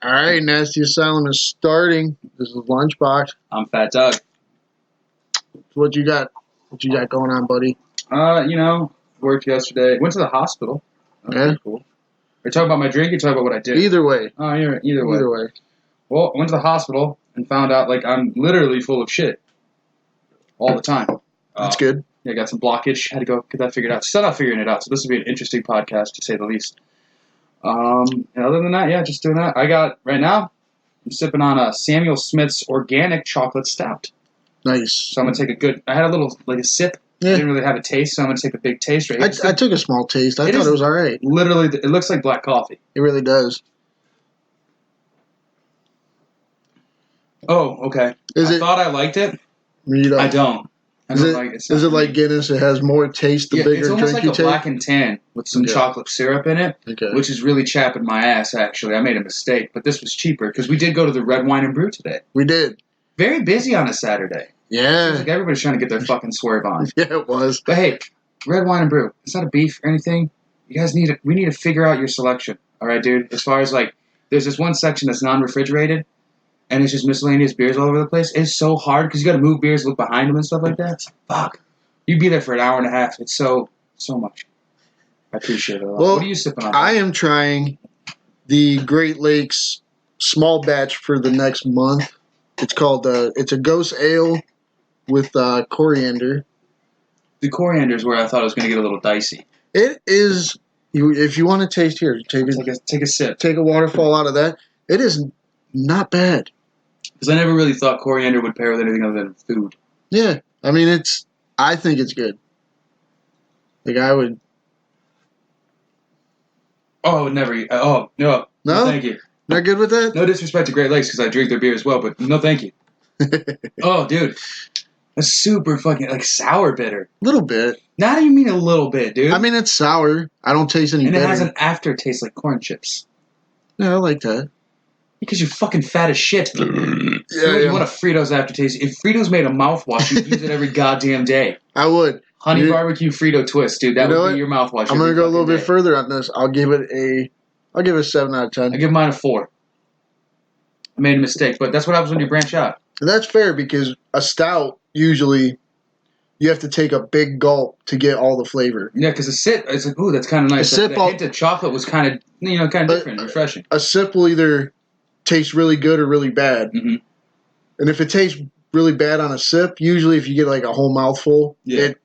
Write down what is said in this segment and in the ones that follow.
All right, Nasty Asylum is starting. This is Lunchbox. I'm Fat Doug. What you got? What you got going on, buddy? Worked yesterday. Went to the hospital. That was pretty cool. Are you talking about my drink or talking about what I did? Either way. Oh, yeah, either way. Either way. Well, I went to the hospital and found out, I'm literally full of shit. All the time. That's good. Yeah, got some blockage. Had to go get that figured out. Still not figuring it out, so this will be an interesting podcast, to say the least. And other than that, yeah, just doing that. Right now, I'm sipping on a Samuel Smith's Organic Chocolate Stout. Nice. So I'm going to take I had a sip. Yeah. I didn't really have a taste, so I'm going to take a big taste right here. I took a small taste. I thought it was all right. Literally, it looks like black coffee. It really does. Oh, okay. I thought I liked it. I don't. Is it like Guinness? It has more taste the bigger it's almost drink like you a take? black and tan with some chocolate syrup in it, which is really chapping my ass, actually. I made a mistake, but this was cheaper because we did go to the Red Wine and Brew today. We did. Very busy on a Saturday. Yeah. Seems like everybody's trying to get their fucking swerve on. Yeah, it was. But hey, Red Wine and Brew, it's not a beef or anything. You guys we need to figure out your selection. All right, dude? As far as there's this one section that's non-refrigerated, and it's just miscellaneous beers all over the place. It's so hard because you got to move beers, look behind them and stuff like that. Fuck. You'd be there for an hour and a half. It's so much. I appreciate it a lot. Well, what are you sipping on? I am trying the Great Lakes small batch for the next month. It's called, it's a ghost ale with coriander. The coriander is where I thought it was going to get a little dicey. It is, if you want to taste here, take a sip. Take a waterfall out of that. It is not bad. Because I never really thought coriander would pair with anything other than food. Yeah. I mean, I think it's good. I would. Oh, I would never eat. Oh, no. No, thank you. Not good with that? No disrespect to Great Lakes because I drink their beer as well, but no thank you. Oh, dude. That's super fucking, sour bitter. A little bit. Not even mean a little bit, dude. I mean, it's sour. I don't taste any bitter. And it has an aftertaste like corn chips. Yeah, I like that. Because you're fucking fat as shit. You want a Fritos aftertaste. If Fritos made a mouthwash, you'd use it every goddamn day. I would. Honey barbecue Frito twist, dude. That would be your mouthwash. I'm going to go a little bit further on this. I'll give it a 7 out of 10. I give mine a 4. I made a mistake, but that's what happens when you branch out. And that's fair because a stout, usually, you have to take a big gulp to get all the flavor. Yeah, because a sip, it's like, ooh, that's kind of nice. The hint of chocolate was kind of different, refreshing. A sip will either taste really good or really bad. Mm-hmm. And if it tastes really bad on a sip, usually if you get a whole mouthful, it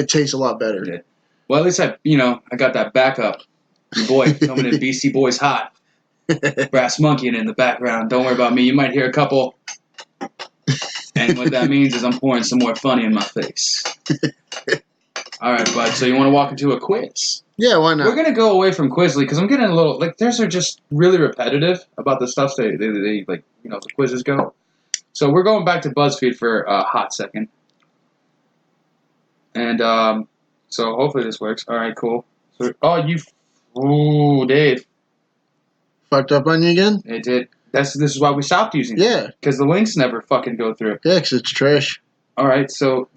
tastes a lot better. Yeah. Well, at least I got that backup. Your boy coming in BC Boys hot. Brass monkeying in the background. Don't worry about me. You might hear a couple. And what that means is I'm pouring some more funny in my face. All right, bud. So you want to walk into a quiz? Yeah, why not? We're going to go away from Quizly because I'm getting a little... theirs are just really repetitive about the stuff the quizzes go. So we're going back to BuzzFeed for a hot second. And so hopefully this works. All right, cool. So, Dave. Fucked up on you again? It did. This is why we stopped using it. Yeah. Because the links never fucking go through. Yeah, because it's trash. All right, so...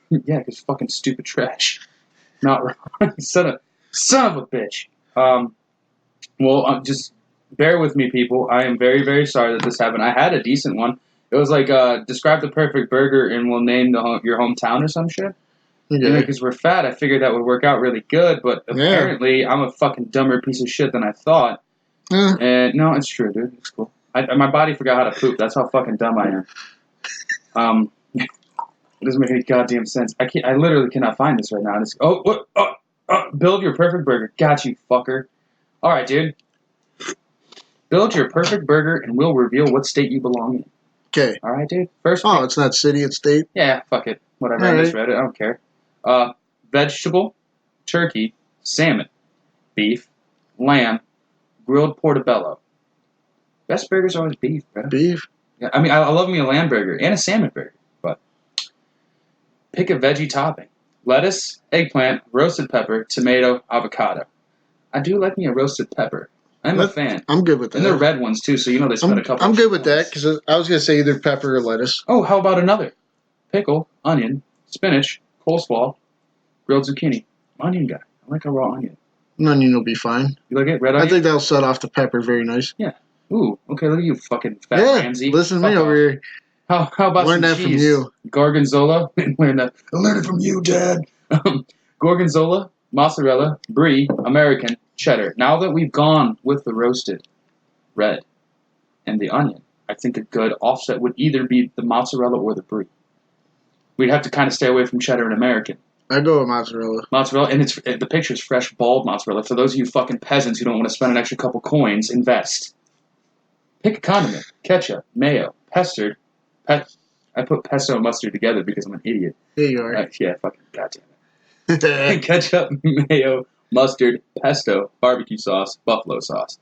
Yeah, because fucking stupid trash. Not wrong. Son of a bitch. Well, just bear with me, people. I am very, very sorry that this happened. I had a decent one. It was describe the perfect burger and we'll name your hometown or some shit. Okay. Because we're fat, I figured that would work out really good, but apparently I'm a fucking dumber piece of shit than I thought. And no, it's true, dude. It's cool. My body forgot how to poop. That's how fucking dumb I am. It doesn't make any goddamn sense. I literally cannot find this right now. Build your perfect burger. Got you, fucker. All right, dude. Build your perfect burger, and we'll reveal what state you belong in. Okay. All right, dude. First. Oh, it's not city, it's state. Yeah, fuck it. Whatever. I misread it. I don't care. Vegetable, turkey, salmon, beef, lamb, grilled portobello. Best burgers are always beef, bro. Beef? Yeah, I mean, I love me a lamb burger and a salmon burger, but pick a veggie topping. Lettuce, eggplant, roasted pepper, tomato, avocado. I do like me a roasted pepper. I'm a fan. I'm good with that. And they're red ones, too, so they spend a couple. I'm good with that, because I was going to say either pepper or lettuce. Oh, how about another? Pickle, onion, spinach, coleslaw, grilled zucchini. Onion guy. I like a raw onion. An onion will be fine. You like it? Red onion? I think that'll set off the pepper very nice. Yeah. Ooh, okay, look at you, fucking fat Ramsey. Listen to me Fuck over off. here. How about Learn some that cheese? from you. Gorgonzola. I learned it from you, Dad. Gorgonzola, mozzarella, brie, American, cheddar. Now that we've gone with the roasted red and the onion, I think a good offset would either be the mozzarella or the brie. We'd have to kind of stay away from cheddar and American. I go with mozzarella. Mozzarella, and the picture's fresh, bald mozzarella. For those of you fucking peasants who don't want to spend an extra couple coins, invest. Pick a condiment. Ketchup, mayo, pesto. I put pesto and mustard together because I'm an idiot. There you are. Yeah, fucking goddamn it. Ketchup, mayo, mustard, pesto, barbecue sauce, buffalo sauce.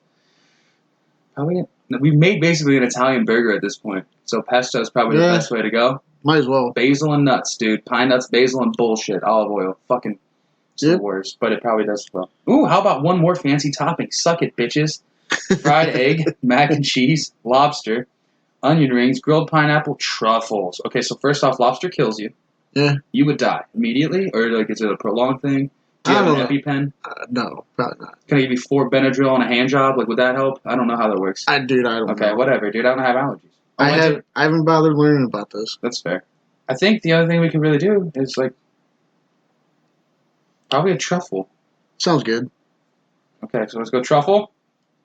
We've made basically an Italian burger at this point, so pesto is probably the best way to go. Might as well. Basil and nuts, dude. Pine nuts, basil, and bullshit. Olive oil. Fucking the worst, but it probably does well. Ooh, how about one more fancy topping? Suck it, bitches. Fried egg, mac and cheese, lobster, onion rings, grilled pineapple, truffles. Okay, so first off, lobster kills you. Yeah. You would die immediately, or like is it a prolonged thing? Do you have an EpiPen? No, probably not. Can I give you 4 Benadryl and a hand job? Like, would that help? I don't know how that works. I don't know. Okay, whatever, dude. I don't have allergies. I haven't bothered learning about this. That's fair. I think the other thing we could really do is, like, probably a truffle. Sounds good. Okay, so let's go truffle.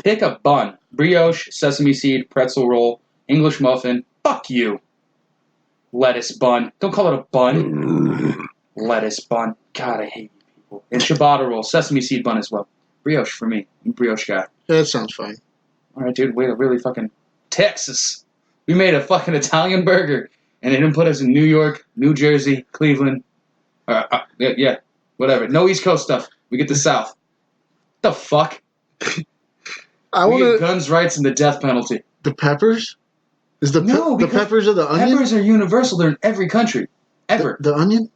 Pick a bun. Brioche, sesame seed, pretzel roll, English muffin. Fuck you. Lettuce bun. Don't call it a bun. Lettuce bun. God, I hate you people. And ciabatta roll. Sesame seed bun as well. Brioche for me. I'm a brioche guy. Yeah, that sounds fine. Alright, dude. Way to really fucking... Texas. We made a fucking Italian burger. And they didn't put us in New York, New Jersey, Cleveland. Yeah, whatever. No East Coast stuff. We get the South. The fuck? We get guns rights and the death penalty. The peppers? The peppers of the onion? Peppers are universal. They're in every country. Ever. The onion?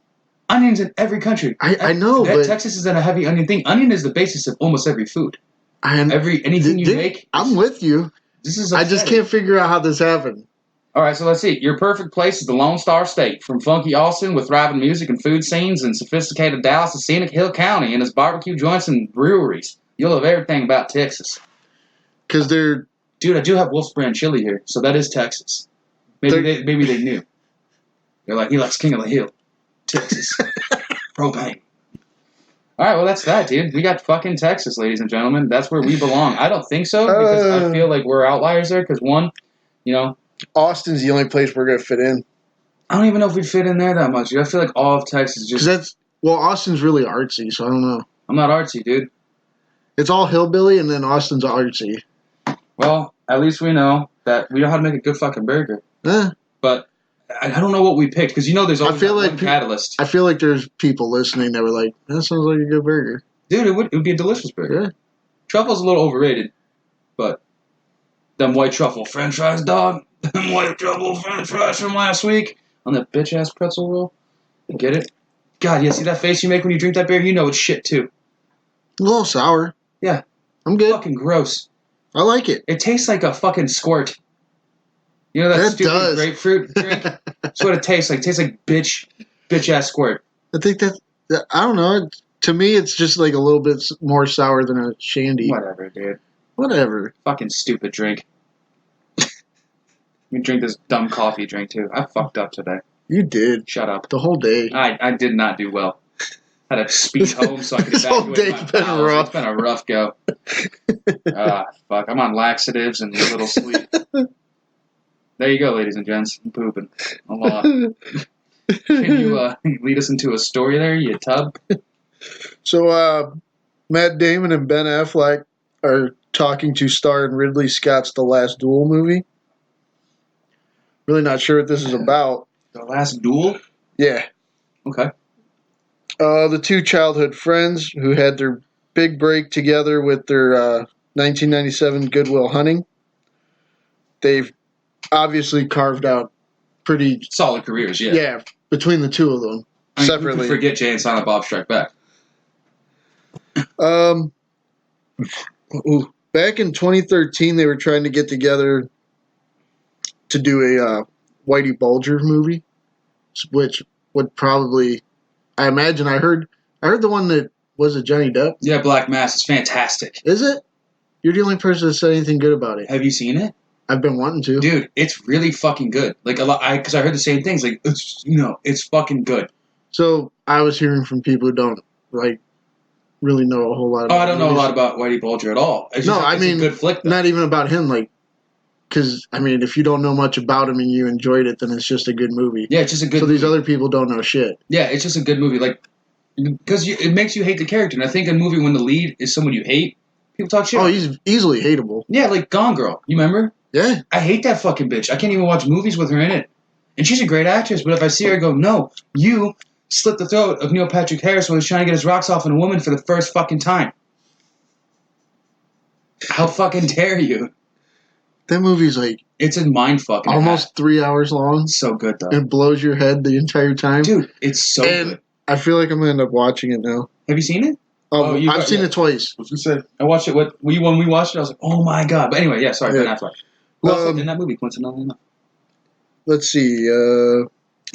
Onions in every country. I know, but... Texas is in a heavy onion thing. Onion is the basis of almost every food. Anything you make... I'm with you. I just can't figure out how this happened. Alright, so let's see. Your perfect place is the Lone Star State. From funky Austin with thriving music and food scenes and sophisticated Dallas to scenic Hill County and its barbecue joints and breweries. You'll love everything about Texas. Because they're... Dude, I do have Wolf's Brand chili here, so that is Texas. Maybe they knew. They're like, he likes King of the Hill. Texas. Propane. Alright, well that's that, dude. We got fucking Texas, ladies and gentlemen. That's where we belong. I don't think so, because I feel like we're outliers there, because one, Austin's the only place we're going to fit in. I don't even know if we fit in there that much, dude. I feel like all of Texas just... Austin's really artsy, so I don't know. I'm not artsy, dude. It's all hillbilly, and then Austin's artsy. Well, at least we know that we know how to make a good fucking burger. But I don't know what we picked, because there's always one catalyst. I feel like there's people listening that were like, that sounds like a good burger. Dude, it would be a delicious burger. Yeah. Truffle's a little overrated, but them white truffle french fries, dog. Them white truffle french fries from last week on that bitch-ass pretzel roll. You get it? God, yeah, see that face you make when you drink that beer? You know it's shit, too. A little sour. Yeah. I'm good. Fucking gross. I like it. It tastes like a fucking squirt. You know that stupid grapefruit drink? That's what it tastes like. It tastes like bitch-ass squirt. I think I don't know. To me, it's just like a little bit more sour than a shandy. Whatever, dude. Whatever. Fucking stupid drink. You drink this dumb coffee drink, too. I fucked up today. You did. Shut up. The whole day. I did not do well. Had to speed home so I could this whole day's been rough. It's been a rough go. Fuck. I'm on laxatives and a little sleep. There you go, ladies and gents. I'm pooping a lot. Can you lead us into a story there, you tub? So, Matt Damon and Ben Affleck are talking to star in Ridley Scott's The Last Duel movie. Really not sure what this is about. The Last Duel? Yeah. Okay. The two childhood friends who had their big break together with their 1997 Good Will Hunting. They've obviously carved out pretty... solid careers, yeah. Yeah, between the two of them, separately. Forget Jay and Silent Bob Strike Back. Back in 2013, they were trying to get together to do a Whitey Bulger movie, which would probably, I imagine, I heard the one that was it Johnny Depp? Yeah, Black Mass is fantastic. Is it? You're the only person that said anything good about it. Have you seen it? I've been wanting to. Dude, it's really fucking good. Like, a lot, because I heard the same things. Like, it's fucking good. So, I was hearing from people who don't, like, really know a whole lot about I don't know a lot about Whitey Bulger at all. It's a good flick, though. Not even about him, like, because, I mean, if you don't know much about him and you enjoyed it, then it's just a good movie. Yeah, it's just a good movie. So these other people don't know shit. Yeah, it's just a good movie. Like, because it makes you hate the character. And I think a movie when the lead is someone you hate, people talk shit. Oh, he's easily hateable. Yeah, like Gone Girl. You remember? Yeah. I hate that fucking bitch. I can't even watch movies with her in it. And she's a great actress, but if I see her, I go, no, you slit the throat of Neil Patrick Harris when he's trying to get his rocks off on a woman for the first fucking time. How fucking dare you? That movie's like... It's a mindfuck. Almost 3 hours long. So good, though. It blows your head the entire time. Dude, it's so good. I feel like I'm going to end up watching it now. Have you seen it? I've seen it twice. I was going to say, I watched it when we watched it, I was like, oh my god. But anyway, Ben Affleck. Who else in that movie, coincidentally enough? Let's see.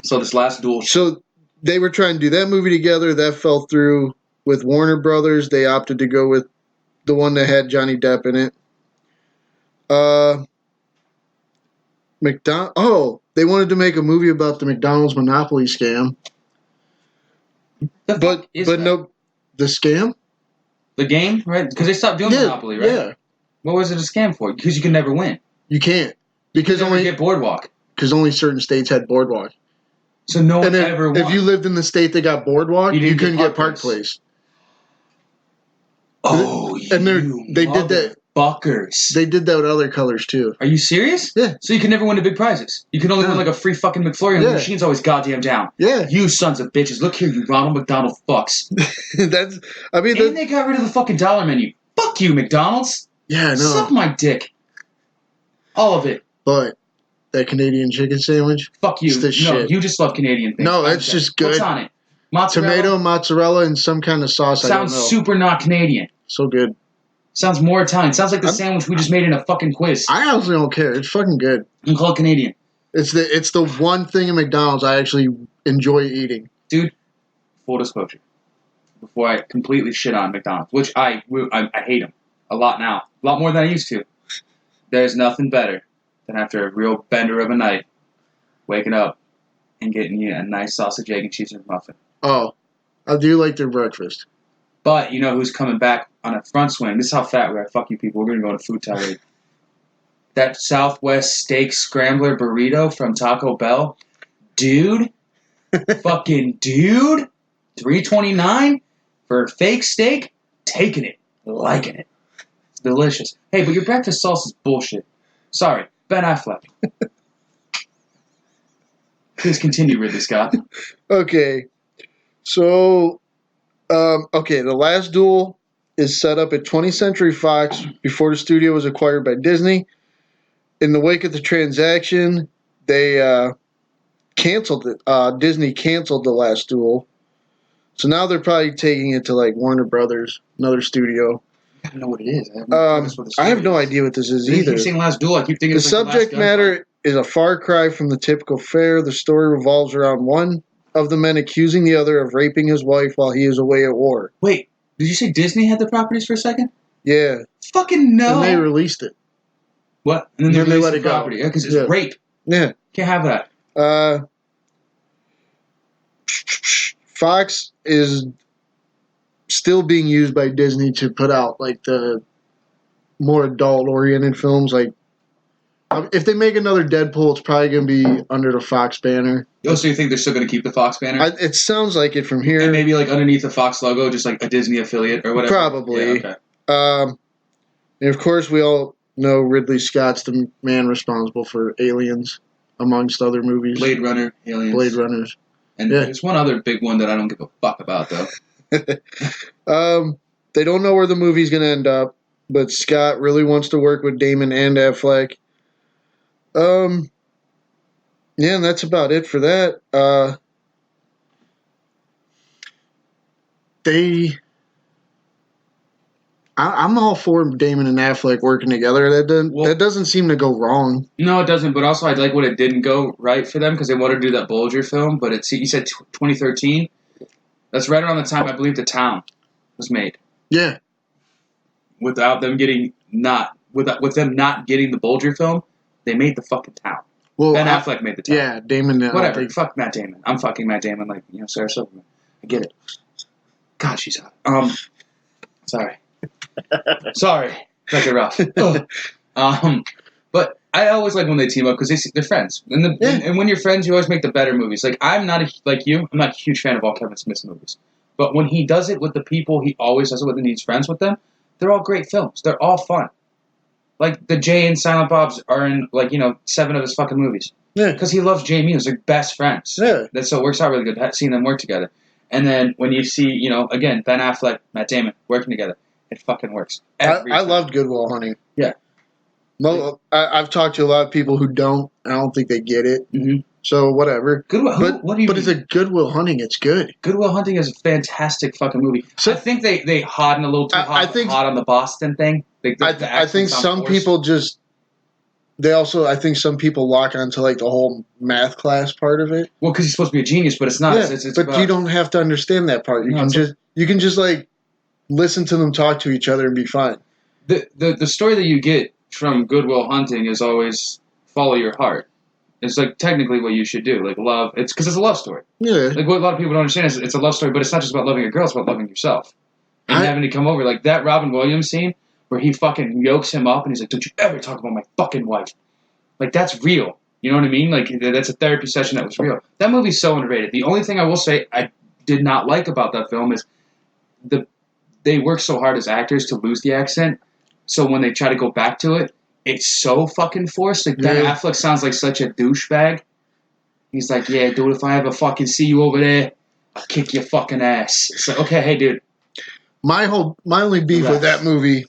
So this last duel. So they were trying to do that movie together. That fell through with Warner Brothers. They opted to go with the one that had Johnny Depp in it. They wanted to make a movie about the McDonald's Monopoly scam. But no, the scam? The game, right? Because they stopped doing Monopoly, right? Yeah. What was it a scam for? Because you can never win. You can't. Because only get Boardwalk. Because only certain states had Boardwalk. So no one ever won. If you lived in the state that got Boardwalk, you couldn't get Park Place. Oh, they did that. Fuckers. They did that with other colors too. Are you serious? Yeah. So you can never win the big prizes. You can only win like a free fucking McFlurry, and the machine's always goddamn down. Yeah. You sons of bitches! Look here, you Ronald McDonald fucks. And they got rid of the fucking dollar menu. Fuck you, McDonald's. Yeah, I know. Suck my dick. All of it. But that Canadian chicken sandwich. Fuck you. Shit. You just love Canadian things. No, that's just good. What's on it? Mozzarella? Tomato, mozzarella, and some kind of sauce. Sounds super not Canadian. So good. Sounds more Italian. Sounds like the sandwich we just made in a fucking quiz. I honestly don't care. It's fucking good. I'm called Canadian. It's the one thing in McDonald's I actually enjoy eating. Dude, full disclosure. Before I completely shit on McDonald's, which I hate them a lot now. A lot more than I used to. There's nothing better than after a real bender of a night, waking up and getting you a nice sausage, egg, and cheese muffin. Oh, I do like their breakfast. But you know who's coming back on a front swing? This is how fat we are. Fuck you people. We're going to go on a food tirade. That Southwest Steak Scrambler burrito from Taco Bell. Dude. Fucking dude. $3.29 for a fake steak. Taking it. Liking it. It's delicious. Hey, but your breakfast sauce is bullshit. Sorry. Ben Affleck. Please continue, Ridley Scott. Okay. So... the last duel is set up at 20th Century Fox before the studio was acquired by Disney. In the wake of the transaction, they canceled it. Disney canceled the last duel. So now they're probably taking it to like Warner Brothers, another studio. I don't know what it is. I have no idea what this is either. I keep saying last duel. I keep thinking the subject matter is a far cry from the typical fare. The story revolves around one of the men accusing the other of raping his wife while he is away at war. Wait, did you say Disney had the properties for a second? Yeah. Fucking no. And they released it. What? And then they let it property. go. Yeah, because it's rape. Yeah. Can't have that. Fox is still being used by Disney to put out like the more adult-oriented films. Like, if they make another Deadpool, it's probably going to be under the Fox banner. Oh, so you think they're still going to keep the Fox banner? It sounds like it from here. And maybe like underneath the Fox logo, just like a Disney affiliate or whatever? Probably. Yeah, okay. And of course, we all know Ridley Scott's the man responsible for Aliens, amongst other movies. Blade Runner, Aliens. Blade Runners. And there's one other big one that I don't give a fuck about, though. They don't know where the movie's going to end up, but Scott really wants to work with Damon and Affleck. Yeah, and that's about it for that. I'm all for Damon and Affleck working together. That doesn't seem to go wrong. No, it doesn't. But also, I like what it didn't go right for them because they wanted to do that Bulger film. But you said 2013. That's right around the time I believe The Town was made. Yeah. without them getting with them not getting the Bulger film, they made the fucking town. Well, Ben Affleck made the town. Yeah, Damon. Whatever. Fuck Matt Damon. I'm fucking Matt Damon like, Sarah Silverman. I get it. God, she's hot. Sorry. Cut it rough. But I always like when they team up because they're friends. And when you're friends, you always make the better movies. Like, I'm not a huge fan of all Kevin Smith's movies. But when he does it with the people he always does it with and he's friends with them, they're all great films. They're all fun. Like, the Jay and Silent Bob's are in, 7 of his fucking movies. Yeah. Because he loves Jay Muse. They're best friends. Yeah. So it works out really good seeing them work together. And then when you see, again, Ben Affleck, Matt Damon working together, it fucking works. I loved Good Will Hunting. Yeah. I've talked to a lot of people who don't. I don't think they get it. Mm-hmm. So whatever. What do you mean? It's a Good Will Hunting. It's good. Good Will Hunting is a fantastic fucking movie. So, I think they harden a little too hot on the Boston thing. I think some people just. I think some people lock onto the whole math class part of it. Well, because he's supposed to be a genius, but it's not. Yeah, but you don't have to understand that part. You can just listen to them talk to each other and be fine. The story that you get from Good Will Hunting is always follow your heart. It's technically what you should do. Love. It's because it's a love story. Yeah. What a lot of people don't understand is it's a love story, but it's not just about loving a girl. It's about loving yourself and having to come over. That Robin Williams scene where he fucking yokes him up and he's like, "Don't you ever talk about my fucking wife." That's real. You know what I mean? That's a therapy session that was real. That movie's so underrated. The only thing I will say I did not like about that film is they work so hard as actors to lose the accent. So when they try to go back to it, it's so fucking forced. Ben Affleck sounds like such a douchebag. He's like, "Yeah, dude, if I ever fucking see you over there, I'll kick your fucking ass." It's like, okay, hey, dude. My only beef with that movie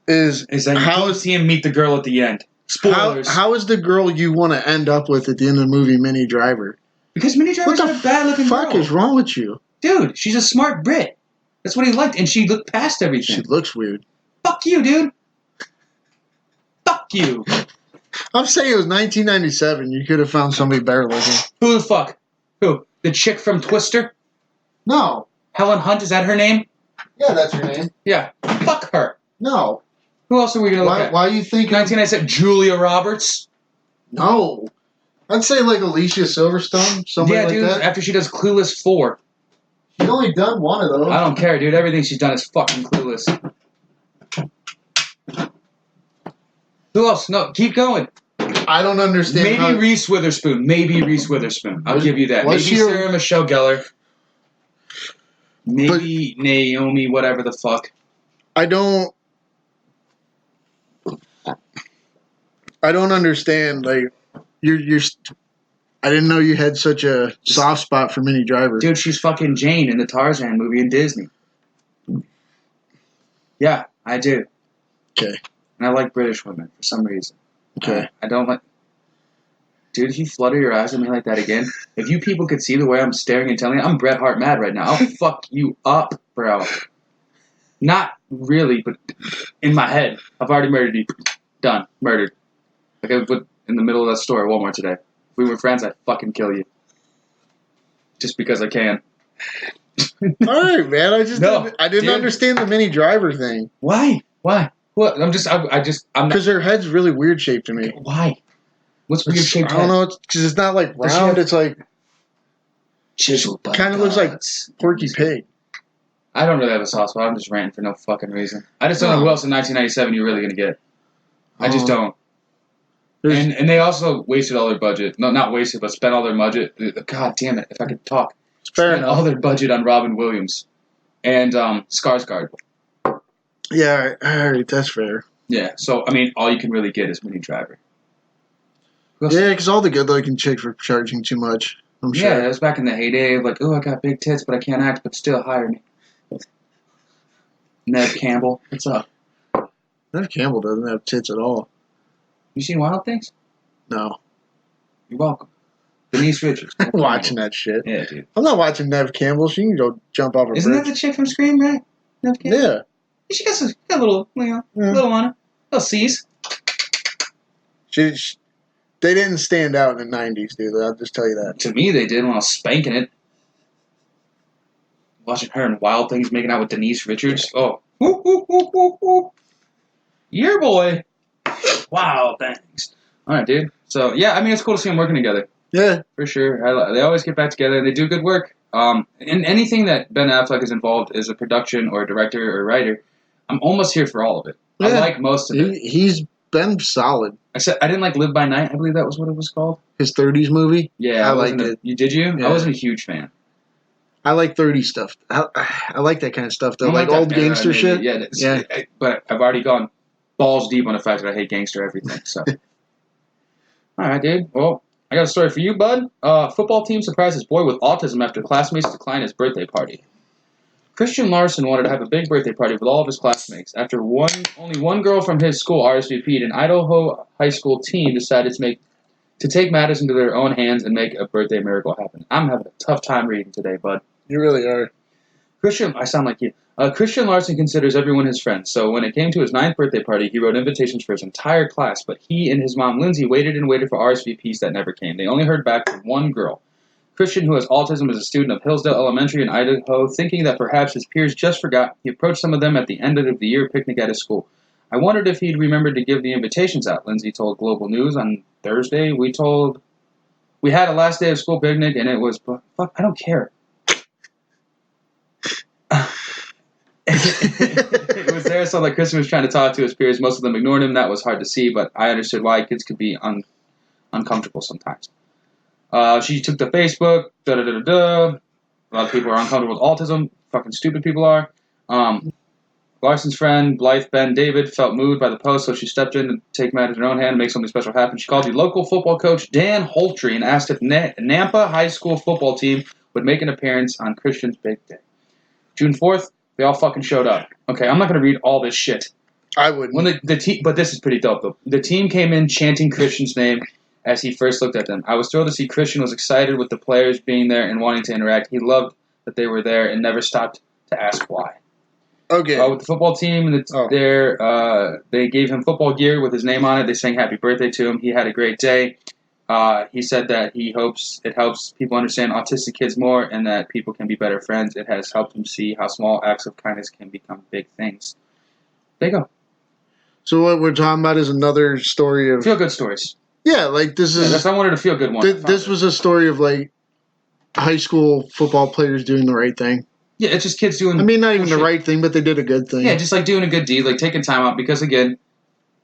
is that you don't see him meet the girl at the end. Spoilers. How is the girl you want to end up with at the end of the movie Minnie Driver? Because Minnie Driver's not a bad-looking girl. What the fuck is wrong with you? Dude, she's a smart Brit. That's what he liked, and she looked past everything. She looks weird. Fuck you, dude. Fuck you. I'm saying it was 1997. You could have found somebody better looking. Who the fuck? Who? The chick from Twister? No. Helen Hunt, is that her name? Yeah, that's her name. Yeah. Fuck her. No. Who else are we going to look at? Why you think... 1997, Julia Roberts? No. I'd say Alicia Silverstone, somebody like dude, that. After she does Clueless 4. She's only done one of those. I don't care, dude. Everything she's done is fucking Clueless. Who else? No, keep going. I don't understand. Maybe Reese Witherspoon. I'll give you that. Maybe Sarah Michelle Gellar. Maybe Naomi, whatever the fuck. I don't understand. You're. I didn't know you had such a soft spot for Minnie Driver. Dude, she's fucking Jane in the Tarzan movie in Disney. Yeah, I do. Okay. And I like British women for some reason. Okay. I don't like... Dude, if you flutter your eyes at me like that again, if you people could see the way I'm staring and telling you, I'm Bret Hart mad right now. I'll fuck you up, bro. Not really, but in my head. I've already murdered you. Done. Murdered. I put in the middle of that store at Walmart today. If we were friends, I'd fucking kill you. Just because I can. Alright, man. I didn't understand the Minnie Driver thing. Why? What? Because her head's really weird shaped to me. Why? What's weird shaped head? I don't know. Because it's not round. It's chiseled. Kind of looks like Porky Pig. I don't really have a soft spot. I'm just ranting for no fucking reason. I just don't know who else in 1997 you're really gonna get. I just don't. And they also wasted all their budget. No, not wasted, but spent all their budget. God damn it! If I could talk. Spent all their budget on Robin Williams and Skarsgård. Yeah, alright, that's fair. Yeah, so, all you can really get is Minnie Driver. Yeah, because all the good-looking chicks were charging too much, I'm sure. Yeah, that was back in the heyday of I got big tits, but I can't act, but still hire me. Neve Campbell, what's up? Neve Campbell doesn't have tits at all. You seen Wild Things? No. You're welcome. Denise Richards. I'm watching that shit. Yeah, dude. I'm not watching Neve Campbell. She can go jump off a bridge. Isn't that the chick from Scream, right? Neve Campbell? Yeah. She got a little, little on her. Little C's. They didn't stand out in the 90s, dude. I'll just tell you that. To me, they did when I was spanking it. Watching her in Wild Things making out with Denise Richards. Oh. Whoop, whoop, whoop, whoop, whoop. Yeah, boy. Wow, thanks. All right, dude. So, yeah, I mean, it's cool to see them working together. Yeah. For sure. They always get back together, and they do good work. And anything that Ben Affleck is involved as a production or a director or writer, I'm almost here for all of it. Yeah. I like most of it. He's been solid. I didn't like Live by Night. I believe that was what it was called. His 30s movie? Yeah. I liked it. Did you? Yeah. I wasn't a huge fan. I like 30s stuff. I like that kind of stuff, though. Like old gangster shit. Yeah. But I've already gone balls deep on the fact that I hate gangster everything. So, all right, dude. Well, I got a story for you, bud. Football team surprises boy with autism after classmates decline his birthday party. Christian Larson wanted to have a big birthday party with all of his classmates. After only one girl from his school RSVP'd, an Idaho high school team decided to take matters into their own hands and make a birthday miracle happen. I'm having a tough time reading today, bud. You really are. I sound like you. Christian Larson considers everyone his friend, so when it came to his 9th birthday party, he wrote invitations for his entire class, but he and his mom, Lindsay, waited and waited for RSVPs that never came. They only heard back from one girl. Christian, who has autism, is a student of Hillsdale Elementary in Idaho, thinking that perhaps his peers just forgot. He approached some of them at the end of the year picnic at his school. I wondered if he'd remembered to give the invitations out, Lindsay told Global News on Thursday. We had a last day of school picnic, and it was, fuck, I don't care. It was there, so like Christian was trying to talk to his peers. Most of them ignored him. That was hard to see, but I understood why kids could be uncomfortable sometimes. She took to Facebook. A lot of people are uncomfortable with autism. Fucking stupid people are. Larson's friend, Blythe Ben David, felt moved by the post, so she stepped in to take matters in her own hand and make something special happen. She called the local football coach, Dan Holtry, and asked if Nampa High School football team would make an appearance on Christian's big day. June 4th, they all fucking showed up. Okay, I'm not going to read all this shit. I wouldn't. But this is pretty dope, though. The team came in chanting Christian's name as he first looked at them. I was thrilled to see Christian was excited with the players being there and wanting to interact. He loved that they were there and never stopped to ask why. Okay. With the football team, they gave him football gear with his name on it. They sang happy birthday to him. He had a great day. He said that he hopes it helps people understand autistic kids more and that people can be better friends. It has helped him see how small acts of kindness can become big things. There you go. So what we're talking about is another story of... Feel-good stories. Yeah, like this is... I wanted a feel-good one. This was a story of like high school football players doing the right thing. Yeah, it's just kids doing... I mean, not even the right thing, but they did a good thing. Yeah, just like doing a good deed, like taking time out because, again...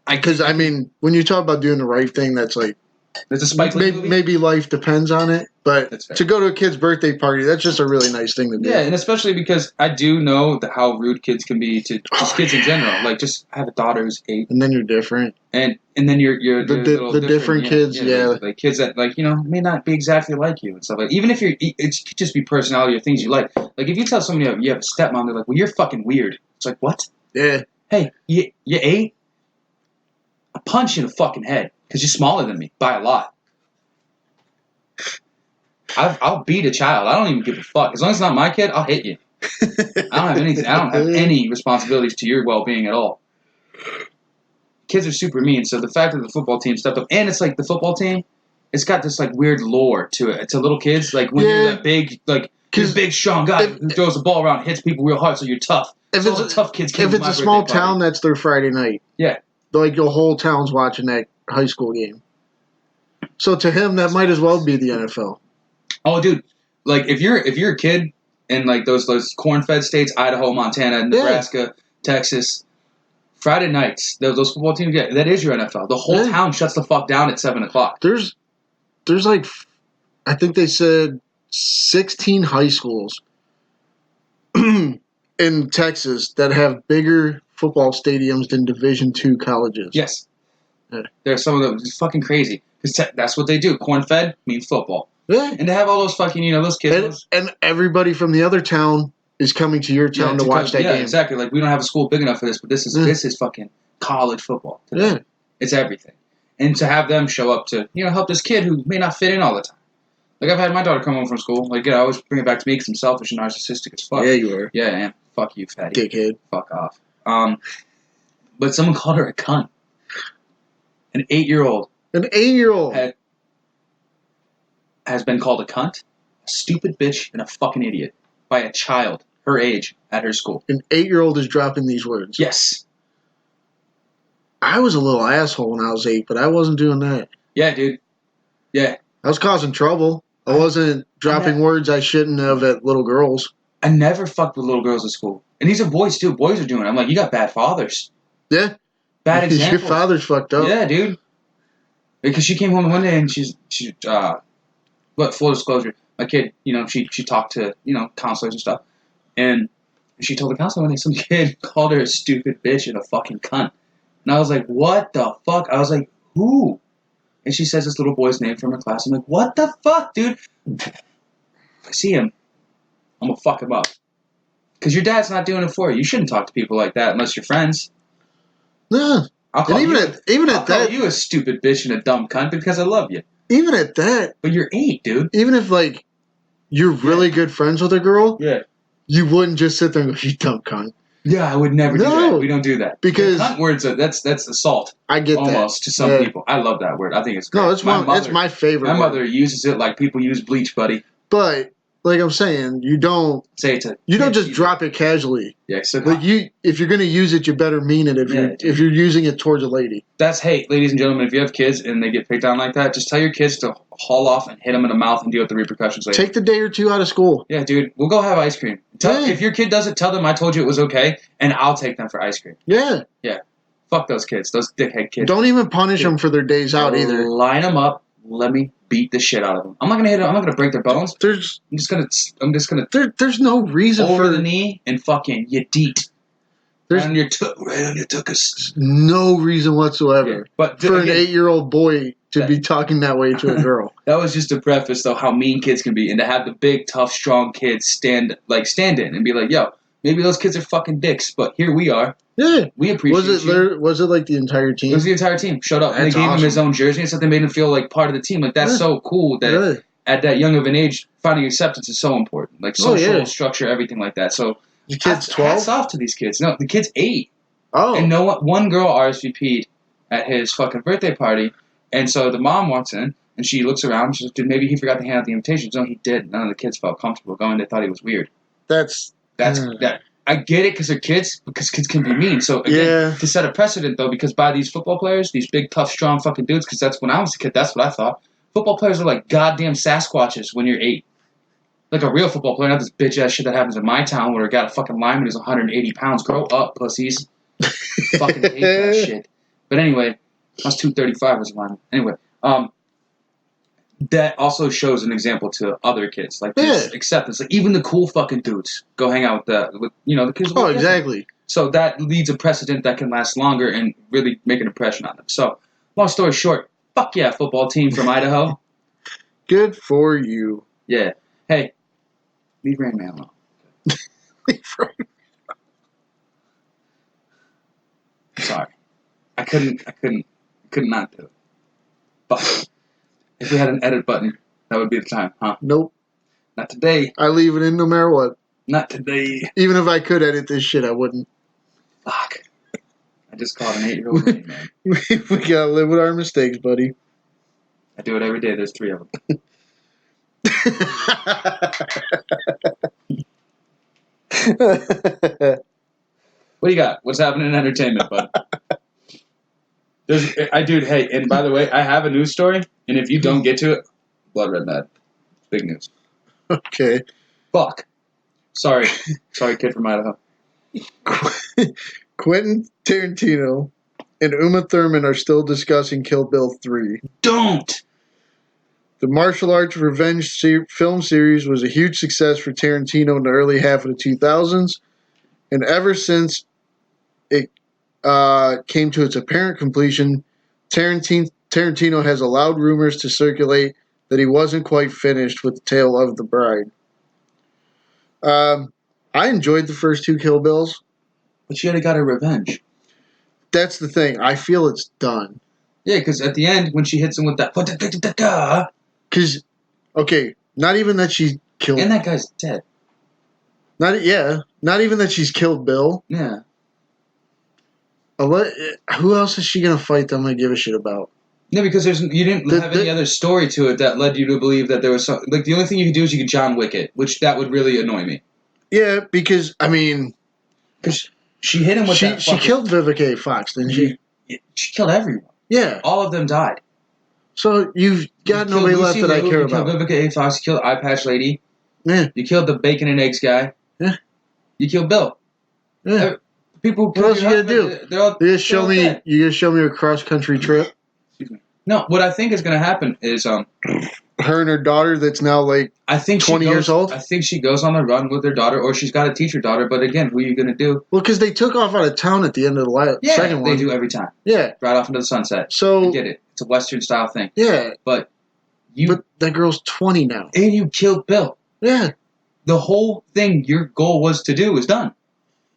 Because, I mean, when you talk about doing the right thing, that's like... There's a Spike Lee movie. Maybe life depends on it, but to go to a kid's birthday party, that's just a really nice thing to do. Yeah, and especially because I do know how rude kids can be to just kids in general. Like, just I have a daughter who's 8, and then you're different, and then you're the different kids, like kids that may not be exactly like you and stuff. Like even if it could just be personality or things you like. Like if you tell somebody you have a stepmom, they're like, "Well, you're fucking weird." It's like, what? Yeah. Hey, you 8? I'll punch you in the fucking head because you're smaller than me by a lot. I'll beat a child. I don't even give a fuck. As long as it's not my kid, I'll hit you. I don't have anything. I don't have any responsibilities to your well-being at all. Kids are super mean. So the fact that the football team stepped up, and it's like the football team, it's got this like weird lore to it. To little kids, like when you're that big, like you're a big strong guy who throws the ball around, hits people real hard, so you're tough. If so it's tough kids. If it's a small town, that's their Friday night. Yeah, like the whole town's watching that high school game. So to him, that might as well be the NFL. Oh, dude! Like if you're a kid in like those corn-fed states, Idaho, Montana, Nebraska, Texas, Friday nights, those football teams, that is your NFL. The whole town shuts the fuck down at 7:00. There's like, I think they said 16 high schools in Texas that have bigger football stadiums than Division II colleges. Yes. Yeah. There's some of them. It's fucking crazy. Because that's what they do. Corn-fed means football. Yeah. And to have all those fucking, those kids. And everybody from the other town is coming to your town to watch that game. Yeah, exactly. Like, we don't have a school big enough for this, but this is fucking college football. Yeah. It's everything. And to have them show up to, help this kid who may not fit in all the time. Like, I've had my daughter come home from school. Like, I always bring it back to me because I'm selfish and narcissistic as fuck. Yeah, you are. Yeah, I am. Fuck you, fatty. Dickhead. Fuck off. But someone called her a cunt. An 8-year-old. An 8-year-old. Has been called a cunt, a stupid bitch, and a fucking idiot by a child. her age at her school. An 8-year-old is dropping these words. Yes. I was a little asshole when I was 8, but I wasn't doing that. Yeah, dude. Yeah. I was causing trouble. I wasn't dropping words I shouldn't have at little girls. I never fucked with little girls at school. And these are boys, too. Boys are doing it. I'm like, you got bad fathers. Yeah. Bad examples. Your father's fucked up. Yeah, dude. Because she came home one day and full disclosure, my kid, she talked to, counselors and stuff. And she told the counselor one day some kid called her a stupid bitch and a fucking cunt. And I was like, what the fuck? I was like, who? And she says this little boy's name from her class. I'm like, what the fuck, dude? If I see him, I'm going to fuck him up. Because your dad's not doing it for you. You shouldn't talk to people like that unless you're friends. No. I'll call you a stupid bitch and a dumb cunt because I love you. Even at that. But you're 8, dude. Even if, you're really good friends with a girl. Yeah. You wouldn't just sit there and go, you dumb cunt. Yeah, I would never do that. We don't do that. Because cunt words, that's assault. I get almost that. to some people. I love that word. I think it's great. No, it's my favorite. My mother uses it like people use bleach, buddy. But like I'm saying, you don't say it to. You don't just drop it casually. Yeah, so if you're gonna use it, you better mean it. If you're using it towards a lady. That's hate, ladies and gentlemen. If you have kids and they get picked on like that, just tell your kids to haul off and hit them in the mouth and deal with the repercussions later. Take the day or two out of school. Yeah, dude. We'll go have ice cream. If your kid does it, tell them I told you it was okay, and I'll take them for ice cream. Yeah. Yeah. Fuck those kids. Those dickhead kids. Don't even punish them for their days out either. Line them up. Let me beat the shit out of them. I'm not gonna hit them. I'm not gonna break their bones. I'm just gonna. There's no reason over the knee and fucking you deet. Right on your tuchus. No reason whatsoever. Yeah, but for an 8-year-old boy to be talking that way to a girl. That was just to preface though how mean kids can be, and to have the big, tough, strong kids stand in and be like, yo, maybe those kids are fucking dicks, but here we are. Yeah, we appreciate you. Was it like the entire team? It was the entire team. Showed up. And they gave him his own jersey and stuff. They made him feel like part of the team. Like that's so cool that at that young of an age, finding acceptance is so important. Like social structure, everything like that. So the kid's 12. Hats off to these kids. No, the kid's 8. Oh, and one girl RSVP'd at his fucking birthday party, and so the mom walks in and she looks around. And she says, "Dude, maybe he forgot to hand out the invitations." No, he did. None of the kids felt comfortable going. They thought he was weird. That's that. I get it because they're kids, because kids can be mean. So, again, to set a precedent, though, because by these football players, these big, tough, strong fucking dudes, because that's when I was a kid, that's what I thought. Football players are like goddamn Sasquatches when you're 8. Like a real football player, not this bitch-ass shit that happens in my town where a guy, a fucking lineman who's 180 pounds. Grow up, pussies. Fucking hate that shit. But anyway, I was 235 as a lineman. Anyway, that also shows an example to other kids, like this acceptance. Like even the cool fucking dudes go hang out with the kids. Oh, exactly. So that leads a precedent that can last longer and really make an impression on them. So, long story short, fuck yeah, football team from Idaho. Good for you. Yeah. Hey, leave Rain Man alone. Leave Rain Man. Sorry, I couldn't not do it. But. If we had an edit button, that would be the time, huh? Nope. Not today. I leave it in no matter what. Not today. Even if I could edit this shit, I wouldn't. Fuck. I just called an 8-year-old Rain Man. We gotta live with our mistakes, buddy. I do it every day. There's 3 of them. What do you got? What's happening in entertainment, bud? Hey, and by the way, I have a news story, and if you don't get to it, blood red mad. Big news. Okay. Fuck. Sorry, kid from Idaho. Quentin Tarantino and Uma Thurman are still discussing Kill Bill 3. Don't! The martial arts revenge film series was a huge success for Tarantino in the early half of the 2000s, and ever since it came to its apparent completion, Tarantino has allowed rumors to circulate that he wasn't quite finished with The Tale of the Bride. I enjoyed the first 2 Kill Bills. But she already got her revenge. That's the thing. I feel it's done. Yeah, because at the end, when she hits him with that... Because, okay, not even that she killed... And that guy's dead. Not even that she's killed Bill. Yeah. Who else is she going to fight that I'm going to give a shit about? Yeah, because you didn't have any other story to it that led you to believe that there was some... Like, the only thing you could do is you could John Wick it, which that would really annoy me. Yeah, because I mean, because she hit him with that. She killed Vivica A. Fox, didn't she? She killed everyone. Yeah, all of them died. So you've got nobody left that I care about. You killed Vivica A. Fox. You killed Eye Patch Lady. Yeah. You killed the bacon and eggs guy. Yeah. You killed Bill. Yeah. People. What else you gonna do? You gonna show me a cross country trip? Excuse me. No, what I think is gonna happen is her and her daughter that's now like 20 years old? I think she goes on the run with her daughter, or she's got to teach her daughter, but again, who are you going to do? Well, because they took off out of town at the end of the second one. They do every time. Yeah. Right off into the sunset. So I get it. It's a Western style thing. Yeah. But that girl's 20 now. And you killed Bill. Yeah. The whole thing your goal was to do is done.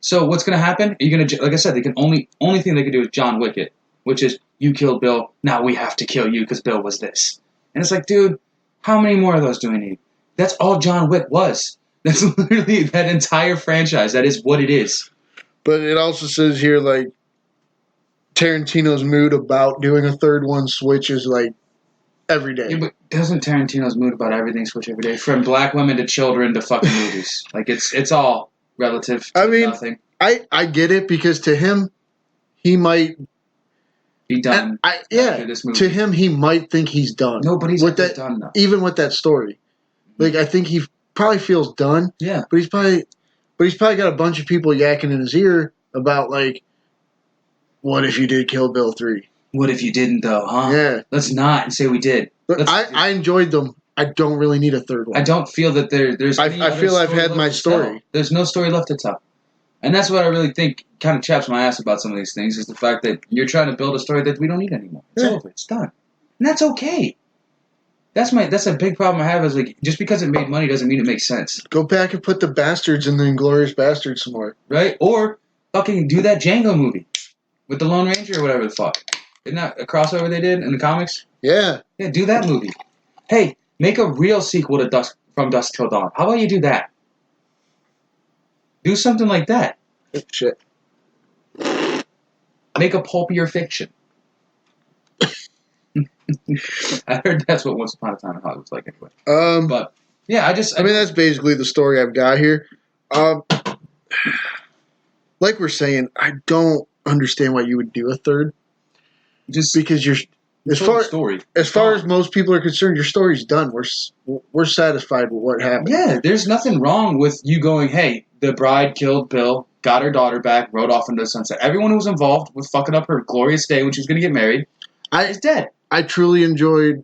So what's going to happen? You're going to, like I said, they can only thing they can do is John Wick it, which is you killed Bill, now we have to kill you because Bill was this. And it's like, dude, how many more of those do we need? That's all John Wick was. That's literally that entire franchise. That is what it is. But it also says here, like, Tarantino's mood about doing a third one switches, like, every day. Yeah, but doesn't Tarantino's mood about everything switch every day? From black women to children to fucking movies. Like, it's all relative to nothing. I get it, because to him, he might be done. To him, he might think he's done. Nobody's done, though. Even with that story. Like, I think he probably feels done. Yeah. But he's probably got a bunch of people yakking in his ear about, like, what if you did Kill Bill 3? What if you didn't, though, huh? Yeah. Let's not and say we did. But I enjoyed them. I don't really need a third one. I don't feel that there's I feel I've had my story. There's no story left to tell. And that's what I really think kind of chaps my ass about some of these things, is the fact that you're trying to build a story that we don't need anymore. It's over. It's done. And that's okay. That's a big problem I have, is like, just because it made money doesn't mean it makes sense. Go back and put the Bastards in the Inglourious Bastards some more. Right? Or fucking do that Django movie with the Lone Ranger or whatever the fuck. Isn't that a crossover they did in the comics? Yeah. Yeah, do that movie. Hey, make a real sequel to From Dusk Till Dawn. How about you do that? Do something like that. Shit. Make a pulpier fiction. I heard that's what Once Upon a Time in Hollywood's like anyway. But yeah, I mean, that's basically the story I've got here. Like we're saying, I don't understand why you would do a third. Just because as far as most people are concerned, your story's done. We're satisfied with what happened. Yeah, there's nothing wrong with you going, hey, the bride killed Bill, got her daughter back, rode off into the sunset. Everyone who was involved with fucking up her glorious day when she was going to get married is dead. I truly enjoyed.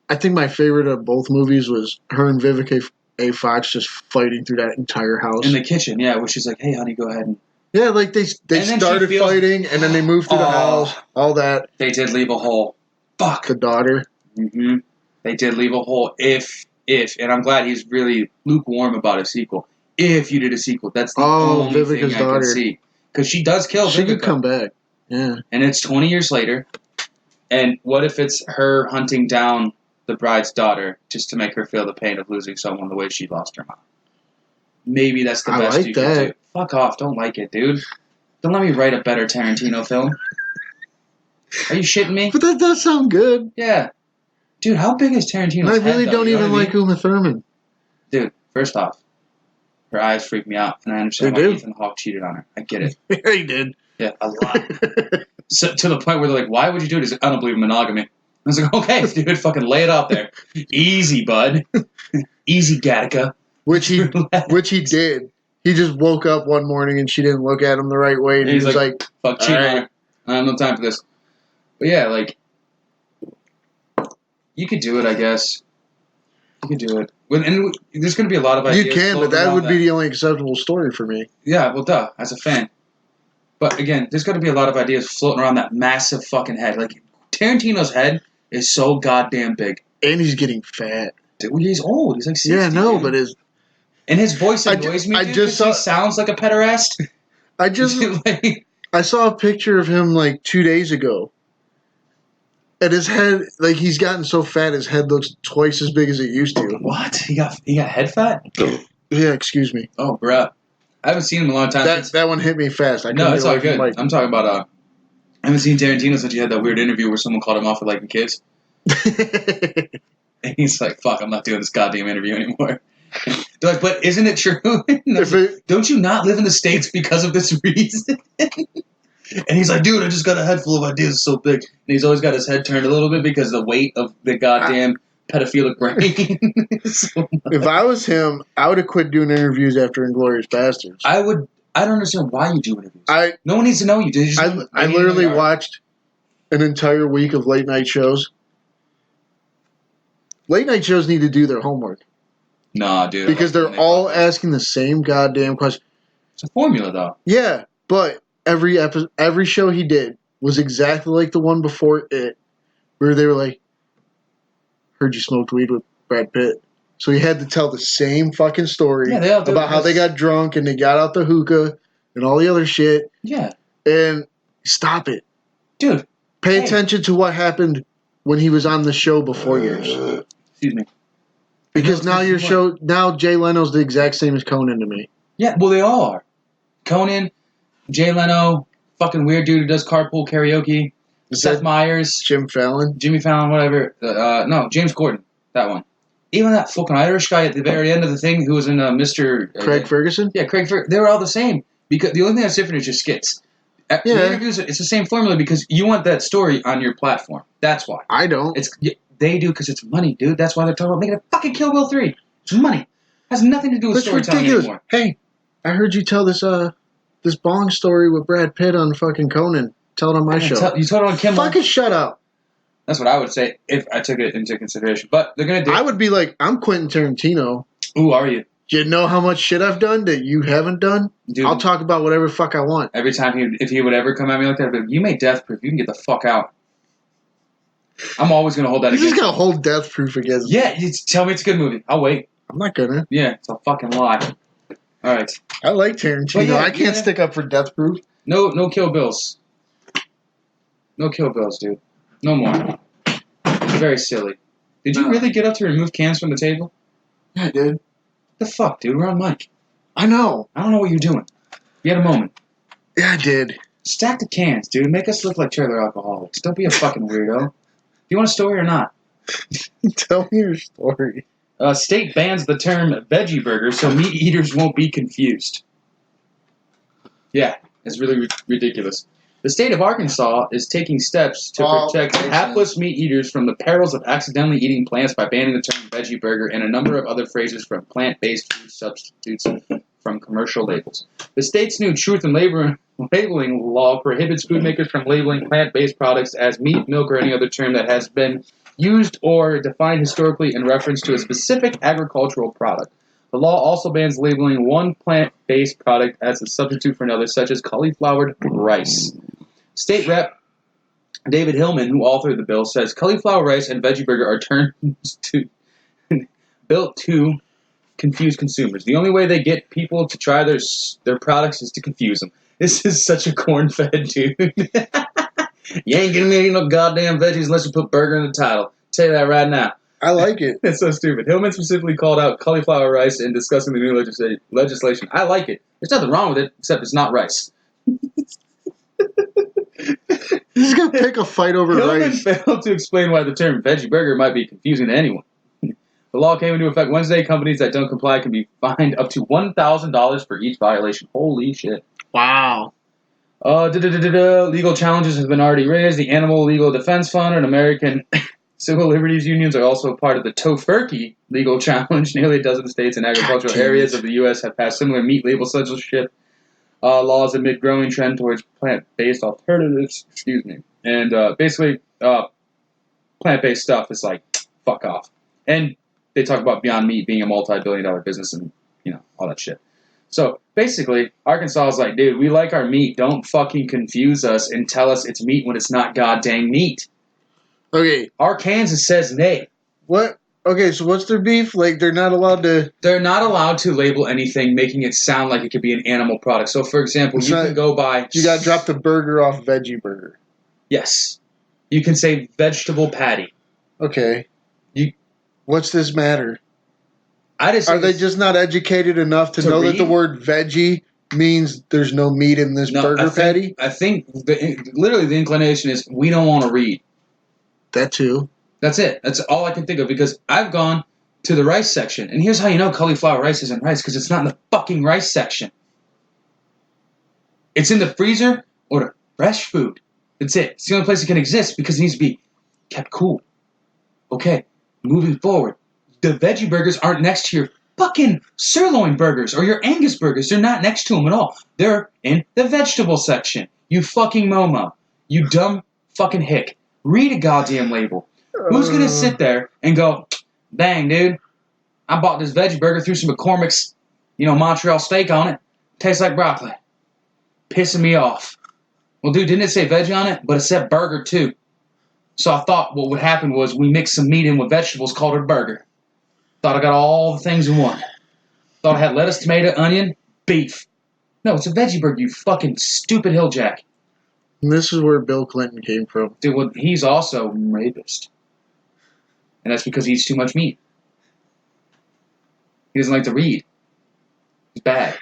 I think my favorite of both movies was her and Vivica A. Fox just fighting through that entire house in the kitchen. Yeah, where she's like, "Hey, honey, go ahead and." Yeah, like they started fighting, and then they moved through the house. All that. They did leave a hole. Fuck the daughter. Mm-hmm. They did leave a hole. If, and I'm glad he's really lukewarm about a sequel. If you did a sequel, that's the only Vivica's thing daughter. I can see, because she does kill Vivica. She could come back. Yeah, and it's 20 years later. And what if it's her hunting down the bride's daughter just to make her feel the pain of losing someone the way she lost her mom? Maybe that's the best you can do. Fuck off. Don't like it, dude. Don't let me write a better Tarantino film. Are you shitting me? But that does sound good. Yeah. Dude, how big is Tarantino's head, I really don't even like Uma Thurman. Dude, first off, her eyes freak me out, and I understand why Ethan Hawke cheated on her. I get it. Yeah, he did. Yeah, a lot. So, to the point where they're like, why would you do it? He's like, I don't believe in monogamy. I was like, okay, dude, fucking lay it out there. Easy, bud. Easy, Gattaca. Which he did. He just woke up one morning and she didn't look at him the right way, and he was like, fuck, cheat on her. I have no time for this. But yeah, like, you could do it, I guess. You could do it. And there's going to be a lot of ideas. You can, but that would be the only acceptable story for me. Yeah, well, duh, as a fan. But again, there's going to be a lot of ideas floating around that massive fucking head. Like, Tarantino's head is so goddamn big. And he's getting fat. Dude, he's old. He's like 60. Yeah, no, but and his voice annoys me, dude, because he sounds like a pederast. I saw a picture of him, like, 2 days ago. And his head, like, he's gotten so fat, his head looks twice as big as it used to. What? He got head fat? Yeah, excuse me. Oh, bro. I haven't seen him in a long time. That one hit me fast. No, it's all good. I'm talking about, I haven't seen Tarantino since he had that weird interview where someone called him off for liking kids. And he's like, fuck, I'm not doing this goddamn interview anymore. They're like, but isn't it true? Don't you not live in the States because of this reason? And he's like, dude, I just got a head full of ideas. It's so big. And he's always got his head turned a little bit because of the weight of the goddamn pedophilic brain. So if I was him, I would have quit doing interviews after Inglourious Bastards. I don't understand why you do interviews. No one needs to know you. I literally watched an entire week of late night shows. Late night shows need to do their homework. Nah, dude. Because they're all asking the same goddamn question. It's a formula, though. Yeah, but every show he did was exactly like the one before it, where they were like, heard you smoked weed with Brad Pitt. So he had to tell the same fucking story about how they got drunk and they got out the hookah and all the other shit. Yeah. And stop it. Dude. Pay attention to what happened when he was on the show before yours. Excuse me. Because now Jay Leno's the exact same as Conan to me. Yeah, well, they all are. Conan, Jay Leno, fucking weird dude who does carpool karaoke, Seth Meyers, Jimmy Fallon, whatever. No, James Corden, that one. Even that fucking Irish guy at the very end of the thing who was in Mr. Craig Ferguson? Yeah, Craig Ferguson. They were all the same. Because the only thing that's different is just skits. The interviews, it's the same formula because you want that story on your platform. That's why. I don't. They do because it's money, dude. That's why they're talking about making a fucking Kill Bill 3. It's money. It has nothing to do with storytelling anymore. Hey, I heard you tell this bong story with Brad Pitt on fucking Conan. Tell it on my show. You told it on Kimmel. Fucking shut up. That's what I would say if I took it into consideration. But they're going to do I would be like, I'm Quentin Tarantino. Who are you? Do you know how much shit I've done that you haven't done? Dude, I'll talk about whatever the fuck I want. Every time if he would ever come at me like that, I'd be like, you made Death Proof. You can get the fuck out. I'm always going to hold that against you. You're just going to hold Death Proof against me. Yeah, tell me it's a good movie. I'll wait. I'm not going to. Yeah, it's a fucking lie. All right. I like Tarantino. Yeah, I can't stick up for Death Proof. No Kill Bills. No Kill Bills, dude. No more. Very silly. Did you really get up to remove cans from the table? Yeah, I did. The fuck, dude? We're on mic. I know. I don't know what you're doing. You had a moment. Yeah, I did. Stack the cans, dude. Make us look like trailer alcoholics. Don't be a fucking weirdo. Do you want a story or not? Tell me your story. State bans the term veggie burger so meat eaters won't be confused. Yeah, it's really ridiculous. The state of Arkansas is taking steps to protect hapless meat eaters from the perils of accidentally eating plants by banning the term veggie burger and a number of other phrases from plant-based food substitutes from commercial labels. The state's new truth in labeling law prohibits food makers from labeling plant-based products as meat, milk, or any other term that has been used or defined historically in reference to a specific agricultural product. The law also bans labeling one plant-based product as a substitute for another, such as cauliflowered rice. State Rep. David Hillman, who authored the bill, says cauliflower rice and veggie burger are built to confuse consumers. The only way they get people to try their products is to confuse them. This is such a corn-fed dude. You ain't gonna eat no goddamn veggies unless you put burger in the title. I'll tell you that right now. I like it. It's so stupid. Hillman specifically called out cauliflower rice in discussing the new legislation. I like it. There's nothing wrong with it, except it's not rice. He's going to pick a fight over rice. Hillman failed to explain why the term veggie burger might be confusing to anyone. The law came into effect Wednesday. Companies that don't comply can be fined up to $1,000 for each violation. Holy shit. Wow. Legal challenges have been already raised. The Animal Legal Defense Fund and American Civil Liberties Unions are also part of the Tofurkey legal challenge. Nearly a dozen states and agricultural areas of the U.S. have passed similar meat label censorship laws amid growing trend towards plant-based alternatives. Excuse me. And basically, plant-based stuff is like, fuck off. And they talk about Beyond Meat being a multi-billion-dollar business and, all that shit. So, basically, Arkansas is like, dude, we like our meat. Don't fucking confuse us and tell us it's meat when it's not goddamn meat. Okay. Arkansas says nay. What? Okay, so what's their beef? Like, they're not allowed to... They're not allowed to label anything making it sound like it could be an animal product. So, for example, can go by... You gotta drop the burger off veggie burger. Yes. You can say vegetable patty. Okay. What's this matter? Are they just not educated enough to know that the word veggie means there's no meat in this burger patty? I think literally the inclination is we don't want to read. That too. That's it. That's all I can think of because I've gone to the rice section. And here's how you know cauliflower rice isn't rice, because it's not in the fucking rice section. It's in the freezer or the fresh food. That's it. It's the only place it can exist because it needs to be kept cool. Okay, moving forward. The veggie burgers aren't next to your fucking sirloin burgers or your Angus burgers. They're not next to them at all. They're in the vegetable section. You fucking Momo. You dumb fucking hick. Read a goddamn label. Who's going to sit there and go, dang, dude, I bought this veggie burger, threw some McCormick's, Montreal steak on it. Tastes like broccoli. Pissing me off. Well, dude, didn't it say veggie on it? But it said burger, too. So I thought what would happen was we mixed some meat in with vegetables, called it a burger. Thought I got all the things in one. Thought I had lettuce, tomato, onion, beef. No, it's a veggie burger, you fucking stupid hilljack. And this is where Bill Clinton came from. Dude, well, he's also a rapist. And that's because he eats too much meat. He doesn't like to read. He's bad.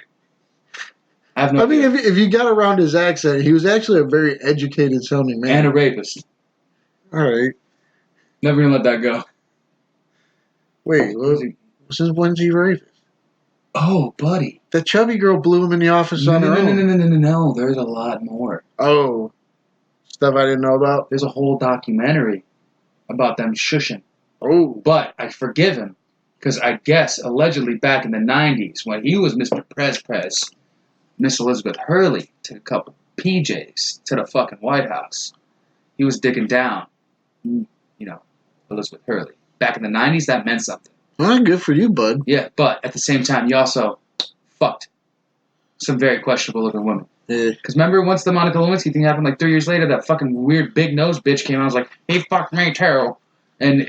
I mean, if you got around his accent, he was actually a very educated sounding man. And a rapist. All right. Never gonna let that go. Wait, since when's he rapist? Oh, buddy. The chubby girl blew him in the office on her own. No. There's a lot more. Oh. Stuff I didn't know about? There's a whole documentary about them shushing. Oh. But I forgive him. Because I guess, allegedly back in the 90s, when he was Mr. Prez, Miss Elizabeth Hurley took a couple PJs to the fucking White House. He was digging down, Elizabeth Hurley. Back in the 90s, that meant something. Well, good for you, bud. Yeah, but at the same time, you also fucked some very questionable looking women. Yeah. Because remember, once the Monica Lewinsky thing happened, like 3 years later, that fucking weird big nose bitch came out and was like, he fucked me too. And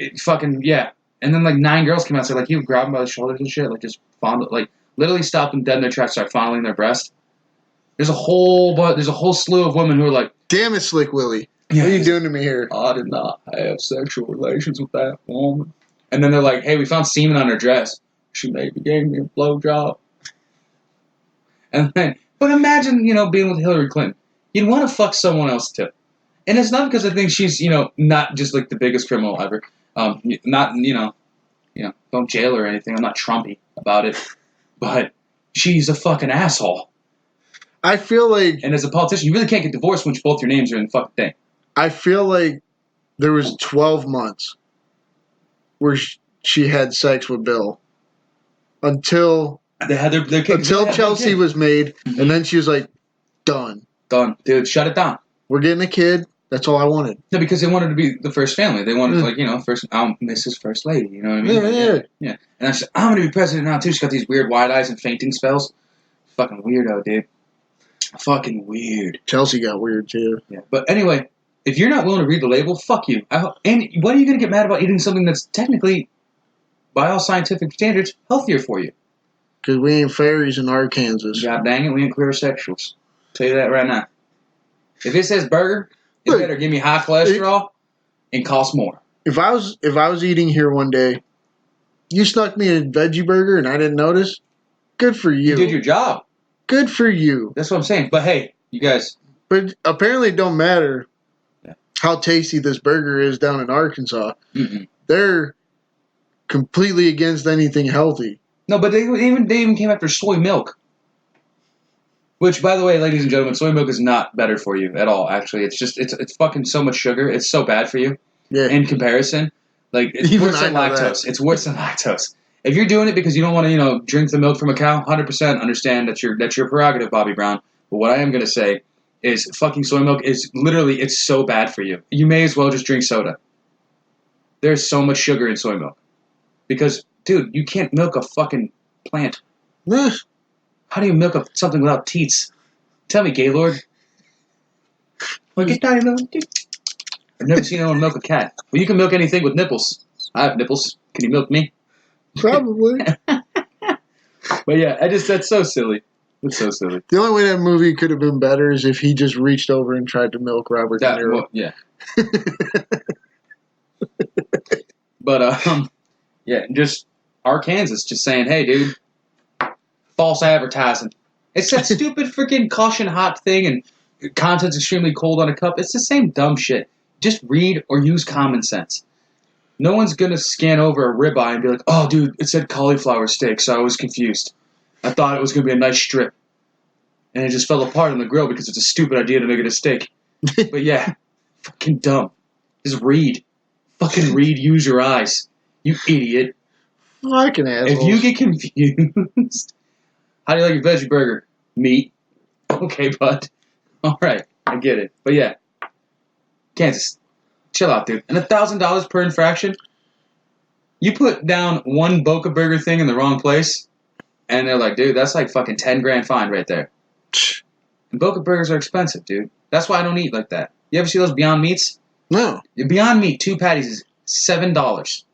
yeah. And then like 9 girls came out and said, like, he would grab them by the shoulders and shit, like just fondle, like literally stop them dead in their tracks, start fondling their breast. There's a whole slew of women who are like, damn it, Slick Willie. Yeah, what are you doing to me here? I did not have sexual relations with that woman. And then they're like, hey, we found semen on her dress. She maybe gave me a blowjob. And then, but imagine, being with Hillary Clinton. You'd want to fuck someone else too. And it's not because I think she's, not just like the biggest criminal ever. Don't jail her or anything. I'm not Trumpy about it. But she's a fucking asshole. I feel like... And as a politician, you really can't get divorced when both your names are in the fucking thing. I feel like there was 12 months where she had sex with Bill until they had their kids. Until Chelsea was made, and then she was like, done. Done. Dude, shut it down. We're getting a kid. That's all I wanted. No, because they wanted to be the first family. They wanted, Mrs. First Lady, you know what I mean? Yeah. And I said, I'm going to be president now, too. She's got these weird wide eyes and fainting spells. Fucking weirdo, dude. Fucking weird. Chelsea got weird, too. Yeah. But anyway, if you're not willing to read the label, fuck you. And what are you going to get mad about eating something that's technically, by all scientific standards, healthier for you? Because we ain't fairies in Arkansas. God dang it, we ain't queer sexuals. Tell you that right now. If it says burger, it better give me high cholesterol and cost more. If I was eating here one day, you snuck me a veggie burger and I didn't notice, good for you. You did your job. Good for you. That's what I'm saying. But hey, you guys. But apparently it don't matter how tasty this burger is down in Arkansas. Mm-mm. They're completely against anything healthy. No, but they even came after soy milk. Which, by the way, ladies and gentlemen, soy milk is not better for you at all, actually. It's fucking so much sugar. It's so bad for you. Yeah. In comparison. Like, it's even worse than lactose. It's worse than lactose. If you're doing it because you don't want to, drink the milk from a cow, 100% understand that's your prerogative, Bobby Brown. But what I am going to say is fucking soy milk is literally, it's so bad for you. You may as well just drink soda. There's so much sugar in soy milk. Because, dude, you can't milk a fucking plant. How do you milk something without teats? Tell me, Gaylord. I've never seen anyone milk a cat. Well, you can milk anything with nipples. I have nipples. Can you milk me? Probably. But yeah, that's so silly. It's so silly. The only way that movie could have been better is if he just reached over and tried to milk Robert De Niro. Well, yeah. But, yeah, just Arkansas just saying, hey, dude, false advertising. It's that stupid freaking caution hot thing and content's extremely cold on a cup. It's the same dumb shit. Just read or use common sense. No one's going to scan over a ribeye and be like, oh, dude, it said cauliflower steak, so I was confused. I thought it was going to be a nice strip. And it just fell apart on the grill because it's a stupid idea to make it a steak. But yeah, fucking dumb. Just read. Fucking read, use your eyes. You idiot. Fucking assholes. If you get confused, how do you like your veggie burger? Meat. Okay, bud. Alright, I get it. But yeah, Kansas, chill out, dude. And $1,000 per infraction? You put down one Boca Burger thing in the wrong place, and they're like, dude, that's like fucking 10 grand fine right there. And Boca Burgers are expensive, dude. That's why I don't eat like that. You ever see those Beyond Meats? No. Beyond Meat, 2 patties is $7.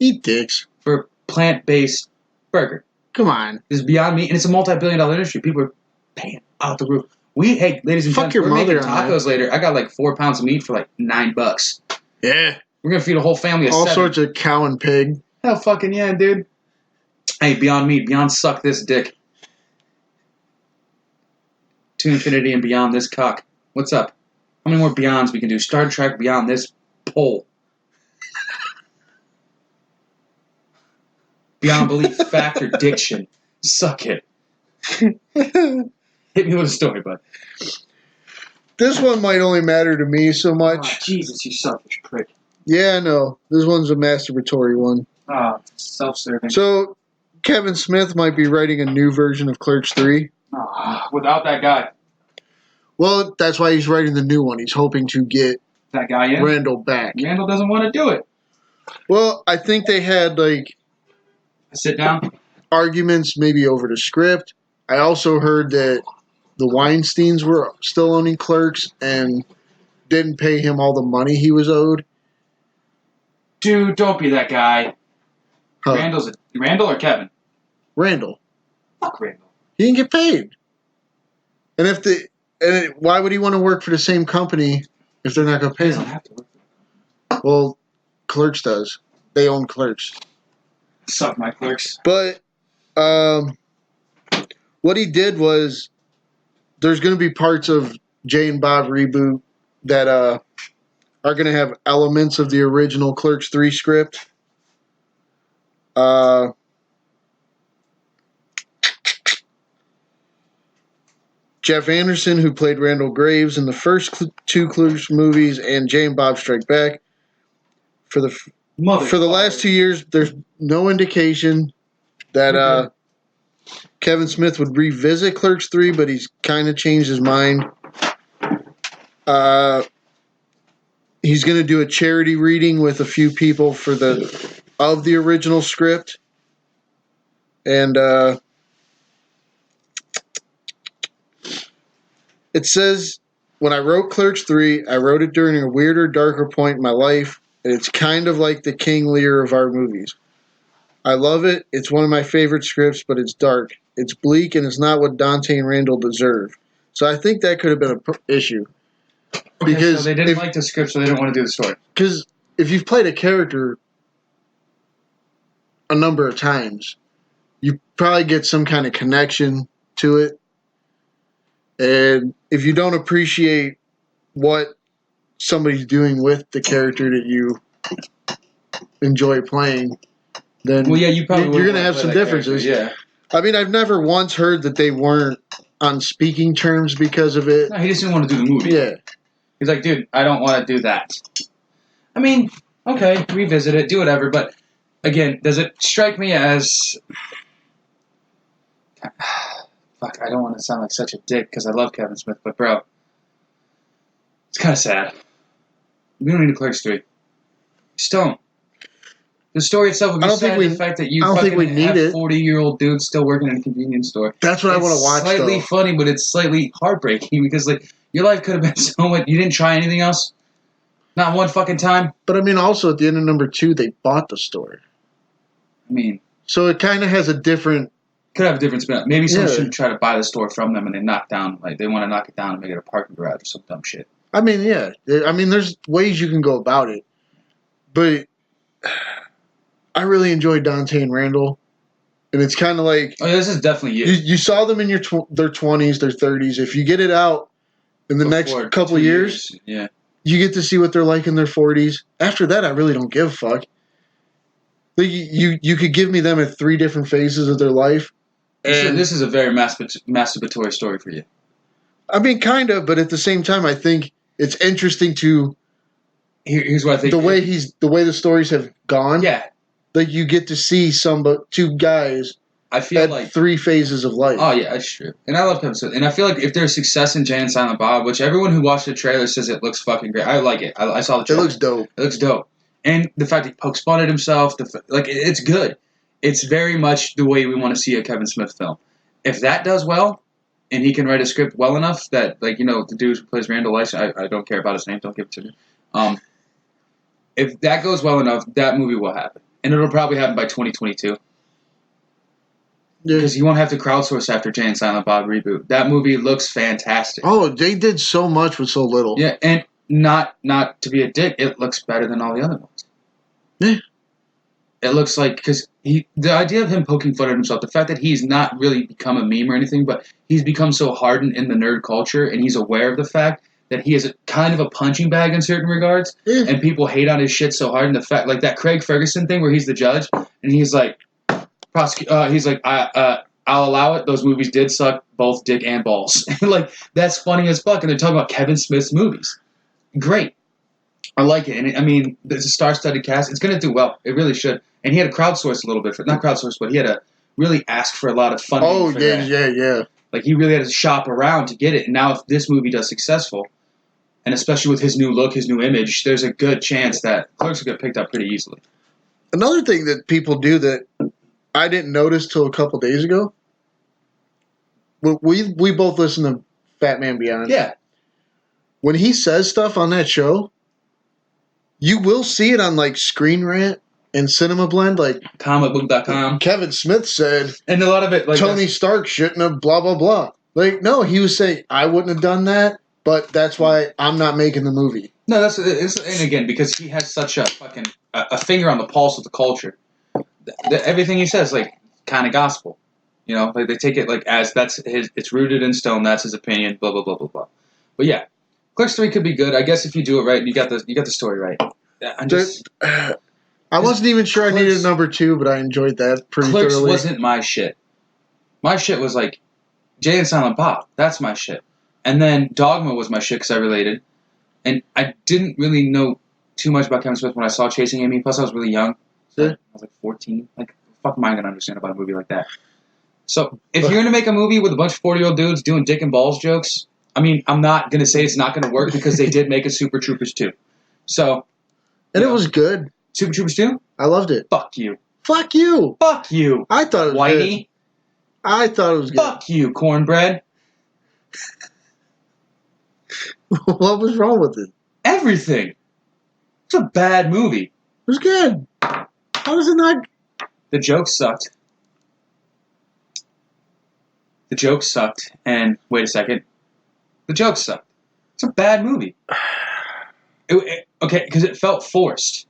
Eat dicks. For a plant-based burger. Come on. This is Beyond Meat, and it's a multi-billion-dollar industry. People are paying out the roof. Hey, ladies and gentlemen, we're making tacos later. I got like 4 pounds of meat for like $9. Yeah. We're going to feed a whole family of all 7. Sorts of cow and pig. Hell fucking yeah, dude. Hey, Beyond Meat, Beyond suck this dick. To infinity and beyond this cock. What's up? How many more Beyonds we can do? Star Trek beyond this pole. Beyond belief, fact, or diction. Suck it. Hit me with a story, bud. This one might only matter to me so much. Oh, Jesus, you selfish prick. Yeah, I know. This one's a masturbatory one. Oh, self-serving. So, Kevin Smith might be writing a new version of Clerks 3. Oh, without that guy. Well, that's why he's writing the new one. He's hoping to get that guy in? Randall back. Randall doesn't want to do it. Well, I think they had, like... sit down? Arguments maybe over the script. I also heard that the Weinsteins were still owning Clerks and didn't pay him all the money he was owed. Dude, don't be that guy. Huh. Randall or Kevin? Randall. Fuck Randall. He didn't get paid. And why would he want to work for the same company if they're not going to pay him? He doesn't have to work for them. Well, Clerks does. They own Clerks. Suck my Clerks. But what he did was there's going to be parts of Jay and Bob reboot that are going to have elements of the original Clerks 3 script. Jeff Anderson, who played Randall Graves in the first 2 Clerks movies, and Jay and Bob Strike Back. For the last 2 years, there's no indication that Kevin Smith would revisit Clerks 3, but he's kind of changed his mind. He's going to do a charity reading with a few people of the original script. And it says, when I wrote Clerks 3, I wrote it during a weirder, darker point in my life, and it's kind of like the King Lear of our movies. I love it. It's one of my favorite scripts, but it's dark. It's bleak, and it's not what Dante and Randall deserve. So I think that could have been an issue. Because so they didn't like the script, so they didn't want to do the story. Because if you've played a character a number of times, you probably get some kind of connection to it. And if you don't appreciate what somebody's doing with the character that you enjoy playing, then you're going to have some differences. Yeah. I mean, I've never once heard that they weren't on speaking terms because of it. No, he just didn't want to do the movie. Yeah. He's like, dude, I don't want to do that. I mean, okay, revisit it, do whatever, but again, does it strike me as... Fuck, I don't want to sound like such a dick because I love Kevin Smith, but bro, it's kind of sad. We don't need a Clerks 3. Just don't. The story itself would be sad. The fact that you fucking have 40-year-old dudes still working in a convenience store. That's what I want to watch. It's slightly funny, but it's slightly heartbreaking because like your life could have been so much. You didn't try anything else. Not one fucking time. But I mean, also at the end of number 2, they bought the store. I mean, so it kind of has a different. Could have a different spin. Maybe someone should try to buy the store from them, and they knock down they want to knock it down and make it a parking garage or some dumb shit. I mean, yeah. I mean, there's ways you can go about it, but I really enjoyed Dante and Randall, and it's kind of like this is definitely you saw them in their 20s, their 30s. If you get it out in the next couple of years, yeah, You get to see what they're like in their 40s. After that, I really don't give a fuck. Like, you could give me them at 3 different phases of their life. And this is a very masturbatory story for you. I mean, kind of, but at the same time, I think it's interesting to. Here's what I think. The way the stories have gone. Yeah. Like, you get to see two guys. I feel like 3 phases of life. Oh yeah, that's true. And I love Kevin Smith. And I feel like if there's success in Jay and Silent Bob, which everyone who watched the trailer says it looks fucking great. I like it. I saw the trailer. It looks dope. It looks dope. And the fact he pokes fun at himself, it's good. It's very much the way we want to see a Kevin Smith film. If that does well, and he can write a script well enough that, like, you know, the dude who plays Randall Weiss, I don't care about his name, don't give it to me. If that goes well enough, that movie will happen. And it'll probably happen by 2022. Because you won't have to crowdsource after Jay and Silent Bob reboot. That movie looks fantastic. Oh, they did so much with so little. Yeah, and not to be a dick, it looks better than all the other ones. Yeah. It looks like, because the idea of him poking fun at himself, the fact that he's not really become a meme or anything, but he's become so hardened in the nerd culture, and he's aware of the fact that he is a kind of a punching bag in certain regards, and people hate on his shit so hard, and the fact, like that Craig Ferguson thing where he's the judge, and he's like, I'll allow it. Those movies did suck, both dick and balls. Like, that's funny as fuck. And they're talking about Kevin Smith's movies. Great. I like it. And I mean, there's a star-studded cast. It's going to do well. It really should. And he had to crowdsource a little bit. Not crowdsource, but he had to really ask for a lot of funding. Oh, yeah. Like, he really had to shop around to get it. And now if this movie does successful, and especially with his new look, his new image, there's a good chance that Clerks will get picked up pretty easily. Another thing that people do that I didn't notice till a couple days ago. We both listen to Fat Man Beyond. Yeah. When he says stuff on that show, you will see it on like Screen Rant and Cinema Blend, like comicbook.com. Kevin Smith said, and a lot of it, like Tony Stark shouldn't have blah blah blah. Like, no, he was saying I wouldn't have done that, but that's why I'm not making the movie. No, and again, because he has such a fucking a finger on the pulse of the culture. Everything he says, like, kind of gospel. You know, like, they take it like as that's his, it's rooted in stone, that's his opinion, blah, blah, blah, blah, blah. But yeah, Clerks 3 could be good. I guess if you do it right, you got the story right. I wasn't even sure I needed number 2, but I enjoyed that pretty Clerks thoroughly. Wasn't my shit. My shit was like Jay and Silent Bob. That's my shit. And then Dogma was my shit because I related. And I didn't really know too much about Kevin Smith when I saw Chasing Amy. Plus, I was really young. I was like 14. Like, fuck am I going to understand about a movie like that? So, if you're going to make a movie with a bunch of 40-year-old dudes doing dick and balls jokes, I mean, I'm not going to say it's not going to work because they did make a Super Troopers 2. So. And it was good. Super Troopers 2? I loved it. Fuck you. Fuck you. Fuck you. I thought it was Whitey. Good. I thought it was good. Fuck you, cornbread. What was wrong with it? Everything. It's a bad movie. It was good. How is it not? The jokes sucked. And wait a second. The jokes sucked. It's a bad movie. Okay, because it felt forced.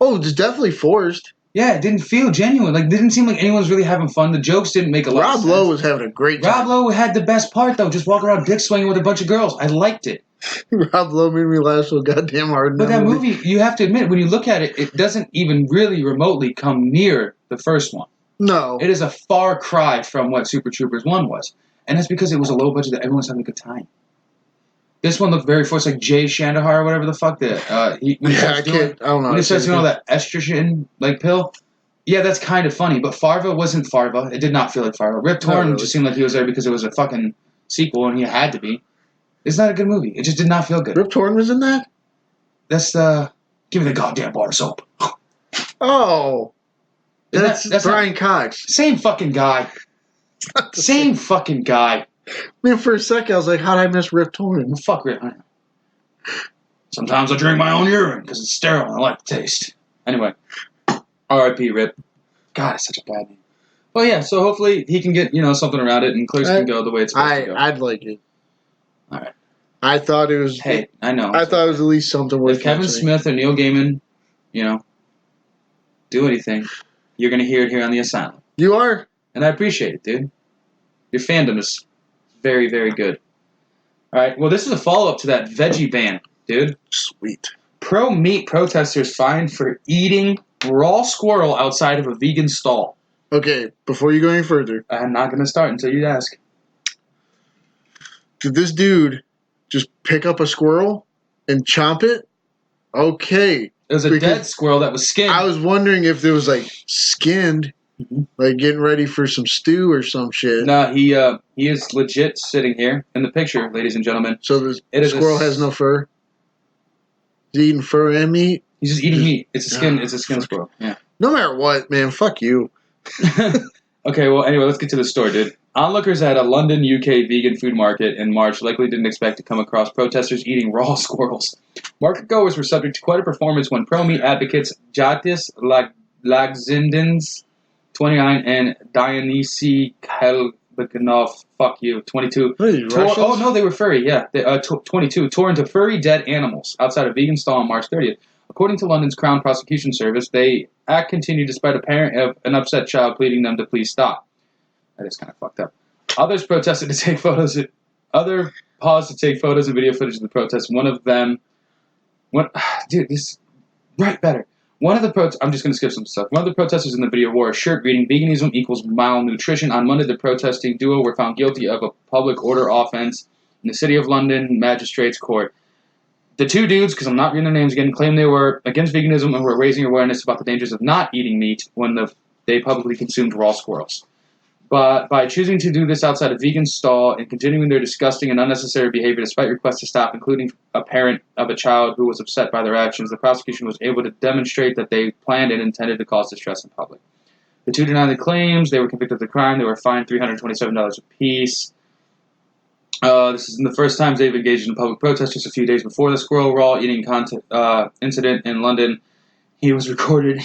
Oh, it's definitely forced. Yeah, it didn't feel genuine. Like, it didn't seem like anyone was really having fun. The jokes didn't make a lot of sense. Rob Lowe was having a great time. Rob Lowe had the best part, though. Just walking around dick swinging with a bunch of girls. I liked it. Rob Lowe made me laugh so goddamn hard. But that movie, you have to admit, when you look at it, it doesn't even really remotely come near the first one. No. It is a far cry from what Super Troopers 1 was. And that's because it was a low budget that everyone's having a good time. This one looked very forced, like Jay Shandahar or whatever the fuck that I don't know. When he starts doing all that estrogen like pill, yeah, that's kind of funny. But Farva wasn't Farva. It did not feel like Farva. Rip Torn just seemed like he was there because it was a fucking sequel and he had to be. It's not a good movie. It just did not feel good. Rip Torn was in that? That's give me the goddamn bar of soap. Oh, that's Brian Cox. Same fucking guy. Same fucking guy. I mean, for a second, I was like, how did I miss Rip Torn? Well, fuck Rip. Sometimes I drink my own urine because it's sterile and I like the taste. Anyway, R.I.P. Rip. God, it's such a bad name. Well, yeah, so hopefully he can get, something around it and Clerks can go the way it's supposed to go. I'd like it. All right. I thought it was... Hey, I know. I thought it was at least something worth If Kevin Smith or Neil Gaiman, do anything, you're going to hear it here on the Asylum. You are. And I appreciate it, dude. Your fandom is very, very good. All right. Well, this is a follow-up to that veggie ban. dude. Sweet. Pro-meat protesters fined for eating raw squirrel outside of a vegan stall. Okay, before you go any further. I'm not going to start until you ask. Did this dude just pick up a squirrel and chomp it? Okay. It was a dead squirrel that was skinned. I was wondering if it was like skinned, like getting ready for some stew or some shit. No, he is legit sitting here in the picture, ladies and gentlemen. So the squirrel has no fur? He's eating fur and meat? He's just eating meat. It's a skin. It's a skin squirrel. Yeah. No matter what, man. Fuck you. Okay, well, anyway, let's get to the story, dude. Onlookers at a London, UK vegan food market in March likely didn't expect to come across protesters eating raw squirrels. Market goers were subject to quite a performance when pro-meat advocates Jatis Lagzindens, 29, and Dionysi Kelbekanov, fuck you, 22. Oh, no, they were furry, yeah. 22, tore into furry dead animals outside a vegan stall on March 30th. According to London's Crown Prosecution Service, the act continued despite a parent of an upset child pleading them to please stop. That is kind of fucked up. Others protested to take photos. Other paused to take photos and video footage of the protest. One of them, dude, this right better. I'm just going to skip some stuff. One of the protesters in the video wore a shirt reading "Veganism equals malnutrition." On Monday, the protesting duo were found guilty of a public order offense in the City of London Magistrates Court. The two dudes, because I'm not reading their names again, claimed they were against veganism and were raising awareness about the dangers of not eating meat when they publicly consumed raw squirrels. But by choosing to do this outside a vegan stall and continuing their disgusting and unnecessary behavior despite requests to stop, including a parent of a child who was upset by their actions, the prosecution was able to demonstrate that they planned and intended to cause distress in public. The two denied the claims. They were convicted of the crime. They were fined $327 apiece. This isn't the first time they've engaged in a public protest. Just a few days before the squirrel raw eating incident in London, he was recorded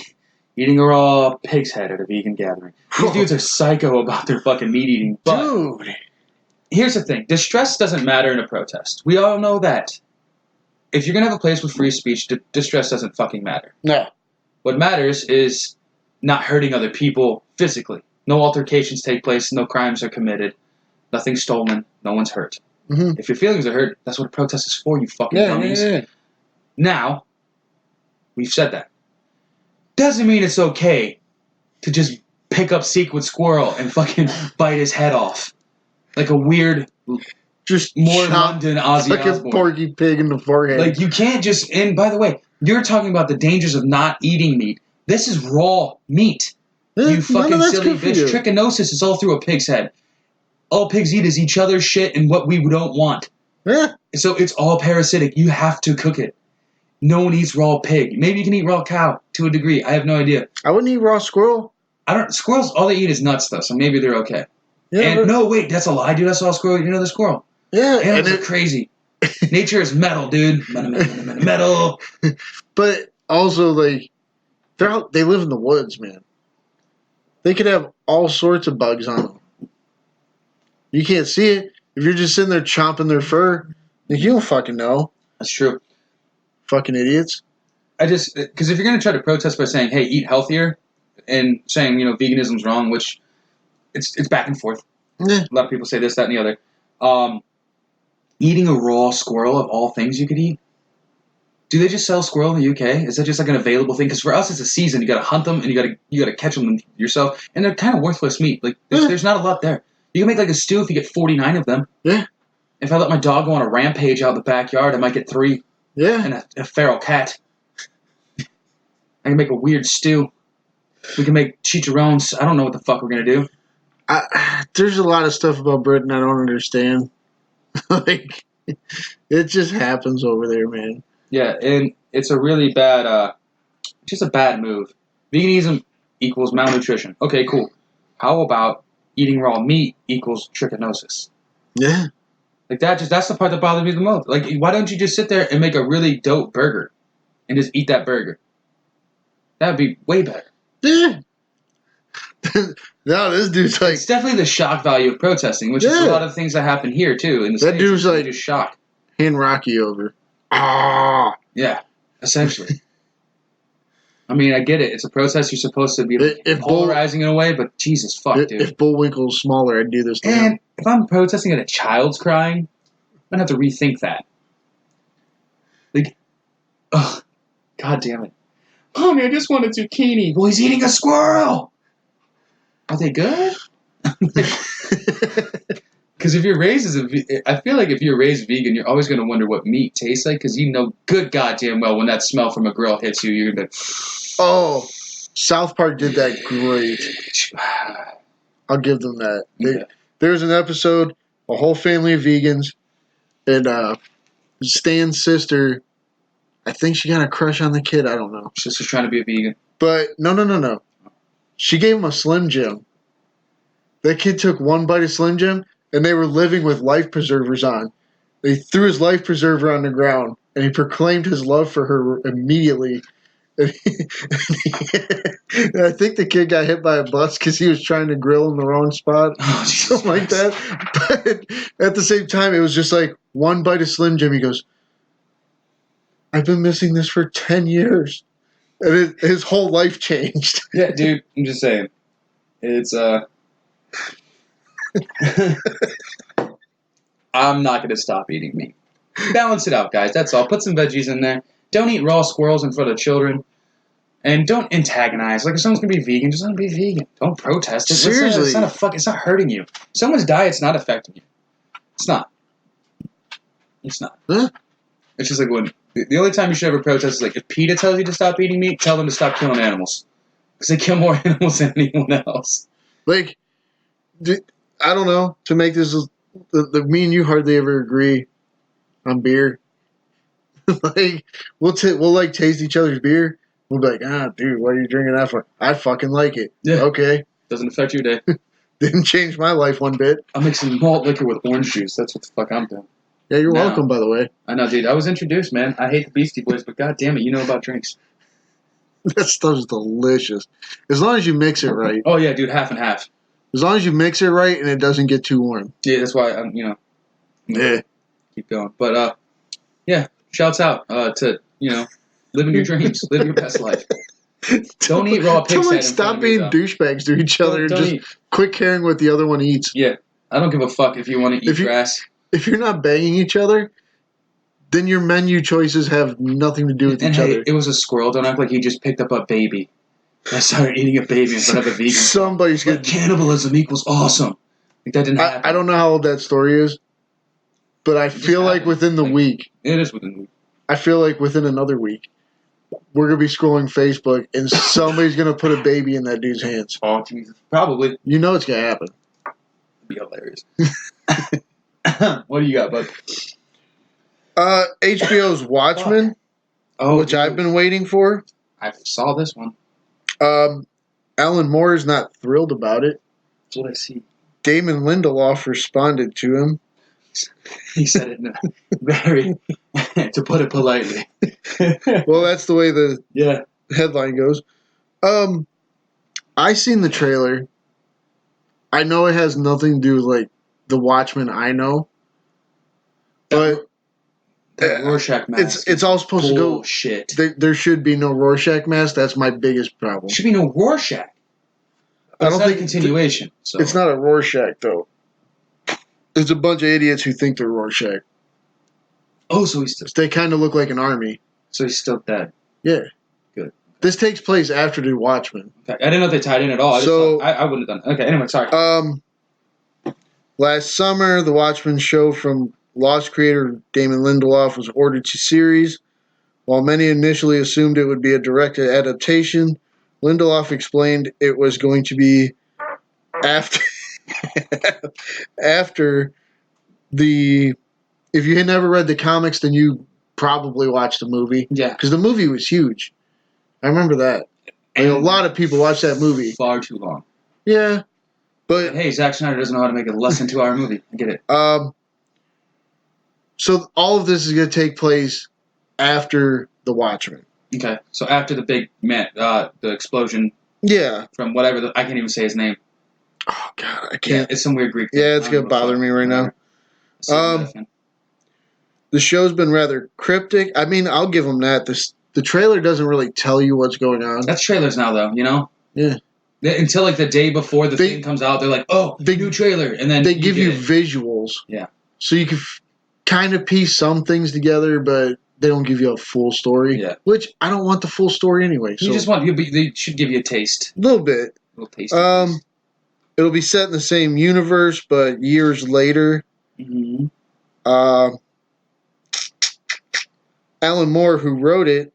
eating a raw pig's head at a vegan gathering. These dudes are psycho about their fucking meat eating. But dude, here's the thing. Distress doesn't matter in a protest. We all know that. If you're going to have a place with free speech, distress doesn't fucking matter. No. What matters is not hurting other people physically. No altercations take place. No crimes are committed. Nothing's stolen. No one's hurt. Mm-hmm. If your feelings are hurt, that's what a protest is for, you fucking dummies. Yeah. Now, we've said that. Doesn't mean it's okay to just pick up Sequid Squirrel and fucking bite his head off. Like a weird, just more London Ozzy like Osbourne. A porky pig in the forehead. Like, you can't just... And, by the way, you're talking about the dangers of not eating meat. This is raw meat. You fucking silly bitch. Trichinosis is all through a pig's head. All pigs eat is each other's shit and what we don't want. Yeah. So it's all parasitic. You have to cook it. No one eats raw pig. Maybe you can eat raw cow to a degree. I have no idea. I wouldn't eat raw squirrel. Squirrels, all they eat is nuts, though, so maybe they're okay. Yeah, and no, wait, that's a lie, dude. I saw a squirrel eat another squirrel. Yeah. Animals are crazy. Nature is metal, dude. Metal. But also, like, they live in the woods, man. They could have all sorts of bugs on them. You can't see it. If you're just sitting there chomping their fur, like, you don't fucking know. That's true. Fucking idiots. Because if you're going to try to protest by saying, hey, eat healthier, and saying, veganism's wrong, which it's back and forth. Yeah. A lot of people say this, that, and the other. Eating a raw squirrel of all things you could eat? Do they just sell squirrel in the UK? Is that just like an available thing? Because for us, it's a season. You got to hunt them, and you got to catch them yourself, and they're kind of worthless meat. Like there's not a lot there. You can make like a stew if you get 49 of them. Yeah. If I let my dog go on a rampage out in the backyard, I might get 3. Yeah. And a feral cat. I can make a weird stew. We can make chicharrones. I don't know what the fuck we're going to do. There's a lot of stuff about Britain I don't understand. Like, it just happens over there, man. Yeah, and it's a really bad, just a bad move. Veganism equals malnutrition. Okay, cool. How about eating raw meat equals trichinosis? Yeah. Like, that's the part that bothers me the most. Like, why don't you just sit there and make a really dope burger and just eat that burger? That would be way better. Yeah. No, this dude's like... It's definitely the shock value of protesting, which is a lot of things that happen here, too. In the States. Dude's like... just shock. Hand Rocky over. Ah! Yeah, essentially. I mean, I get it. It's a protest. You're supposed to be polarizing in a way, but Jesus fuck, dude. If Bullwinkle's smaller, I'd do this to him. And if I'm protesting and a child's crying, I'm going to have to rethink that. Like, Oh, God damn it. Mommy, I just want a zucchini. Well, he's eating a squirrel. Are they good? Because if you're raised as I feel like if you're raised vegan, you're always going to wonder what meat tastes like, because you know good goddamn well when that smell from a grill hits you, you're going to be Oh, South Park did that great. I'll give them that. There's an episode, a whole family of vegans, and Stan's sister, I think she got a crush on the kid. I don't know. She's just trying to be a vegan. But no. She gave him a Slim Jim. That kid took one bite of Slim Jim, and they were living with life preservers on. They threw his life preserver on the ground, and he proclaimed his love for her immediately. And I think the kid got hit by a bus because he was trying to grill in the wrong spot. Oh, something like that. But at the same time, it was just like one bite of Slim Jim. He goes, I've been missing this for 10 years. And his whole life changed. Yeah, dude, I'm just saying. It's, I'm not going to stop eating meat. Balance it out, guys. That's all. Put some veggies in there. Don't eat raw squirrels in front of children. And don't antagonize. Like, if someone's going to be vegan, just let them be vegan. Don't protest it. Seriously. It's not hurting you. Someone's diet's not affecting you. It's not. It's not. Huh? It's just like when... The only time you should ever protest is like if PETA tells you to stop eating meat, tell them to stop killing animals. Because they kill more animals than anyone else. Like, I don't know. To make this... me and you hardly ever agree on beer. Like, we'll like taste each other's beer. We'll be like, dude, what are you drinking that for? I fucking like it. Yeah. Okay. Doesn't affect your day. Didn't change my life one bit. I'm mixing malt liquor with orange juice. That's what the fuck I'm doing. Yeah, you're welcome, by the way. I know, dude. I was introduced, man. I hate the Beastie Boys, but god damn it, you know about drinks. That stuff's delicious. As long as you mix it right. Oh, yeah, dude, half and half. As long as you mix it right and it doesn't get too warm. Yeah, that's why I'm Yeah. Keep going. But, yeah, shouts out to, living your dreams. Live your best life. Don't eat raw pig's head. Stop being douchebags to each other and just quit caring what the other one eats. Yeah. I don't give a fuck if you want to eat grass. If you're not banging each other, then your menu choices have nothing to do with each other. It was a squirrel. Don't act like he just picked up a baby. I started eating a baby in front of a vegan. Somebody's going cannibalism equals awesome. Like, that didn't happen. I don't know how old that story is, but I feel like within the week. It is within the week. I feel like within another week, we're going to be scrolling Facebook and somebody's going to put a baby in that dude's hands. Oh, Jesus. Probably. You know it's going to happen. It'd be hilarious. What do you got, bud? HBO's Watchmen, which I've been waiting for. I saw this one. Alan Moore is not thrilled about it. That's what I see. Damon Lindelof responded to him. He said it in a very, to put it politely. Well, that's the way the headline goes. I seen the trailer. I know it has nothing to do with like the Watchmen I know, but Rorschach mask. It's all supposed to go. Shit. There should be no Rorschach mask. That's my biggest problem. Should be no Rorschach. But I don't think a continuation. So it's not a Rorschach though. There's a bunch of idiots who think they're Rorschach. Oh, so he's still... They kind of look like an army. So he's still dead. Yeah. Good. This takes place after the Watchmen. Okay. I didn't know they tied in at all. I wouldn't have done it. Okay, anyway, sorry. Last summer, the Watchmen show from Lost creator Damon Lindelof was ordered to series. While many initially assumed it would be a direct adaptation, Lindelof explained it was going to be after the... If you had never read the comics, then you probably watched the movie. Yeah. Because the movie was huge. I remember that. And a lot of people watched that movie. Far too long. Yeah. But hey, Zack Snyder doesn't know how to make a less than 2-hour movie. I get it. So all of this is going to take place after the Watchmen. Okay. So after the big the explosion. Yeah. From whatever I can't even say his name. Oh God, I can't. Yeah, it's some weird Greek thing. Yeah, it's going to bother me right now. The show's been rather cryptic. I mean, I'll give them that. The trailer doesn't really tell you what's going on. That's trailers now, though. You know. Yeah. Until like the day before the thing comes out, they're like, "Oh, new trailer," and then they give you visuals. Yeah. So you can kind of piece some things together, but they don't give you a full story. Yeah. Which I don't want the full story anyway. You just want they should give you a taste. A little bit. A little taste. It'll be set in the same universe, but years later. Mm-hmm. Alan Moore, who wrote it,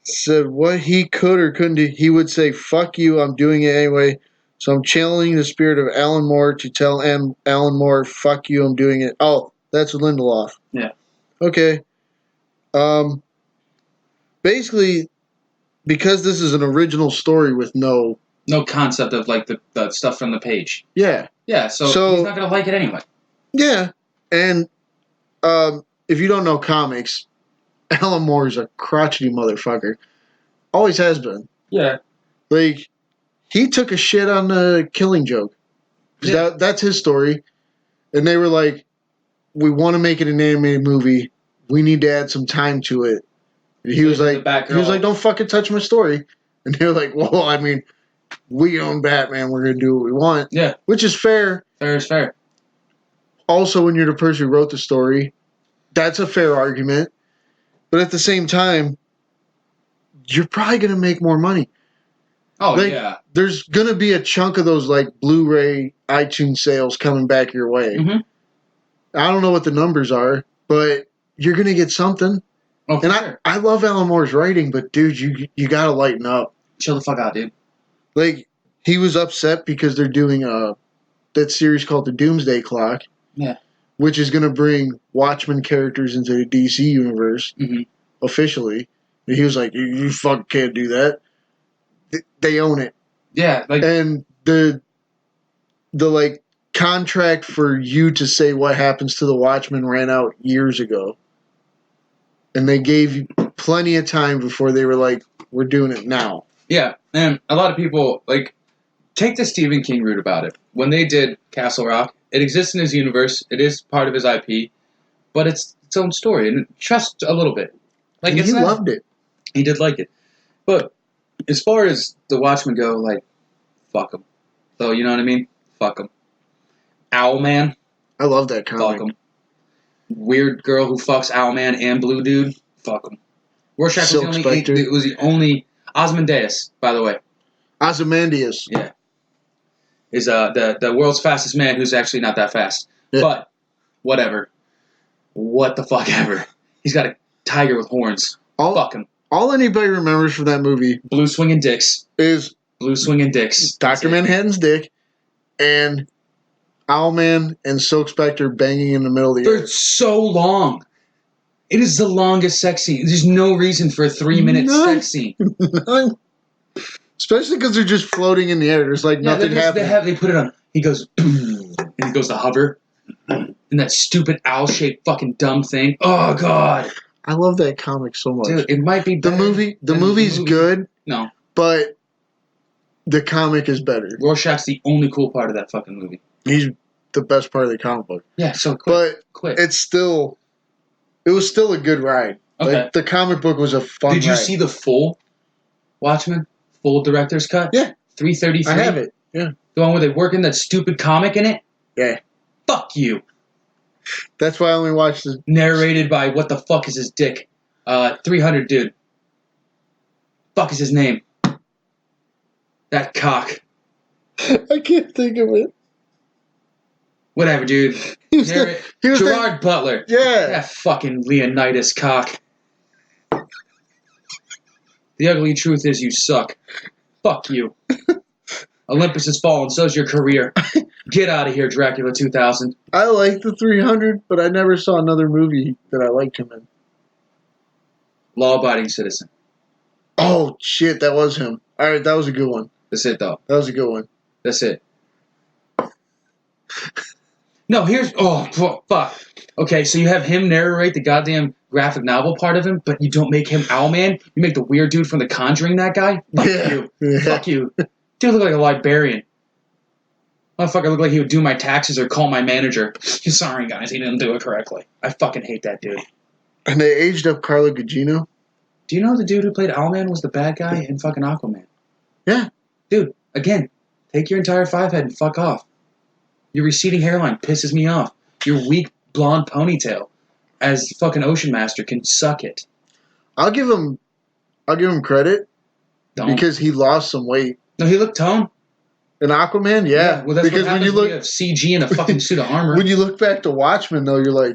said what he could or couldn't do. He would say, "Fuck you, I'm doing it anyway." So I'm channeling the spirit of Alan Moore to tell Alan Moore, "Fuck you, I'm doing it." Oh, that's Lindelof. Yeah. Okay. Basically, because this is an original story with no concept of like the stuff from the page. Yeah. Yeah. So he's not gonna like it anyway. Yeah, and if you don't know comics, Alan Moore is a crotchety motherfucker. Always has been. Yeah. Like, he took a shit on the Killing Joke. Yeah. That's his story. And they were like, we want to make it an animated movie. We need to add some time to it. And he was like, don't fucking touch my story. And they were like, well, I mean, we own Batman. We're going to do what we want. Yeah. Which is fair. Fair is fair. Also, when you're the person who wrote the story, that's a fair argument. But at the same time, you're probably going to make more money. Oh, like, yeah. There's going to be a chunk of those, like, Blu-ray, iTunes sales coming back your way. Mm-hmm. I don't know what the numbers are, but you're going to get something. Oh, and sure. I love Alan Moore's writing, but, dude, you got to lighten up. Chill the fuck out, dude. Like, he was upset because they're doing that series called The Doomsday Clock. Yeah. Which is going to bring Watchmen characters into the DC universe officially. And he was like, you fucking can't do that. They own it. Yeah. And the like contract for you to say what happens to the Watchmen ran out years ago. And they gave you plenty of time before they were like, we're doing it now. Yeah. And a lot of people, like, take the Stephen King route about it. When they did Castle Rock, it exists in his universe. It is part of his IP, but it's its own story, and just a little bit. Like, and he loved it. He did like it, but as far as the Watchmen go, like, fuck him. So you know what I mean? Fuck him. Owlman. I love that comic. Fuck him. Weird girl who fucks Owlman and Blue Dude. Fuck him. Rorschach was the only Ozymandias, by the way. Ozymandias. Yeah. Is the world's fastest man who's actually not that fast. Yeah. But, whatever. What the fuck ever. He's got a tiger with horns. Fuck him. All anybody remembers from that movie... Blue Swinging Dicks. ...is... Blue Swinging Dicks. Dr. Manhattan's dick and Owlman and Silk Spectre banging in the middle of the air. They're so long. It is the longest sex scene. There's no reason for a 3-minute sex scene. Especially because they're just floating in the air. There's like nothing happening. They put it on. He goes, and he goes to hover. And that stupid owl-shaped fucking dumb thing. Oh, God. I love that comic so much. Dude, it might be better. The movie's good. No. But the comic is better. Rorschach's the only cool part of that fucking movie. He's the best part of the comic book. Yeah, so quick. But it was still a good ride. Okay. Like, the comic book was a fun ride. Did you see the full Watchmen? Full director's cut? Yeah. 333? I have it, yeah. The one where they work in that stupid comic in it? Yeah. Fuck you. That's why I only watched the... Narrated by, what the fuck is his dick? 300 dude. Fuck is his name? That cock. I can't think of it. Whatever, dude. Gerard Butler. Yeah. That fucking Leonidas cock. The ugly truth is you suck. Fuck you. Olympus has fallen, so's your career. Get out of here, Dracula 2000. I like the 300, but I never saw another movie that I liked him in. Law-abiding citizen. Oh, shit, that was him. All right, that was a good one. That's it, though. That was a good one. That's it. No, here's... Oh, fuck. Okay, so you have him narrate the goddamn graphic novel part of him, but you don't make him Owlman? You make the weird dude from The Conjuring that guy? Fuck you. Yeah. Fuck you. Dude look like a librarian. Motherfucker look like he would do my taxes or call my manager. Sorry, guys, he didn't do it correctly. I fucking hate that dude. And they aged up Carla Gugino. Do you know the dude who played Owlman was the bad guy in fucking Aquaman? Yeah. Dude, again, take your entire 5 head and fuck off. Your receding hairline pisses me off. Your weak blonde ponytail. as fucking Ocean Master can suck it. I'll give him credit because he lost some weight. No, he looked toned. In Aquaman, yeah. Well, that's because what happens when you have CG and a fucking suit of armor. When you look back to Watchmen, though, you're like,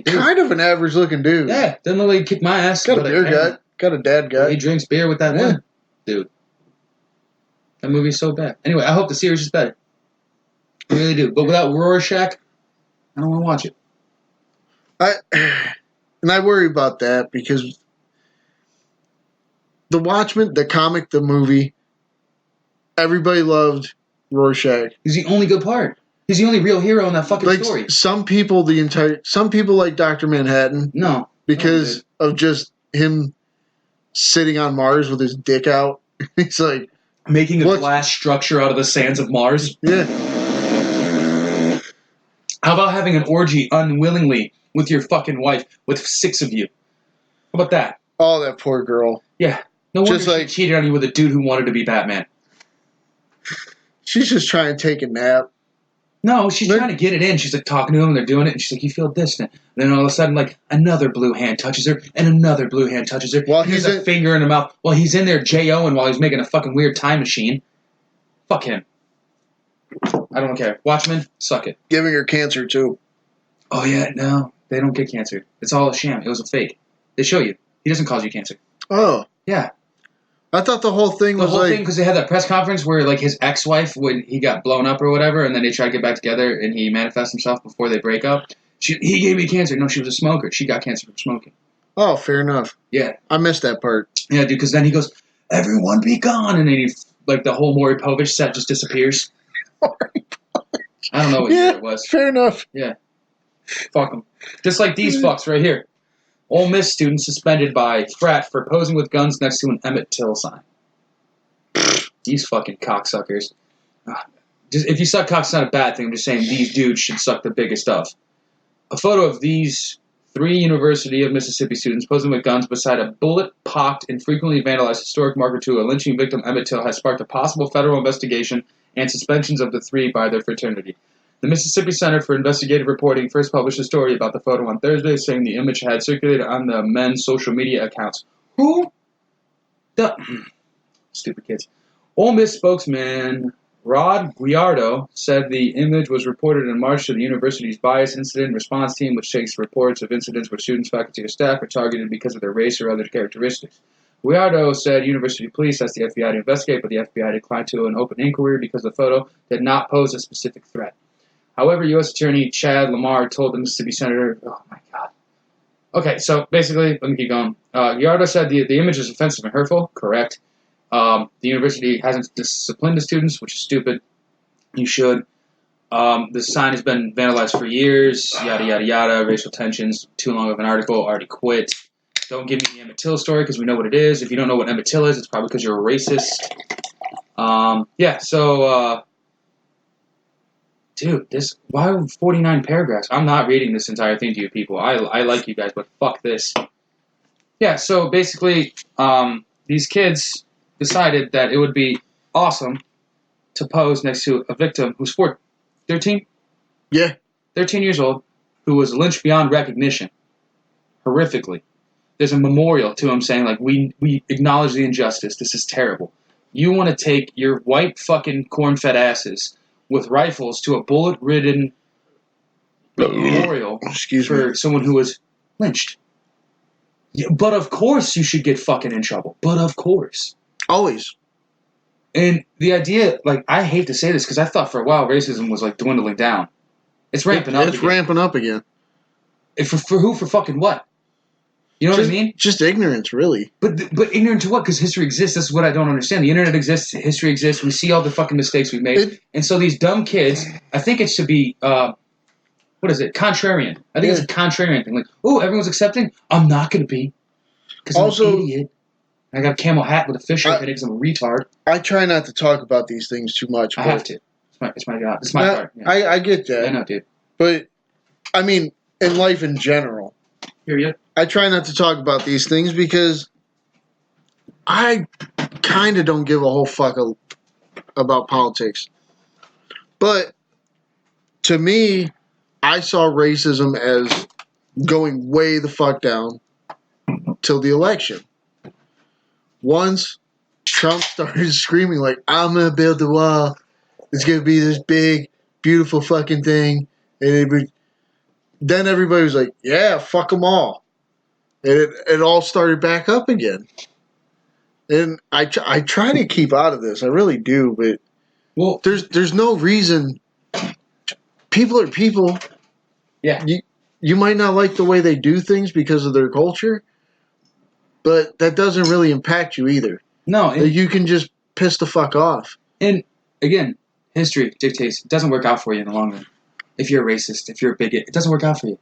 kind of an average-looking dude. Yeah, doesn't look like he kicked my ass. Got a beer gut. Got a dad gut. Well, he drinks beer with that one. Dude. That movie's so bad. Anyway, I hope the series is better. I really do. But without Rorschach, I don't want to watch it. I worry about that because the Watchmen, the comic, the movie, everybody loved Rorschach. He's the only good part. He's the only real hero in that fucking story. Some people like Dr. Manhattan. No. Because of just him sitting on Mars with his dick out. He's like making a glass structure out of the sands of Mars. Yeah. How about having an orgy unwillingly with your fucking wife with 6 of you? How about that? Oh, that poor girl. Yeah. No wonder she cheated on you with a dude who wanted to be Batman. She's just trying to take a nap. No, she's trying to get it in. She's like talking to him, and they're doing it, and she's like, "You feel distant." And then all of a sudden, like another blue hand touches her, and another blue hand touches her. While he's a finger in her mouth. While he's in there J.O.ing while he's making a fucking weird time machine. Fuck him. I don't care. Watchmen, suck it. Giving her cancer too. Oh yeah, no, they don't get cancer. It's all a sham. It was a fake. They show you. He doesn't cause you cancer. Oh. Yeah. I thought the whole thing was like... because they had that press conference where like his ex-wife, when he got blown up or whatever, and then they tried to get back together, and he manifests himself before they break up. He gave me cancer. No, she was a smoker. She got cancer from smoking. Oh, fair enough. Yeah. I missed that part. Yeah, dude, because then he goes, "Everyone be gone," and then he, like, the whole Maury Povich set just disappears. I don't know what year it was. Fair enough. Yeah. Fuck them. Just like these fucks right here. Ole Miss student suspended by frat for posing with guns next to an Emmett Till sign. These fucking cocksuckers. If you suck cock, it's not a bad thing. I'm just saying these dudes should suck the biggest of. A photo of these 3 University of Mississippi students posing with guns beside a bullet-pocked and frequently vandalized historic marker to a lynching victim, Emmett Till, has sparked a possible federal investigation and suspensions of the 3 by their fraternity. The Mississippi Center for Investigative Reporting first published a story about the photo on Thursday, saying the image had circulated on the men's social media accounts. Who? Stupid kids. Ole Miss spokesman Rod Guiardo said the image was reported in March to the university's bias incident response team, which takes reports of incidents where students, faculty, or staff are targeted because of their race or other characteristics. Guiardo said university police asked the FBI to investigate, but the FBI declined to an open inquiry because the photo did not pose a specific threat. However, U.S. Attorney Chad Lamar told the Mississippi Senator, oh my God. Okay, so basically, let me keep going. Guiardo said the image is offensive and hurtful. Correct. The university hasn't disciplined the students, which is stupid. You should. The sign has been vandalized for years. Yada, yada, yada. Racial tensions. Too long of an article. Already quit. Don't give me the Emmett Till story because we know what it is. If you don't know what Emmett Till is, it's probably because you're a racist. Dude, why 49 paragraphs? I'm not reading this entire thing to you people. I like you guys, but fuck this. Yeah, so basically, these kids decided that it would be awesome to pose next to a victim who's 13? Yeah. 13 years old, who was lynched beyond recognition. Horrifically. There's a memorial to him saying, like, we acknowledge the injustice. This is terrible. You want to take your white fucking corn-fed asses with rifles to a bullet-ridden memorial for someone who was lynched. Yeah, but of course you should get fucking in trouble. But of course. Always. And the idea, like, I hate to say this because I thought for a while racism was, like, dwindling down. It's ramping up again. It's ramping up again. For who? For fucking what? You know what I mean? Just ignorance, really. But ignorant to what? Because history exists. That's what I don't understand. The internet exists. History exists. We see all the fucking mistakes we've made. And so these dumb kids, I think it should be, what is it? Contrarian. I think it's a contrarian thing. Like, oh, everyone's accepting? I'm not going to be. Because I'm an idiot. I got a camel hat with a fish head because I'm a retard. I try not to talk about these things too much. I have to. It's my job. It's my part. Yeah. I get that. I know, dude. But, I mean, in life in general. Hear you? I try not to talk about these things because I kind of don't give a whole fuck about politics. But to me, I saw racism as going way the fuck down till the election. Once Trump started screaming like, I'm going to build the wall. It's going to be this big, beautiful fucking thing. And then everybody was like, yeah, fuck them all. And it all started back up again. And I try to keep out of this. I really do. But there's no reason. People are people. Yeah. You might not like the way they do things because of their culture, but that doesn't really impact you either. No. You can just piss the fuck off. And, again, history dictates it doesn't work out for you in the long run. If you're a racist, if you're a bigot, it doesn't work out for you.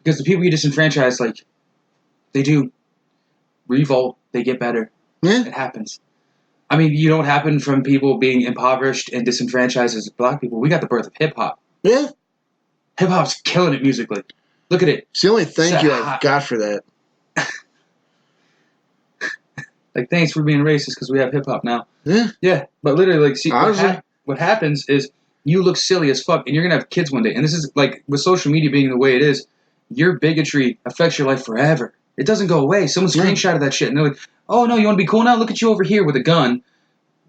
Because the people you disenfranchise, like, they do revolt, they get better. Yeah. It happens. I mean, you know what happened from people being impoverished and disenfranchised as black people? We got the birth of hip-hop. Yeah. Hip-hop's killing it musically. Look at it. It's the only thank you I've got for that. Like, thanks for being racist because we have hip-hop now. Yeah. Yeah, but literally, like, see, honestly, what happens is you look silly as fuck, and you're going to have kids one day. And this is, like, with social media being the way it is, your bigotry affects your life forever. It doesn't go away. Someone screenshotted that shit, and they're like, oh, no, you want to be cool now? Look at you over here with a gun,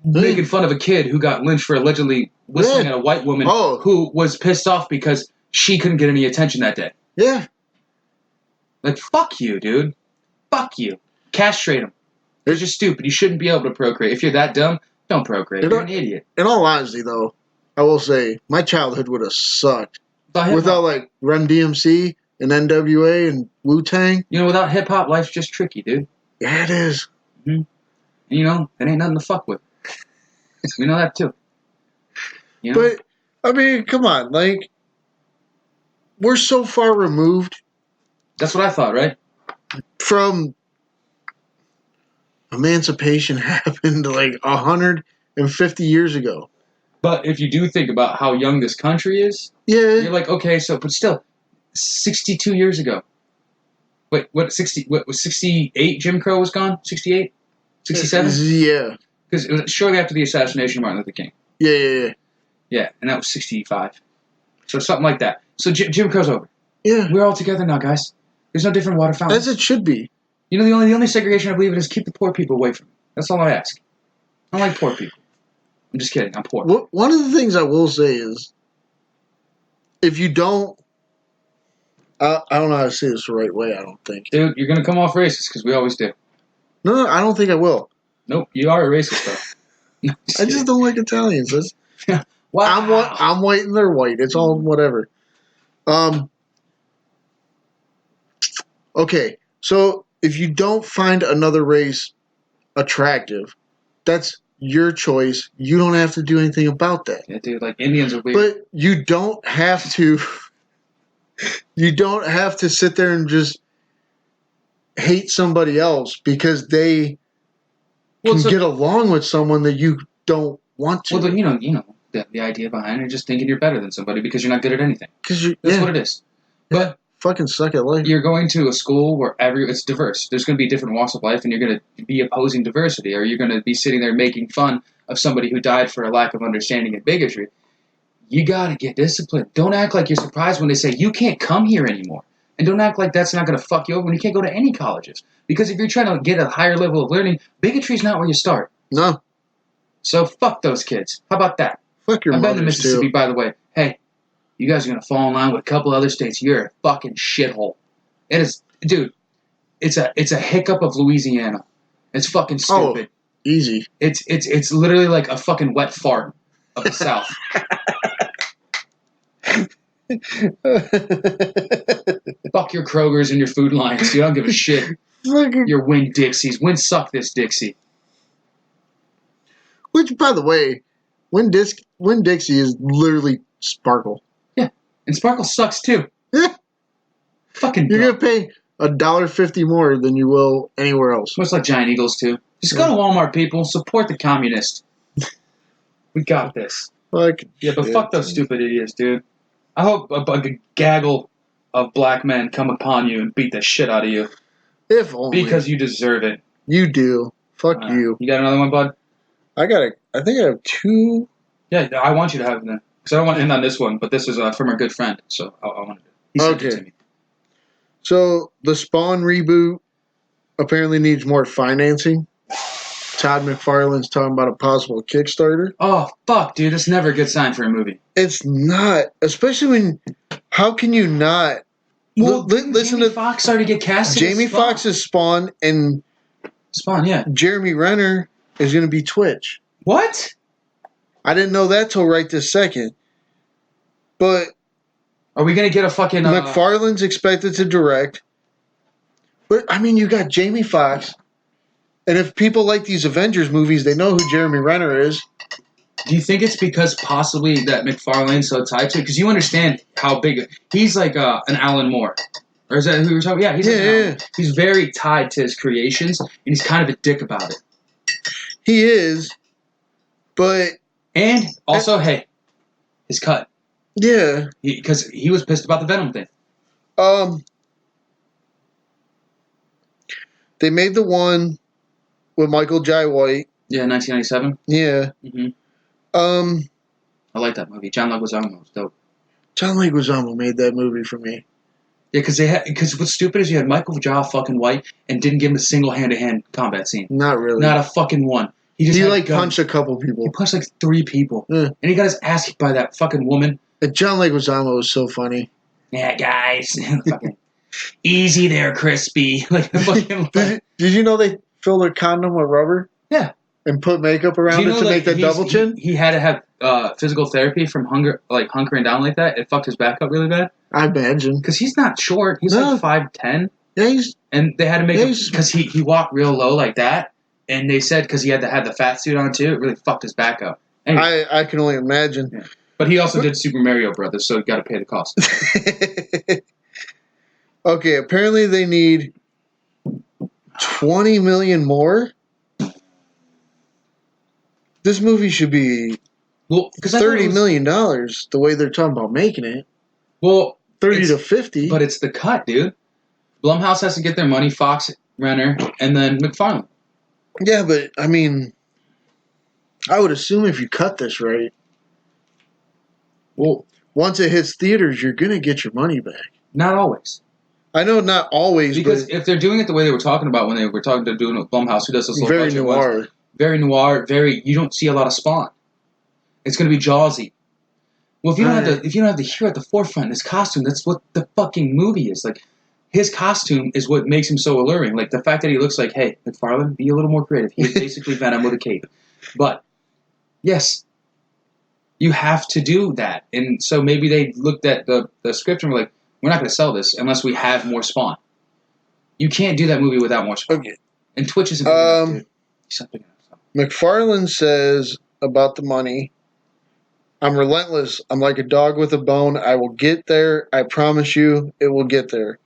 making fun of a kid who got lynched for allegedly whistling at a white woman who was pissed off because she couldn't get any attention that day. Yeah. Like, fuck you, dude. Fuck you. Castrate them. They're just stupid. You shouldn't be able to procreate. If you're that dumb, don't procreate. You're an idiot. In all honesty, though, I will say my childhood would have sucked without, like, Run DMC and NWA and Wu-Tang. You know, without hip-hop, life's just tricky, dude. Yeah, it is. Mm-hmm. You know, it ain't nothing to fuck with. We know that, too. You know? But, I mean, come on. Like, we're so far removed. That's what I thought, right? From emancipation happened like 150 years ago. But if you do think about how young this country is, you're like, okay, so, but still, 62 years ago. Wait, what was 68 Jim Crow was gone? 68? 67? Yeah. Because it was shortly after the assassination of Martin Luther King. Yeah. Yeah, and that was 65. So something like that. So Jim Crow's over. Yeah. We're all together now, guys. There's no different water fountains. As it should be. You know, the only segregation I believe in is keep the poor people away from me. That's all I ask. I don't like poor people. I'm just kidding. I'm poor. One of the things I will say is, if you don't, I don't know how to say this the right way, I don't think. Dude, you're going to come off racist because we always do. No, I don't think I will. Nope, you are a racist, though. No, I just don't like Italians. Wow. I'm white and they're white. It's all whatever. Okay, so if you don't find another race attractive, that's your choice. You don't have to do anything about that. Yeah, dude, like Indians are weird. But you don't have to. You don't have to sit there and just hate somebody else because they can get along with someone that you don't want to. Well, you know the idea behind it, just thinking you're better than somebody because you're not good at anything. That's what it is. But fucking suck at life. You're going to a school where it's diverse. There's going to be different walks of life, and you're going to be opposing diversity, or you're going to be sitting there making fun of somebody who died for a lack of understanding and bigotry. You got to get disciplined. Don't act like you're surprised when they say you can't come here anymore. And don't act like that's not going to fuck you over when you can't go to any colleges. Because if you're trying to get a higher level of learning, bigotry is not where you start. No. So fuck those kids. How about that? Fuck your I've been to mothers, Mississippi, too. by the way. Hey, you guys are going to fall in line with a couple other states. You're a fucking shithole. It is, dude, it's a hiccup of Louisiana. It's fucking stupid. Oh, easy. It's literally like a fucking wet fart of the South. Fuck your Krogers and your Food Lions. You don't give a shit. Your Winn-Dixies. Suck this Dixie. Which, by the way, Winn-Dixie is literally Sparkle. Yeah, and Sparkle sucks too. Yeah. Fucking You're going to pay $1.50 more than you will anywhere else. Much like Giant Eagles too. Just go to Walmart, people. Support the communists. We got this. But fuck those stupid idiots, dude. I hope a gaggle of black men come upon you and beat the shit out of you. If only. Because you deserve it. You do. Fuck you. You got another one, bud? I think I have two. Yeah, I want you to have them. Because I don't want to end on this one, but this is from our good friend. So I wanted to. He sent it to me. So the Spawn reboot apparently needs more financing. Todd McFarlane's talking about a possible Kickstarter. Oh, fuck, dude. That's never a good sign for a movie. It's not. Especially when... How can you not... Well, listen Jamie Foxx started to get cast. Jamie Foxx is Spawn, and... Spawn, yeah. Jeremy Renner is going to be Twitch. What? I didn't know that till right this second. But... Are we going to get a fucking... McFarlane's expected to direct. But, I mean, you got Jamie Foxx... And if people like these Avengers movies, they know who Jeremy Renner is. Do you think it's because possibly that McFarlane's so tied to it? Because you understand how big... He's like an Alan Moore. Or is that who you're talking about? Yeah, he's like an Alan Moore. He's very tied to his creations, and he's kind of a dick about it. He is, but... And also, hey, his cut. Yeah. Because he was pissed about the Venom thing. They made the one... with Michael Jai White. Yeah, 1997. Yeah. Mm-hmm. I like that movie. John Leguizamo was dope. John Leguizamo made that movie for me. Yeah, because what's stupid is you had Michael Jai fucking White and didn't give him a single hand-to-hand combat scene. Not really. Not a fucking one. He like punched a couple people. He punched like 3 people. Yeah. And he got his ass kicked by that fucking woman. And John Leguizamo was so funny. Yeah, guys. Fucking easy there, crispy. Like fucking. Did you know they filled their condom with rubber? Yeah. And put makeup around it to make that double chin? He had to have physical therapy from hunkering down like that. It fucked his back up really bad. I imagine. Because he's not short. He's like 5'10". Yeah, and they had to make him... Because he walked real low like that. And they said because he had to have the fat suit on too, it really fucked his back up. Anyway. I can only imagine. Yeah. But he also did Super Mario Brothers, so you got to pay the cost. Okay, apparently they need 20 million more. This movie should be $30 million the way they're talking about making it. Well, 30 to 50. But it's the cut, dude. Blumhouse has to get their money, Fox, Renner, and then McFarlane. Yeah, but, I mean, I would assume if you cut this right, well, once it hits theaters, you're going to get your money back. Not always. I know not always, because if they're doing it the way they were talking about when they were talking to doing it with Blumhouse, who does this very noir. Very noir, you don't see a lot of Spawn. It's going to be Jawsy. Well, if you don't have the hero at the forefront, his costume, that's what the fucking movie is. Like, his costume is what makes him so alluring. Like, the fact that he looks like, hey, McFarlane, be a little more creative. He's basically Venom with a cape. But, yes, you have to do that. And so maybe they looked at the script and were like, we're not going to sell this unless we have more Spawn. You can't do that movie without more Spawn. Okay. And Twitch isn't big enough, dude. He's not big enough. McFarlane says about the money, I'm relentless. I'm like a dog with a bone. I will get there. I promise you it will get there.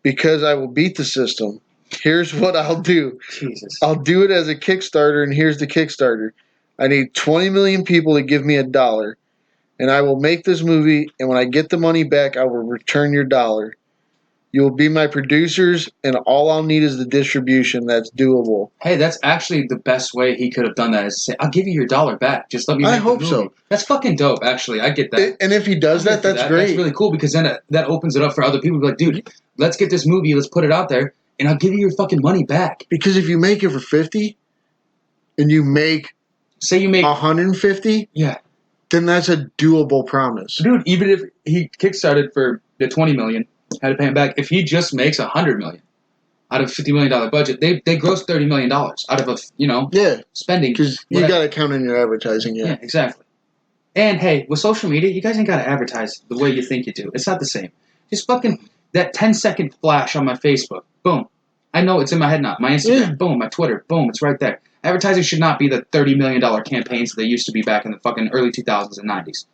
Because I will beat the system. Here's what I'll do. Jesus. I'll do it as a Kickstarter, and here's the Kickstarter. I need 20 million people to give me $1, and I will make this movie, and when I get the money back, I will return your $1. You will be my producers, and all I'll need is the distribution. That's doable. Hey, that's actually the best way he could have done that is to say, I'll give you your $1 back. Just let me make I hope the movie. So. That's fucking dope, actually. I get that. And if he does that's great. That's really cool because then that opens it up for other people to be like, dude, let's get this movie, let's put it out there, and I'll give you your fucking money back. Because if you make it for 50 and you make... Say you make... 150? Yeah. Then that's a doable promise. Dude, even if he kickstarted for the $20 million... had to pay him back. If he just makes $100 million out of a $50 million budget, they gross $30 million out of spending. Because you got to count in your advertising. Yeah, exactly. And hey, with social media, you guys ain't got to advertise the way you think you do. It's not the same. Just fucking that 10-second flash on my Facebook. Boom. I know it's in my head now. My Instagram. Boom. My Twitter. Boom. It's right there. Advertising should not be the $30 million campaigns that they used to be back in the fucking early 2000s and 90s.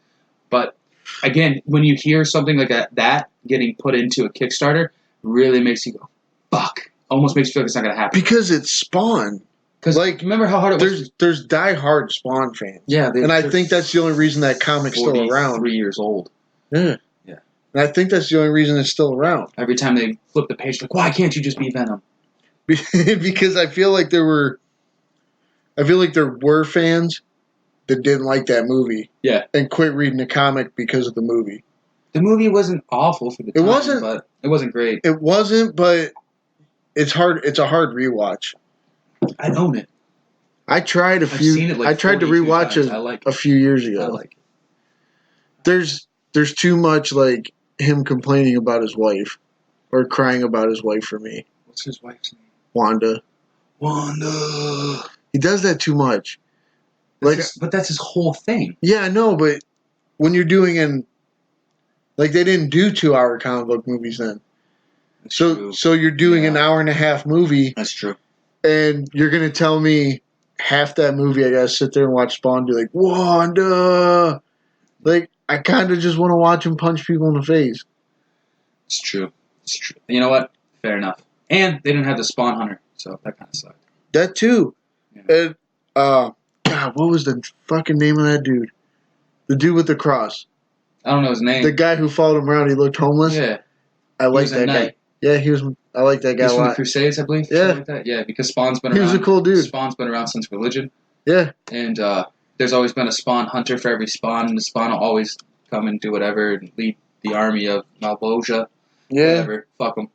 But again, when you hear something like that getting put into a Kickstarter, really makes you go, fuck. Almost makes you feel like it's not going to happen. Because it's Spawn. Because remember how hard it was? There's die-hard Spawn fans. Yeah. And I think that's the only reason that comic's still around. 3 years old. Yeah. Yeah. And I think that's the only reason it's still around. Every time they flip the page, like, why can't you just be Venom? Because I feel like there were fans that didn't like that movie. Yeah. And quit reading the comic because of the movie. The movie wasn't awful for the time, but it wasn't great. It wasn't, but it's hard. It's a hard rewatch. I own it. I tried to rewatch it a few years ago. I like it. There's too much like him complaining about his wife or crying about his wife for me. What's his wife's name? Wanda. He does that too much. But that's his whole thing. Yeah, I know, but when you're doing they didn't do 2-hour comic book movies then. So you're doing an hour and a half movie. That's true. And you're gonna tell me half that movie I gotta sit there and watch Spawn and be like, Wanda. Like, I kind of just want to watch him punch people in the face. It's true. You know what? Fair enough. And they didn't have the Spawn Hunter, so that kind of sucked. That too. Yeah. And God, what was the fucking name of that dude? The dude with the cross. I don't know his name. The guy who followed him around. He looked homeless. Yeah. I like that guy. Yeah, he was. I like that guy a lot. He's from the Crusades, I believe. Yeah. Like that. Yeah, because Spawn's been around. He was a cool dude. Spawn's been around since religion. Yeah. And there's always been a Spawn hunter for every Spawn, and the Spawn will always come and do whatever and lead the army of Malvosia. Yeah. Whatever. Fuck them.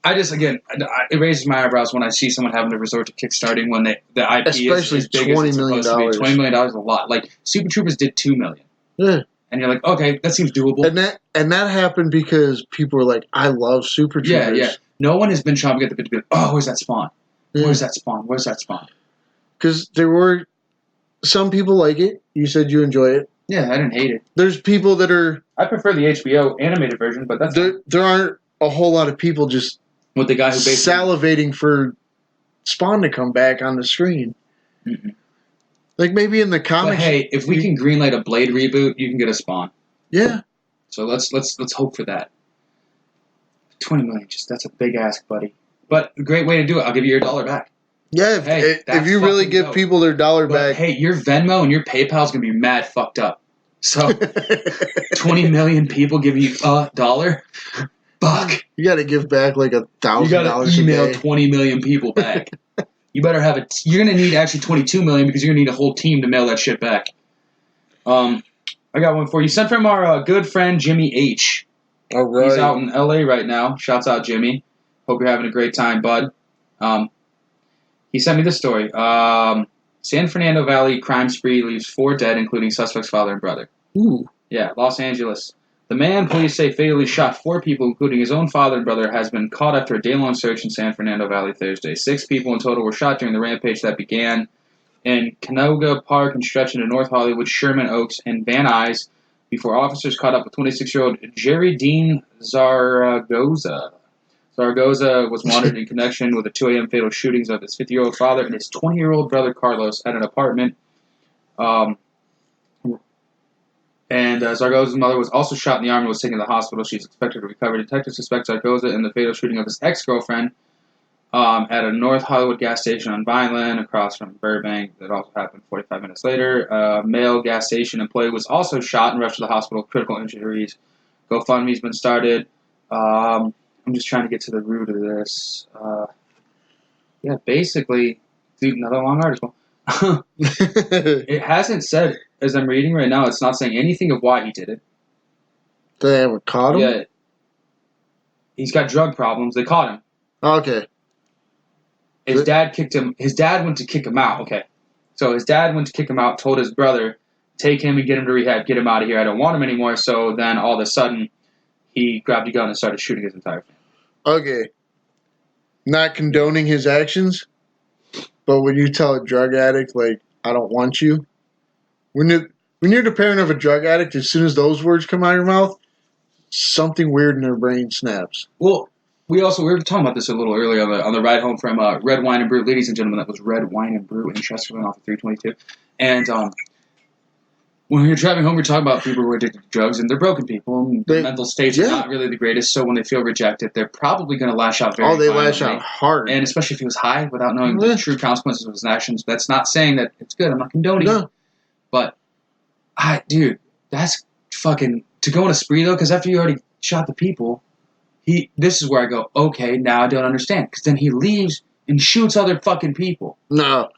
It raises my eyebrows when I see someone having to resort to kickstarting when the IP especially is as big $20 as it's million. supposed to be. $20 million is a lot. Like, Super Troopers did $2 million. Yeah. And you're like, okay, that seems doable. And that happened because people were like, I love Super Troopers. Yeah. No one has been trying to get the bit to be like, oh, where's that Spawn? Where's that Spawn? Where's that Spawn? Because there were some people like it. You said you enjoy it. Yeah, I didn't hate it. There's people that are... I prefer the HBO animated version, but that's... There aren't a whole lot of people just... With the guy who basically... salivating for Spawn to come back on the screen. Mm-hmm. Like, maybe in the comics... But hey, if we can greenlight a Blade reboot, you can get a Spawn. Yeah. So let's hope for that. 20 million, that's a big ask, buddy. But a great way to do it. I'll give you your $1 back. Yeah, if you really give people their $1 back. Hey, your Venmo and your PayPal's gonna be mad fucked up. So 20 million people give you $1. Fuck. You got to give back like $1,000. You got to email 20 million people back. You better have you're gonna need actually 22 million because you're gonna need a whole team to mail that shit back. I got one for you. Sent from our good friend Jimmy H. All right. He's out in LA right now. Shouts out, Jimmy. Hope you're having a great time, bud. He sent me this story. San Fernando Valley crime spree leaves 4 dead, including suspect's father and brother. Ooh. Yeah, Los Angeles. The man police say fatally shot 4 people, including his own father and brother, has been caught after a day-long search in San Fernando Valley Thursday. 6 people in total were shot during the rampage that began in Canoga Park and stretched into North Hollywood, Sherman Oaks, and Van Nuys before officers caught up with 26-year-old Jerry Dean Zaragoza. Zaragoza was wanted in connection with the 2 a.m. fatal shootings of his 50-year-old father and his 20-year-old brother Carlos at an apartment. And Zaragoza's mother was also shot in the arm and was taken to the hospital. She's expected to recover. Detectives suspect Zaragoza in the fatal shooting of his ex-girlfriend at a North Hollywood gas station on Vineland across from Burbank. That also happened 45 minutes later. A male gas station employee was also shot and rushed to the hospital with critical injuries. GoFundMe's been started. I'm just trying to get to the root of this. Basically, another long article. It hasn't said, as I'm reading right now, it's not saying anything of why he did it. They haven't caught him? Yeah. He's got drug problems. They caught him. Okay. His dad kicked him. His dad went to kick him out. Okay. So his dad went to kick him out, told his brother, take him and get him to rehab, get him out of here. I don't want him anymore. So then all of a sudden, he grabbed a gun and started shooting his entire family. Okay. Not condoning his actions, but when you tell a drug addict, like, I don't want you, when you're the parent of a drug addict, as soon as those words come out of your mouth, something weird in their brain snaps. Well, we were talking about this a little earlier on the ride home from Red Wine and Brew. Ladies and gentlemen, that was Red Wine and Brew in Chesterland off of 322. And when you're driving home, you're talking about people who are addicted to drugs, and they're broken people, and their mental states are not really the greatest, so when they feel rejected, they're probably going to lash out very violently. Lash out hard. And especially if he was high, without knowing the true consequences of his actions. That's not saying that it's good. I'm not condoning it. But, dude, that's fucking... To go on a spree, though, because after you already shot the people, this is where I go, okay, now I don't understand. Because then he leaves and shoots other fucking people. No.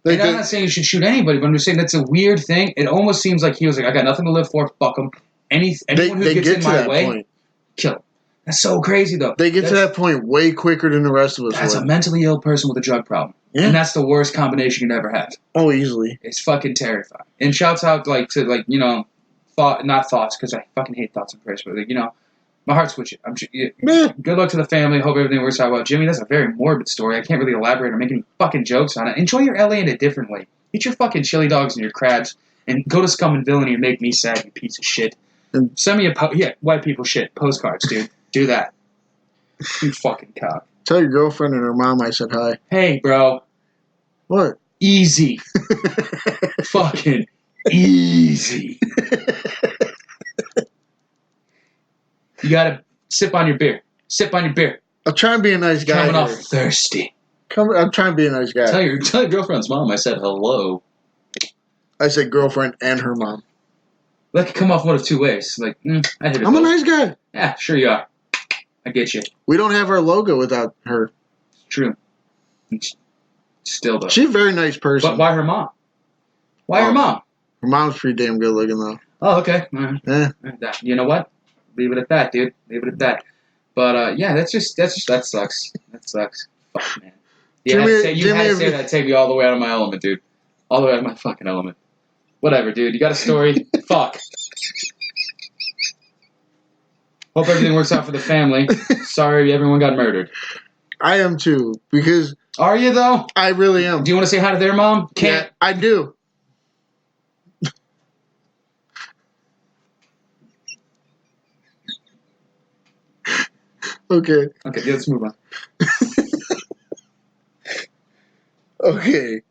And I'm not saying you should shoot anybody, but I'm just saying that's a weird thing. It almost seems like he was like, I got nothing to live for, fuck him. anyone who gets in my way, kill him. That's so crazy, though. They get to that point way quicker than the rest of us. That's a mentally ill person with a drug problem. Yeah. And that's the worst combination you could ever have. Oh, easily. It's fucking terrifying. And shouts out, to not thoughts, because I fucking hate thoughts and prayers, but, my heart's with you. Good luck to the family. Hope everything works out well. Jimmy, that's a very morbid story. I can't really elaborate or make any fucking jokes on it. Enjoy your LA in a different way. Eat your fucking chili dogs and your crabs, and go to Scum and Villainy and make me sad, you piece of shit. And send me white people shit. Postcards, dude. Do that. You fucking cock. Tell your girlfriend and her mom I said hi. Hey, bro. What? Easy. Fucking easy. You gotta sip on your beer. Sip on your beer. I'm trying to be a nice guy. Coming off thirsty. I'm trying to be a nice guy. Tell your girlfriend's mom I said hello. I said girlfriend and her mom. That could come off one of two ways. I hit it. I'm a nice guy. Yeah, sure you are. I get you. We don't have our logo without her. It's true. Still, though. She's a very nice person. But why her mom? Why her mom? Her mom's pretty damn good looking, though. Oh, okay. Yeah. You know what? Leave it at that, dude. Leave it at that. But, that sucks. That sucks. Fuck, man. You had to say that. Take me all the way out of my element, dude. All the way out of my fucking element. Whatever, dude. You got a story? Fuck. Hope everything works out for the family. Sorry everyone got murdered. I am too, because... Are you, though? I really am. Do you want to say hi to their mom? Can't. Yeah, I do. Okay. Okay, let's move on. Okay.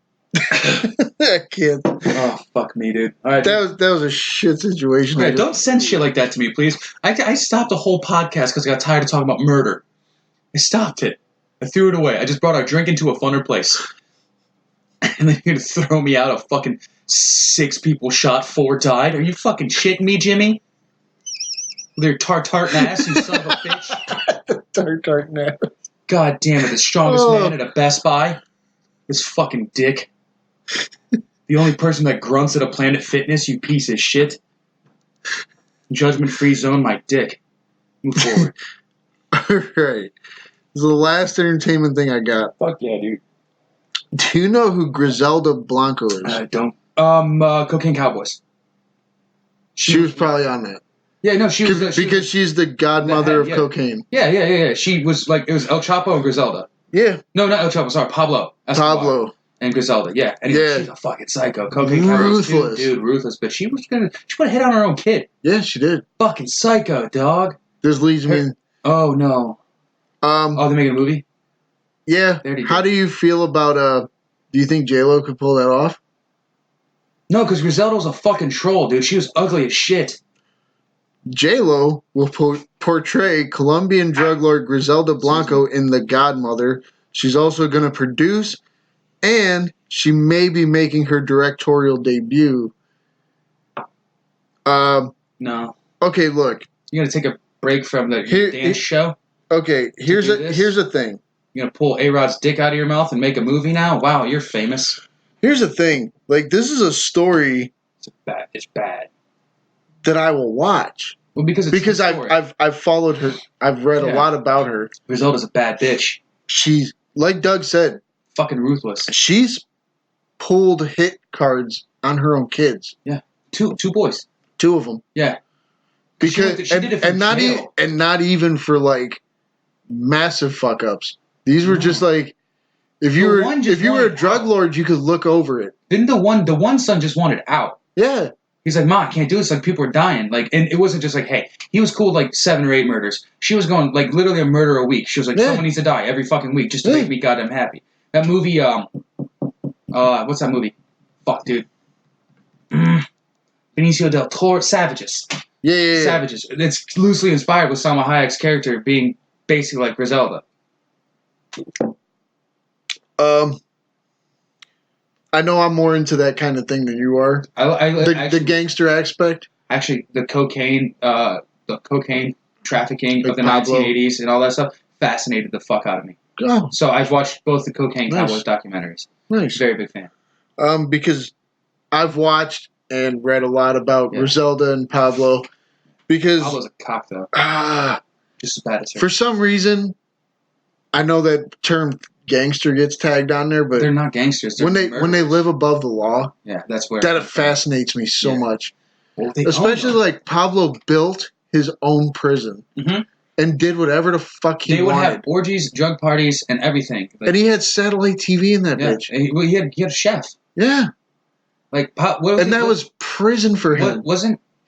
I can't. Oh, fuck me, dude. All right, that was a shit situation. Yeah, don't send shit like that to me, please. I stopped the whole podcast because I got tired of talking about murder. I stopped it. I threw it away. I just brought our drink into a funner place. And then you're going to throw me out of fucking 6 people shot, 4 died? Are you fucking shitting me, Jimmy? With your tart ass, you son of a bitch. Tart ass. God damn it, the strongest man at a Best Buy? This fucking dick. The only person that grunts at a Planet Fitness, you piece of shit. Judgment-free zone, my dick. Move forward. Alright. This is the last entertainment thing I got. Fuck yeah, dude. Do you know who Griselda Blanco is? I don't. Cocaine Cowboys. She was probably on that. Yeah, no, she was... Because she's the godmother of cocaine. Yeah. She was it was El Chapo and Griselda. Yeah. No, not El Chapo, sorry, Pablo. Pablo. And Griselda, yeah. Anyway, she's a fucking psycho. Cocaine Cowboys, dude, ruthless. But she put a hit on her own kid. Yeah, she did. Fucking psycho, dog. This leads me... Oh, no. They're making a movie? Yeah. How do you feel about, do you think J-Lo could pull that off? No, because Griselda was a fucking troll, dude. She was ugly as shit. J-Lo will portray Colombian drug lord Griselda Blanco in The Godmother. She's also going to produce, and she may be making her directorial debut. No. Okay, look. You got to take a break from the dance show? Okay, here's a thing. You gonna pull A-Rod's dick out of your mouth and make a movie now? Wow, you're famous. Here's the thing. This is a story. It's bad. That I will watch. Well, because I've followed her. I've read a lot about her. Griselda's a bad bitch. She's, like Doug said, fucking ruthless. She's pulled hit cards on her own kids. Yeah, two boys. 2 of them. Yeah. Because she did it not even for massive fuck ups. These were just if you were a drug lord, you could look over it. Didn't the one son just wanted out? Yeah. He's like, Ma, I can't do this. People are dying. And it wasn't just hey, he was cool with 7 or 8 murders. She was going literally a murder a week. She was someone needs to die every fucking week just to make me goddamn happy. That movie, what's that movie? Fuck, dude. Benicio del Toro, Savages. Yeah. Savages. It's loosely inspired with Salma Hayek's character being basically like Griselda. I know I'm more into that kind of thing than you are. The gangster aspect. Actually, the cocaine trafficking of the 1980s and all that stuff fascinated the fuck out of me. Oh. So I've watched both the Cocaine Cowboys documentaries. Nice. Very big fan. Because I've watched and read a lot about Griselda and Pablo. Because Pablo's a cock, though. Just as bad as her. For some reason, I know that term gangster gets tagged on there, but they're not gangsters. They're when they live above the law, yeah, that's where that fascinates me so much. Well, especially like Pablo built his own prison and did whatever the fuck he wanted. They would have orgies, drug parties, and everything. Like, and he had satellite TV in that bitch. And he had a chef. Yeah. Like, that was prison for him.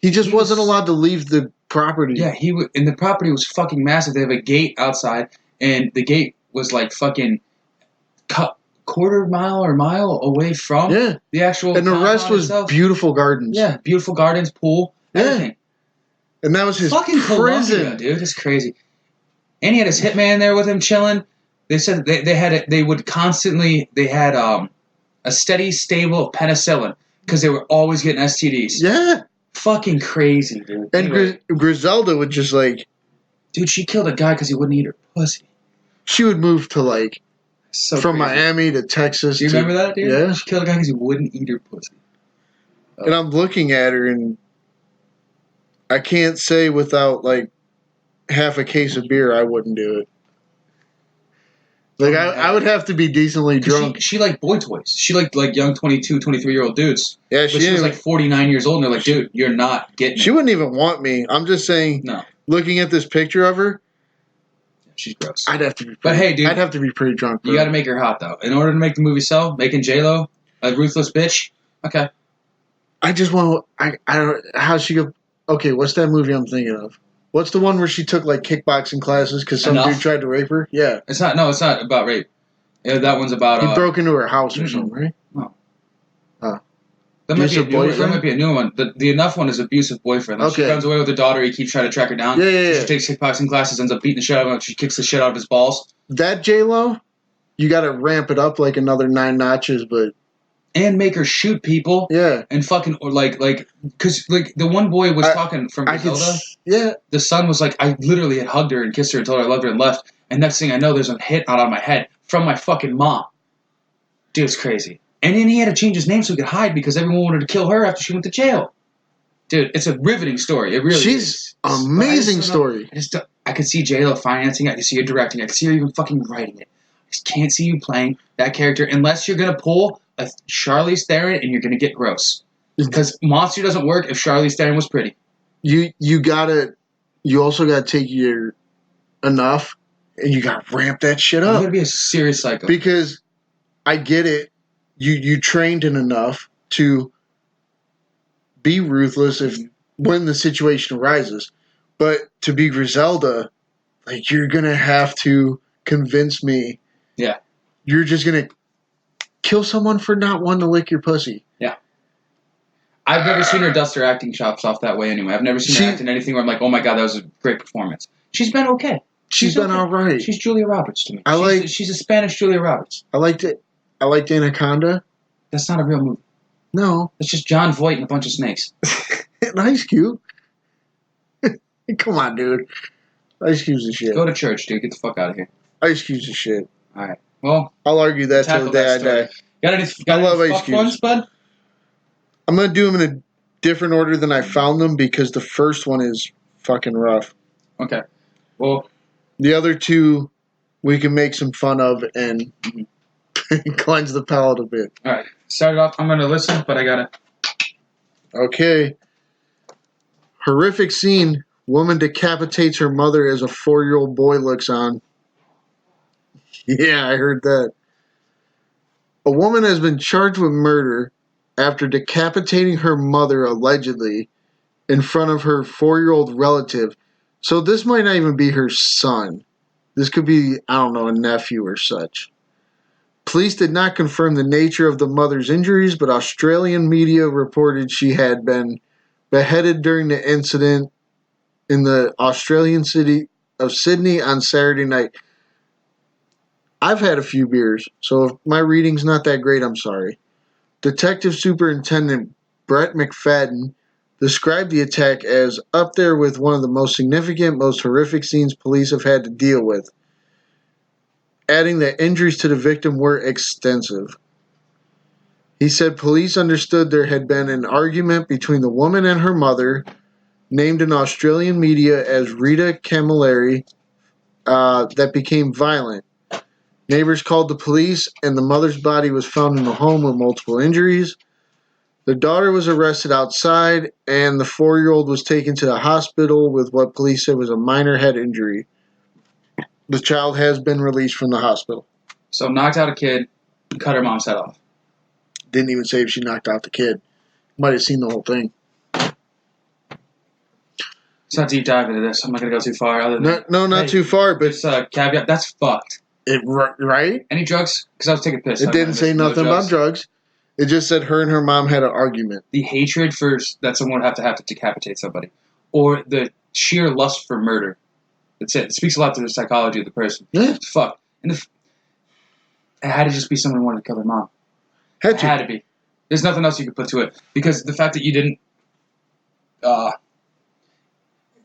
He wasn't allowed to leave the property. Yeah, and the property was fucking massive. They have a gate outside, and the gate was like fucking quarter mile or mile away from the actual. And the rest was beautiful gardens. Yeah, beautiful gardens, pool, everything. And that was his fucking prison, Colombia, dude. It's crazy. And he had his hitman there with him chilling. They said they had a steady stable of penicillin because they were always getting STDs. Yeah. Fucking crazy, dude. And anyway, Griselda would just like... Dude, she killed a guy because he wouldn't eat her pussy. She would move to like... from crazy. Miami to Texas. Do you remember that, dude? Yeah. She killed a guy because he wouldn't eat her pussy. And I'm looking at her and... I can't say without like half a case of beer I wouldn't do it. Like I would have to be decently drunk. She liked boy toys. She liked like young 22, 23-year-old dudes. Yeah, she was like 49 years old and they're like, dude, you're not getting She wouldn't even want me. I'm just saying, no. Looking at this picture of her, she's gross. I'd have to be I'd have to be pretty drunk. You got to make her hot though. In order to make the movie sell, making J-Lo a ruthless bitch. Okay. I just want I don't how she go. Okay, what's that movie I'm thinking of? What's the one where she took like kickboxing classes because some dude tried to rape her? Yeah. It's not about rape. Yeah, that one's about... He broke into her house or something, right? No. That might be a new one. The Enough one is abusive boyfriend. Like She runs away with her daughter. He keeps trying to track her down. Yeah. She takes kickboxing classes, ends up beating the shit out of him. She kicks the shit out of his balls. That J-Lo, you got to ramp it up like another 9 notches, but... And make her shoot people. Yeah. And fucking, or like, because, like, the one boy was talking from Griselda. Yeah. The son was like, I literally had hugged her and kissed her and told her I loved her and left. And next thing I know, there's a hit out of my head from my fucking mom. Dude, it's crazy. And then he had to change his name so he could hide because everyone wanted to kill her after she went to jail. Dude, it's a riveting story. It really is. She's amazing story. I could see J-Lo financing it. I could see her directing it. I could see her even fucking writing it. I just can't see you playing that character unless you're going to pull a Charlize Theron and you're going to get gross. Because Monster doesn't work if Charlize Theron was pretty. You also got to take your enough and you got to ramp that shit up. You got to be a serious psycho. Because I get it. You trained in enough to be ruthless when the situation arises. But to be Griselda, like you're going to have to convince me. Yeah. You're just going to kill someone for not wanting to lick your pussy. Yeah. I've never seen her dust her acting chops off that way anyway. I've never seen her act in anything where I'm like, oh my god, that was a great performance. She's been okay. She's been all right. She's Julia Roberts to me. She's a Spanish Julia Roberts. I liked Anaconda. That's not a real movie. No. It's just John Voight and a bunch of snakes. Ice Cube. Come on, dude. Ice Cube's the shit. Go to church, dude. Get the fuck out of here. Ice Cube's the shit. Alright. Well, I'll argue that till the day I die. Got any fuck ones, bud? I'm going to do them in a different order than I found them because the first one is fucking rough. Okay. Well, the other two we can make some fun of and cleanse the palate a bit. All right. Start it off. I'm going to listen, but I got to... Okay. Horrific scene. Woman decapitates her mother as a 4-year-old boy looks on. Yeah, I heard that. A woman has been charged with murder after decapitating her mother, allegedly, in front of her 4-year-old relative. So this might not even be her son. This could be, I don't know, a nephew or such. Police did not confirm the nature of the mother's injuries, but Australian media reported she had been beheaded during the incident in the Australian city of Sydney on Saturday night. I've had a few beers, so if my reading's not that great, I'm sorry. Detective Superintendent Brett McFadden described the attack as up there with one of the most significant, most horrific scenes police have had to deal with, adding that injuries to the victim were extensive. He said police understood there had been an argument between the woman and her mother, named in Australian media as Rita Camilleri, that became violent. Neighbors called the police, and the mother's body was found in the home with multiple injuries. The daughter was arrested outside, and the 4-year-old was taken to the hospital with what police said was a minor head injury. The child has been released from the hospital. So knocked out a kid, cut her mom's head off. Didn't even say if she knocked out the kid. Might have seen the whole thing. Let's not deep dive into this. I'm not going to go too far. Other than not too far, but... Just caveat, that's fucked. Right? Any drugs? Because I was taking a piss. It didn't say nothing about drugs. It just said her and her mom had an argument. The hatred that someone would have to decapitate somebody. Or the sheer lust for murder. That's it. It speaks a lot to the psychology of the person. Yeah. It's fucked. And it had to just be someone who wanted to kill their mom. It had to be. There's nothing else you could put to it. Because the fact that you didn't...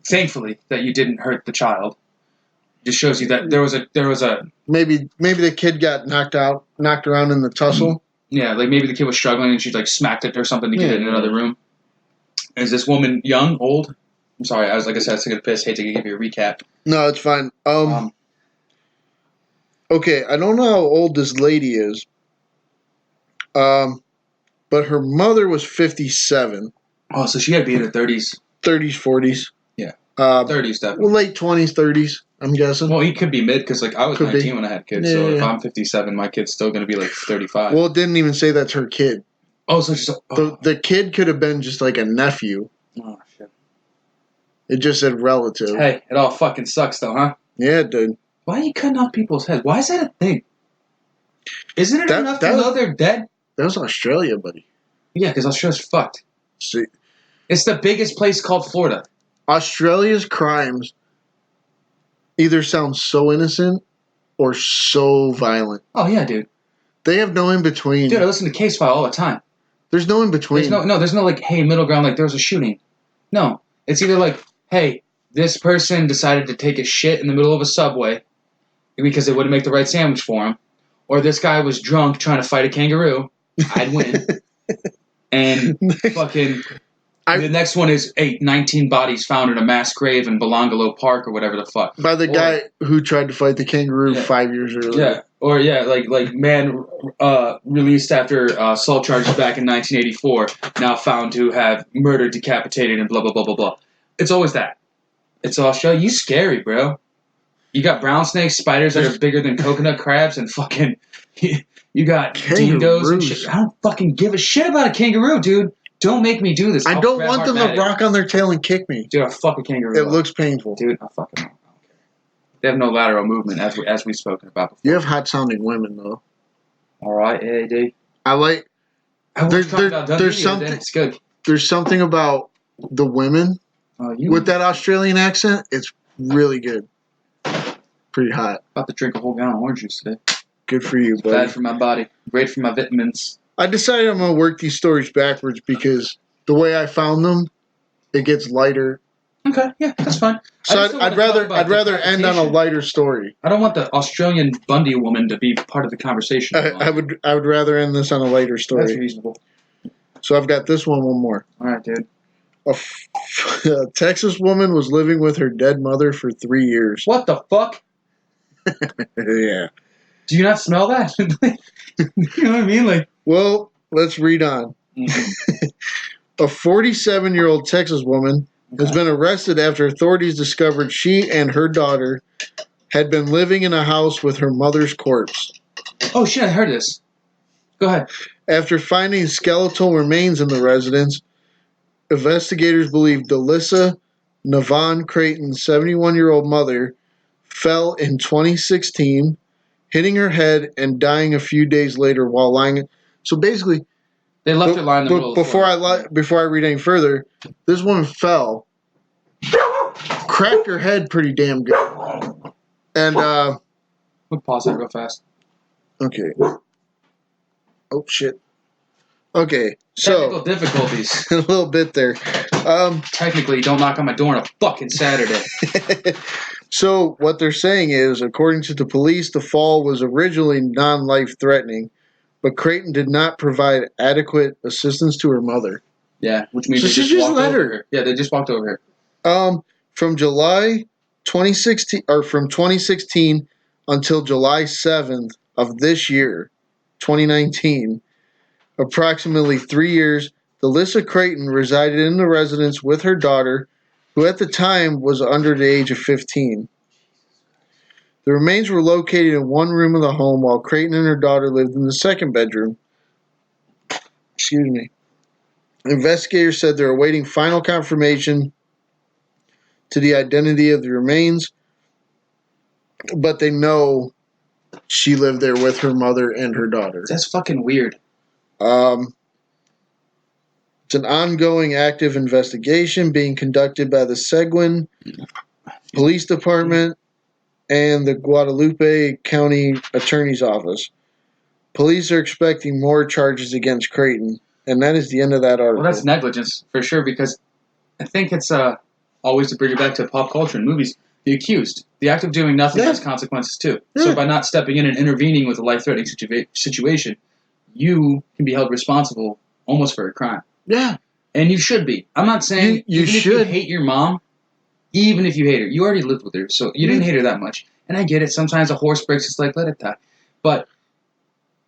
thankfully, that you didn't hurt the child just shows you that there was a... Maybe the kid got knocked around in the tussle. Yeah, like maybe the kid was struggling and she like smacked it or something to get it in another room. Is this woman young, old? I'm sorry, I was taking a piss. Hate to give you a recap. No, it's fine. Okay, I don't know how old this lady is. But her mother was 57. Oh, so she had to be in her 30s. 30s, 40s. Yeah. 30s, definitely. Well, late 20s, 30s, I'm guessing. Well, he could be mid, because like I was 19 when I had kids, so if I'm 57, my kid's still going to be like 35. Well, it didn't even say that's her kid. Oh, so just... The kid could have been just like a nephew. Oh, shit. It just said relative. Hey, it all fucking sucks, though, huh? Yeah, it did. Why are you cutting off people's heads? Why is that a thing? Isn't it enough to know they're dead? That was Australia, buddy. Yeah, because Australia's fucked. See, it's the biggest place called Florida. Australia's crimes either sound so innocent or so violent. Oh, yeah, dude. They have no in between. Dude, I listen to Case File all the time. There's no in between. There's no like, hey, middle ground, like there was a shooting. No. It's either like, hey, this person decided to take a shit in the middle of a subway because they wouldn't make the right sandwich for him. Or this guy was drunk trying to fight a kangaroo. I'd win. And fucking... the next one is 19 bodies found in a mass grave in Belongolo Park or whatever the fuck. By the guy who tried to fight the kangaroo 5 years earlier. Yeah. Or, like man released after assault charges back in 1984, now found to have murdered, decapitated, and blah, blah, blah, blah, blah. It's always that. It's Australia. You scary, bro. You got brown snakes, spiders that are bigger than coconut crabs, and fucking... You got dingoes and shit. I don't fucking give a shit about a kangaroo, dude. Don't make me do this. I don't want them to rock on their tail and kick me. Dude, I'll fuck a kangaroo. It looks painful. Dude, I'll fuck them. I don't care. They have no lateral movement, as we've spoken about before. You have hot-sounding women, though. All right, AAD. I like... There's something... It's good. There's something about the women with that Australian accent. It's really good. Pretty hot. About to drink a whole gallon of orange juice today. Good for you, buddy. Bad for my body. Great for my vitamins. I decided I'm going to work these stories backwards because the way I found them, it gets lighter. Okay, yeah, that's fine. So I'd rather end on a lighter story. I don't want the Australian Bundy woman to be part of the conversation. I would rather end this on a lighter story. That's reasonable. So I've got this one more. All right, dude. A Texas woman was living with her dead mother for 3 years. What the fuck? Yeah. Do you not smell that? You know what I mean? Like, well, let's read on. Mm-hmm. A 47-year-old Texas woman has been arrested after authorities discovered she and her daughter had been living in a house with her mother's corpse. Oh, shit, I heard this. Go ahead. After finding skeletal remains in the residence, investigators believe Delissa Navon Creighton's 71-year-old mother fell in 2016, hitting her head and dying a few days later while lying. So basically, they left her lying in the middle of the floor. Before I read any further, this woman fell, cracked her head pretty damn good, and we'll pause it real fast. Okay. Oh shit. Okay, so technical difficulties. A little bit there. Technically, don't knock on my door on a fucking Saturday. So what they're saying is, according to the police, the fall was originally non-life-threatening, but Creighton did not provide adequate assistance to her mother. Yeah, which means so they just walked let over her. Yeah, they just walked over her. From July 2016 or from 2016 until July 7th of this year, 2019, approximately 3 years, Delissa Creighton resided in the residence with her daughter, who at the time was under the age of 15. The remains were located in one room of the home while Creighton and her daughter lived in the second bedroom. Excuse me. Investigators said they're awaiting final confirmation to the identity of the remains, but they know she lived there with her mother and her daughter. That's fucking weird. It's an ongoing active investigation being conducted by the Seguin Police Department and the Guadalupe County Attorney's Office. Police are expecting more charges against Creighton, and that is the end of that article. Well, that's negligence, for sure, because I think it's always to bring it back to pop culture and movies. The accused, the act of doing nothing has consequences too. Yeah. So by not stepping in and intervening with a life-threatening situation, you can be held responsible almost for a crime. Yeah. And you should be. I'm not saying you even should. If you hate your mom, even if you hate her, you already lived with her, so you didn't hate her that much. And I get it. Sometimes a horse breaks its leg, let it die. But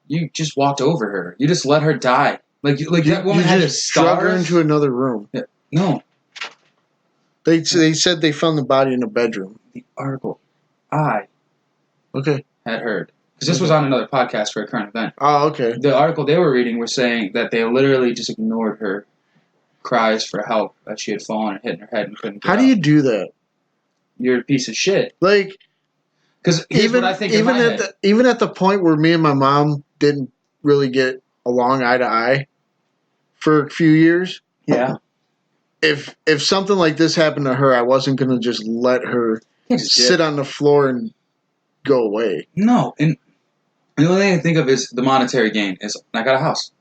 you just walked over her. You just let her die. Like that woman had to starve her into another room. Yeah. No. They said they found the body in a bedroom. The article I had heard. Because this was on another podcast for a current event. Oh, okay. The article they were reading were saying that they literally just ignored her cries for help, that she had fallen and hit her head and couldn't get How do you do that? You're a piece of shit. Like, because even at the point where me and my mom didn't really get along eye to eye for a few years. Yeah. If something like this happened to her, I wasn't going to just let her sit on the floor and go away. No, and the only thing I think of is the monetary gain. Is I got a house.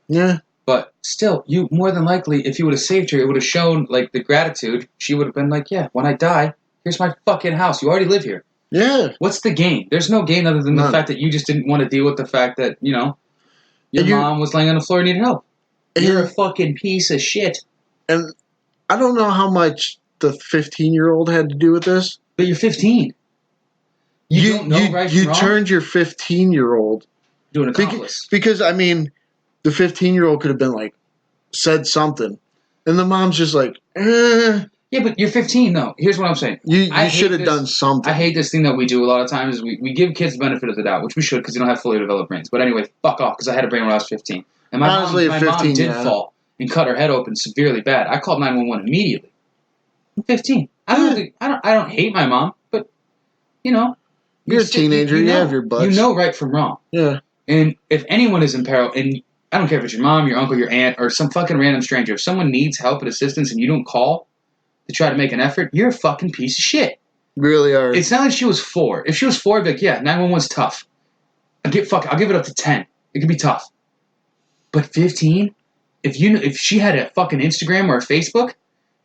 Yeah. But still, you more than likely, if you would have saved her, it would have shown like the gratitude. She would have been like, "Yeah, when I die, here's my fucking house. You already live here." Yeah. What's the gain? There's no gain other than the fact that you just didn't want to deal with the fact that your mom was laying on the floor and needed help. You're a fucking piece of shit. And I don't know how much the 15-year-old had to do with this. But you're 15. You don't know right from wrong? You turned your 15-year-old doing accomplice. Because I mean, the 15-year-old could have been like, said something, and the mom's just like, eh. Yeah, but you're 15 though. Here's what I'm saying. You should have done something. I hate this thing that we do a lot of times. Is we give kids the benefit of the doubt, which we should because they don't have fully developed brains. But anyway, fuck off because I had a brain when I was 15, and my mom did fall and cut her head open severely bad. I called 911 immediately. I'm 15. I don't hate my mom, but you're a teenager. You have your butts. You know right from wrong. Yeah. And if anyone is in peril, and I don't care if it's your mom, your uncle, your aunt, or some fucking random stranger, if someone needs help and assistance and you don't call to try to make an effort, you're a fucking piece of shit. Really are. It's not like she was 4. If she was 4, I'd be like, yeah, 911's tough. I'll give it up to 10. It could be tough. But 15, if she had a fucking Instagram or a Facebook,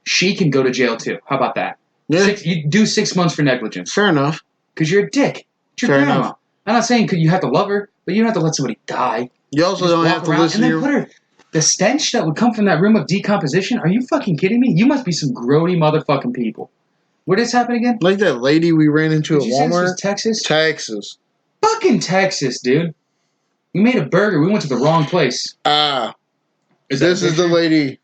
she can go to jail too. How about that? Yeah. You do 6 months for negligence. Fair enough. Because you're a dick. It's your grandma. Enough. I'm not saying you have to love her, but you don't have to let somebody die. You also don't have to listen to her. The stench that would come from that room of decomposition, are you fucking kidding me? You must be some grody motherfucking people. Where did this happen again? Like that lady we ran into at Walmart? Say this was Texas? Texas. Fucking Texas, dude. We made a burger. We went to the wrong place. This is the lady.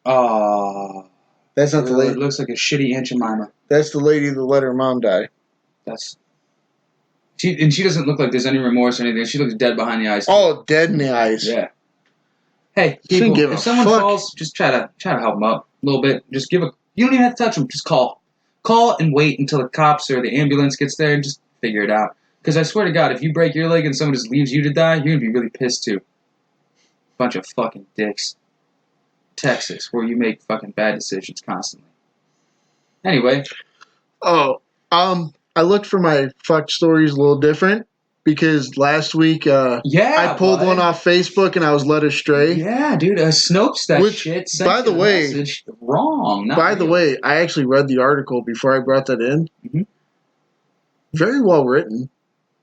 That's not the lady. It looks like a shitty Aunt Jemima. That's the lady that let her mom die. She doesn't look like there's any remorse or anything. She looks dead behind the eyes. Oh, dead in the eyes. Yeah. Hey, people, if someone falls, just try to help them up a little bit. Just you don't even have to touch them. Just call. Call and wait until the cops or the ambulance gets there and just figure it out. Because I swear to God, if you break your leg and someone just leaves you to die, you're going to be really pissed too. Bunch of fucking dicks. Texas, where you make fucking bad decisions constantly. Anyway. I looked for my fuck stories a little different because last week I pulled one off Facebook and I was led astray. Yeah, dude, Snopes shit. By the way, wrong. By the way, I actually read the article before I brought that in. Mm-hmm. Very well written.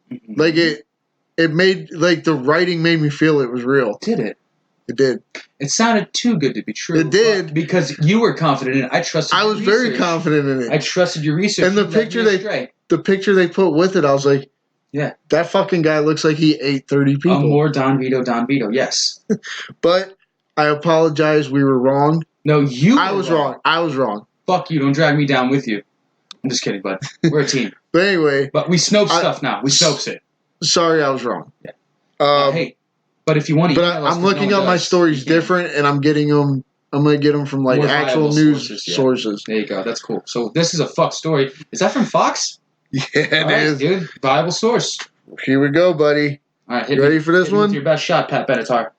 Mm-hmm. Like it made like the writing made me feel it was real. Did it? It did. It sounded too good to be true. It did. Because you were confident in it. I trusted your research. Very confident in it. I trusted your research. And the picture they put with it, I was like, yeah, that fucking guy looks like he ate 30 people. More Don Vito, yes. But I apologize. We were wrong. No, I was wrong. I was wrong. Fuck you. Don't drag me down with you. I'm just kidding, bud. We're a team. But anyway. But we Snopes stuff now. We Snopes it. Sorry, I was wrong. Yeah. Hey, but if you want to, but I'm looking up my stories different, and I'm getting them. I'm gonna get them from like more actual news sources. There you go. That's cool. So this is a fuck story. Is that from Fox? Yeah, it is, dude. Viable source. Here we go, buddy. All right, you ready for this one? With your best shot, Pat Benatar.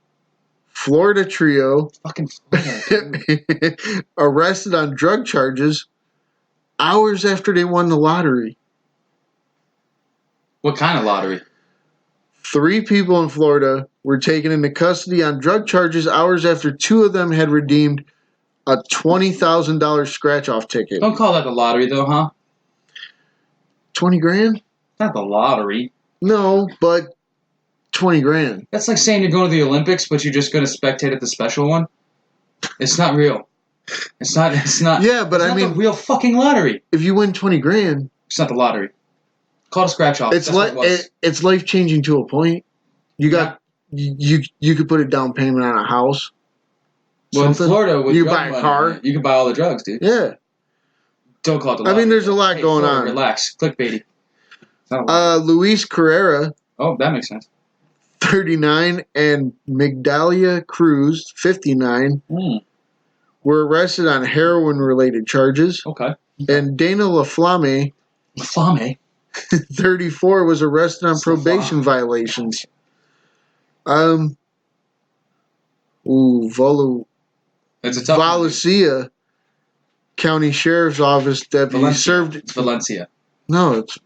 Florida trio fucking Florida, arrested on drug charges hours after they won the lottery. What kind of lottery? 3 people in Florida were taken into custody on drug charges hours after 2 of them had redeemed a $20,000 scratch-off ticket. Don't call that the lottery, though, huh? 20 grand? Not the lottery. No, but 20 grand. That's like saying you're going to the Olympics, but you're just going to spectate at the special one. It's not real. It's not. Yeah, but I mean, the real fucking lottery. If you win 20 grand, it's not the lottery. Call it a scratch off. It's life changing to a point. You got you could put a down payment on a house. Well, in Florida, with you buy a car, you can buy all the drugs, dude. Yeah. Don't call it the lottery. I mean, there's a lot going Florida, on. Relax, clickbaity. Luis Carrera. Oh, that makes sense. 39 and Migdalia Cruz, 59, were arrested on heroin-related charges. Okay. And Dana LaFlamme, 34, was arrested on probation violations. Valencia County Sheriff's Office deputy served. It's Valencia. No, it's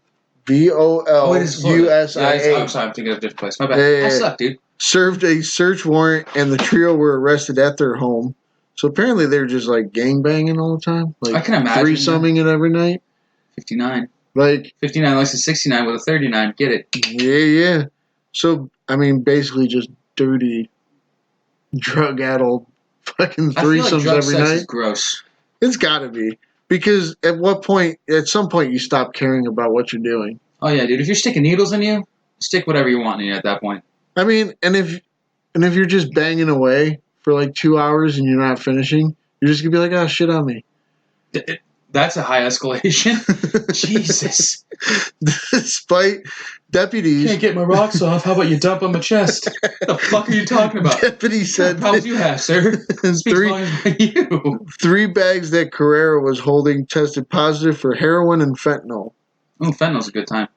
VOLUSIA. I'm sorry, I'm thinking of a different place. My bad. I suck, dude. Served a search warrant, and the trio were arrested at their home. So apparently they're just like gangbanging all the time. Like I can imagine. Threesoming it every night. 59. Like 59 likes a 69 with a 39. Get it? Yeah. So I mean, basically just dirty, drug-addled fucking threesomes every night. Is gross. It's got to be. Because at some point, you stop caring about what you're doing. Oh yeah, dude. If you're sticking needles in you, stick whatever you want in you at that point. I mean, and if you're just banging away for like 2 hours and you're not finishing, you're just gonna be like, oh, shit on me. That's a high escalation. Jesus. Despite deputies, can't get my rocks off. How about you dump on my chest? What the fuck are you talking about? Deputy said, "How do you have, sir?" Three bags that Carrera was holding tested positive for heroin and fentanyl. Oh, fentanyl's a good time.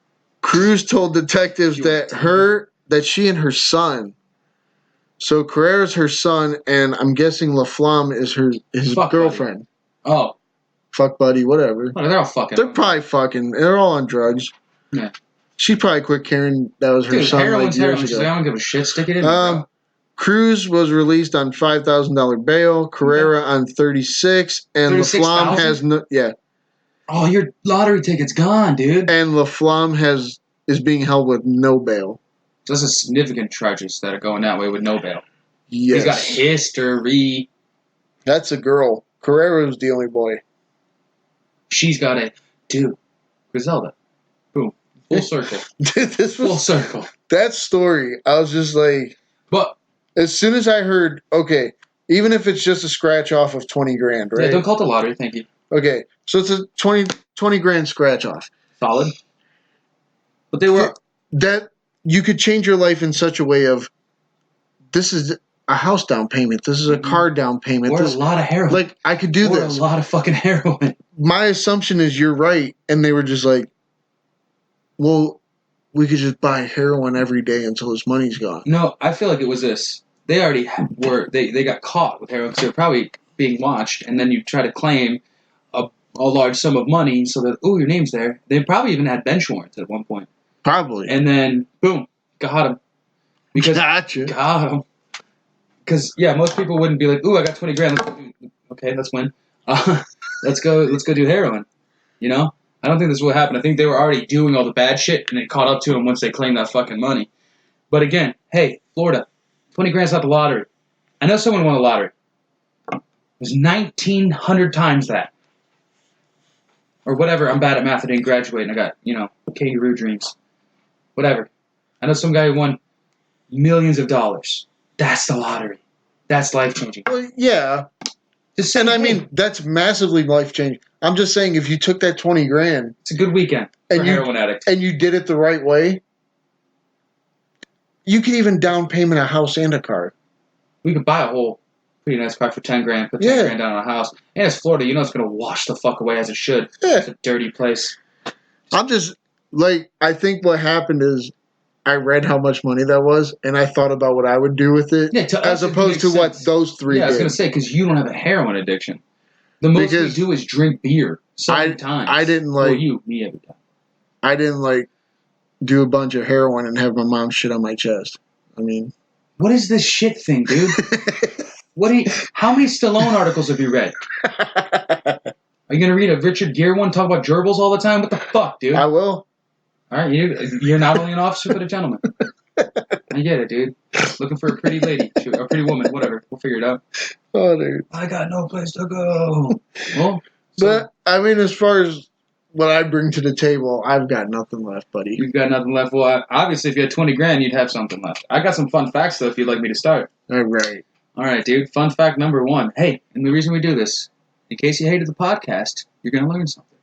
Cruz told detectives that she and her son. So Carrera's her son, and I'm guessing LaFlamme is his girlfriend. Buddy. Oh. Fuck buddy, whatever. Oh, they're all fucking. They're probably fucking. They're all on drugs. Yeah. She probably quit caring that was her son like years ago. I don't give a shit. Stick it in. Cruz was released on $5,000 bail. Carrera on 36, and LaFlamme has no. Yeah. Oh, your lottery ticket's gone, dude. And LaFlamme is being held with no bail. Those are significant charges that are going that way with no bail. Yes. He's got history. That's a girl. Carrera was the only boy. She's got a dude. Griselda. Boom. Full circle. Full circle. That story, I was just like, but as soon as I heard, okay, even if it's just a scratch off of 20 grand, right? Yeah, don't call it the lottery, thank you. Okay, so it's a 20 grand scratch off. Solid. But they were that you could change your life in such a way of this is a house down payment. This is a car down payment. Or a lot of heroin. Like, I could do this. Or a lot of fucking heroin. My assumption is you're right. And they were just like, well, we could just buy heroin every day until his money's gone. No, I feel like it was this. They already were, they got caught with heroin because they were probably being watched. And then you try to claim a large sum of money so that, oh, your name's there. They probably even had bench warrants at one point. Probably. And then, boom, got him. Gotcha. Got him. Because, yeah, most people wouldn't be like, ooh, I got 20 grand. Okay, let's win. Let's go do heroin. You know? I don't think this is what happened. I think they were already doing all the bad shit, and it caught up to them once they claimed that fucking money. But again, hey, Florida, 20 grand's not the lottery. I know someone won the lottery. It was 1,900 times that. Or whatever. I'm bad at math. I didn't graduate, and I got, kangaroo dreams. Whatever. I know some guy who won millions of dollars. That's the lottery. That's life-changing. Well, yeah. And I mean, that's massively life-changing. I'm just saying, if you took that 20 grand... It's a good weekend for a heroin addict. And you did it the right way, you could even down payment a house and a car. We could buy a whole pretty nice car for 10 grand, put 10 grand down on a house. And it's Florida, it's going to wash the fuck away as it should. Yeah. It's a dirty place. I'm just, I think what happened is I read how much money that was, and I thought about what I would do with it, as opposed to what those three did. Yeah, I was going to say, because you don't have a heroin addiction. The most we do is drink beer 7 times. I didn't me every time. I didn't do a bunch of heroin and have my mom shit on my chest. I mean, what is this shit thing, dude? How many Stallone articles have you read? Are you going to read a Richard Gere one, talk about gerbils all the time? What the fuck, dude? I will. All right, you're not only an officer, but a gentleman. I get it, dude. Looking for a pretty lady, a pretty woman, whatever. We'll figure it out. Oh, dude. I got no place to go. Well, but, I mean, as far as what I bring to the table, I've got nothing left, buddy. You've got nothing left. Well, obviously, if you had 20 grand, you'd have something left. I got some fun facts, though, if you'd like me to start. All right. All right, dude. Fun fact number 1. Hey, and the reason we do this, in case you hated the podcast, you're going to learn something.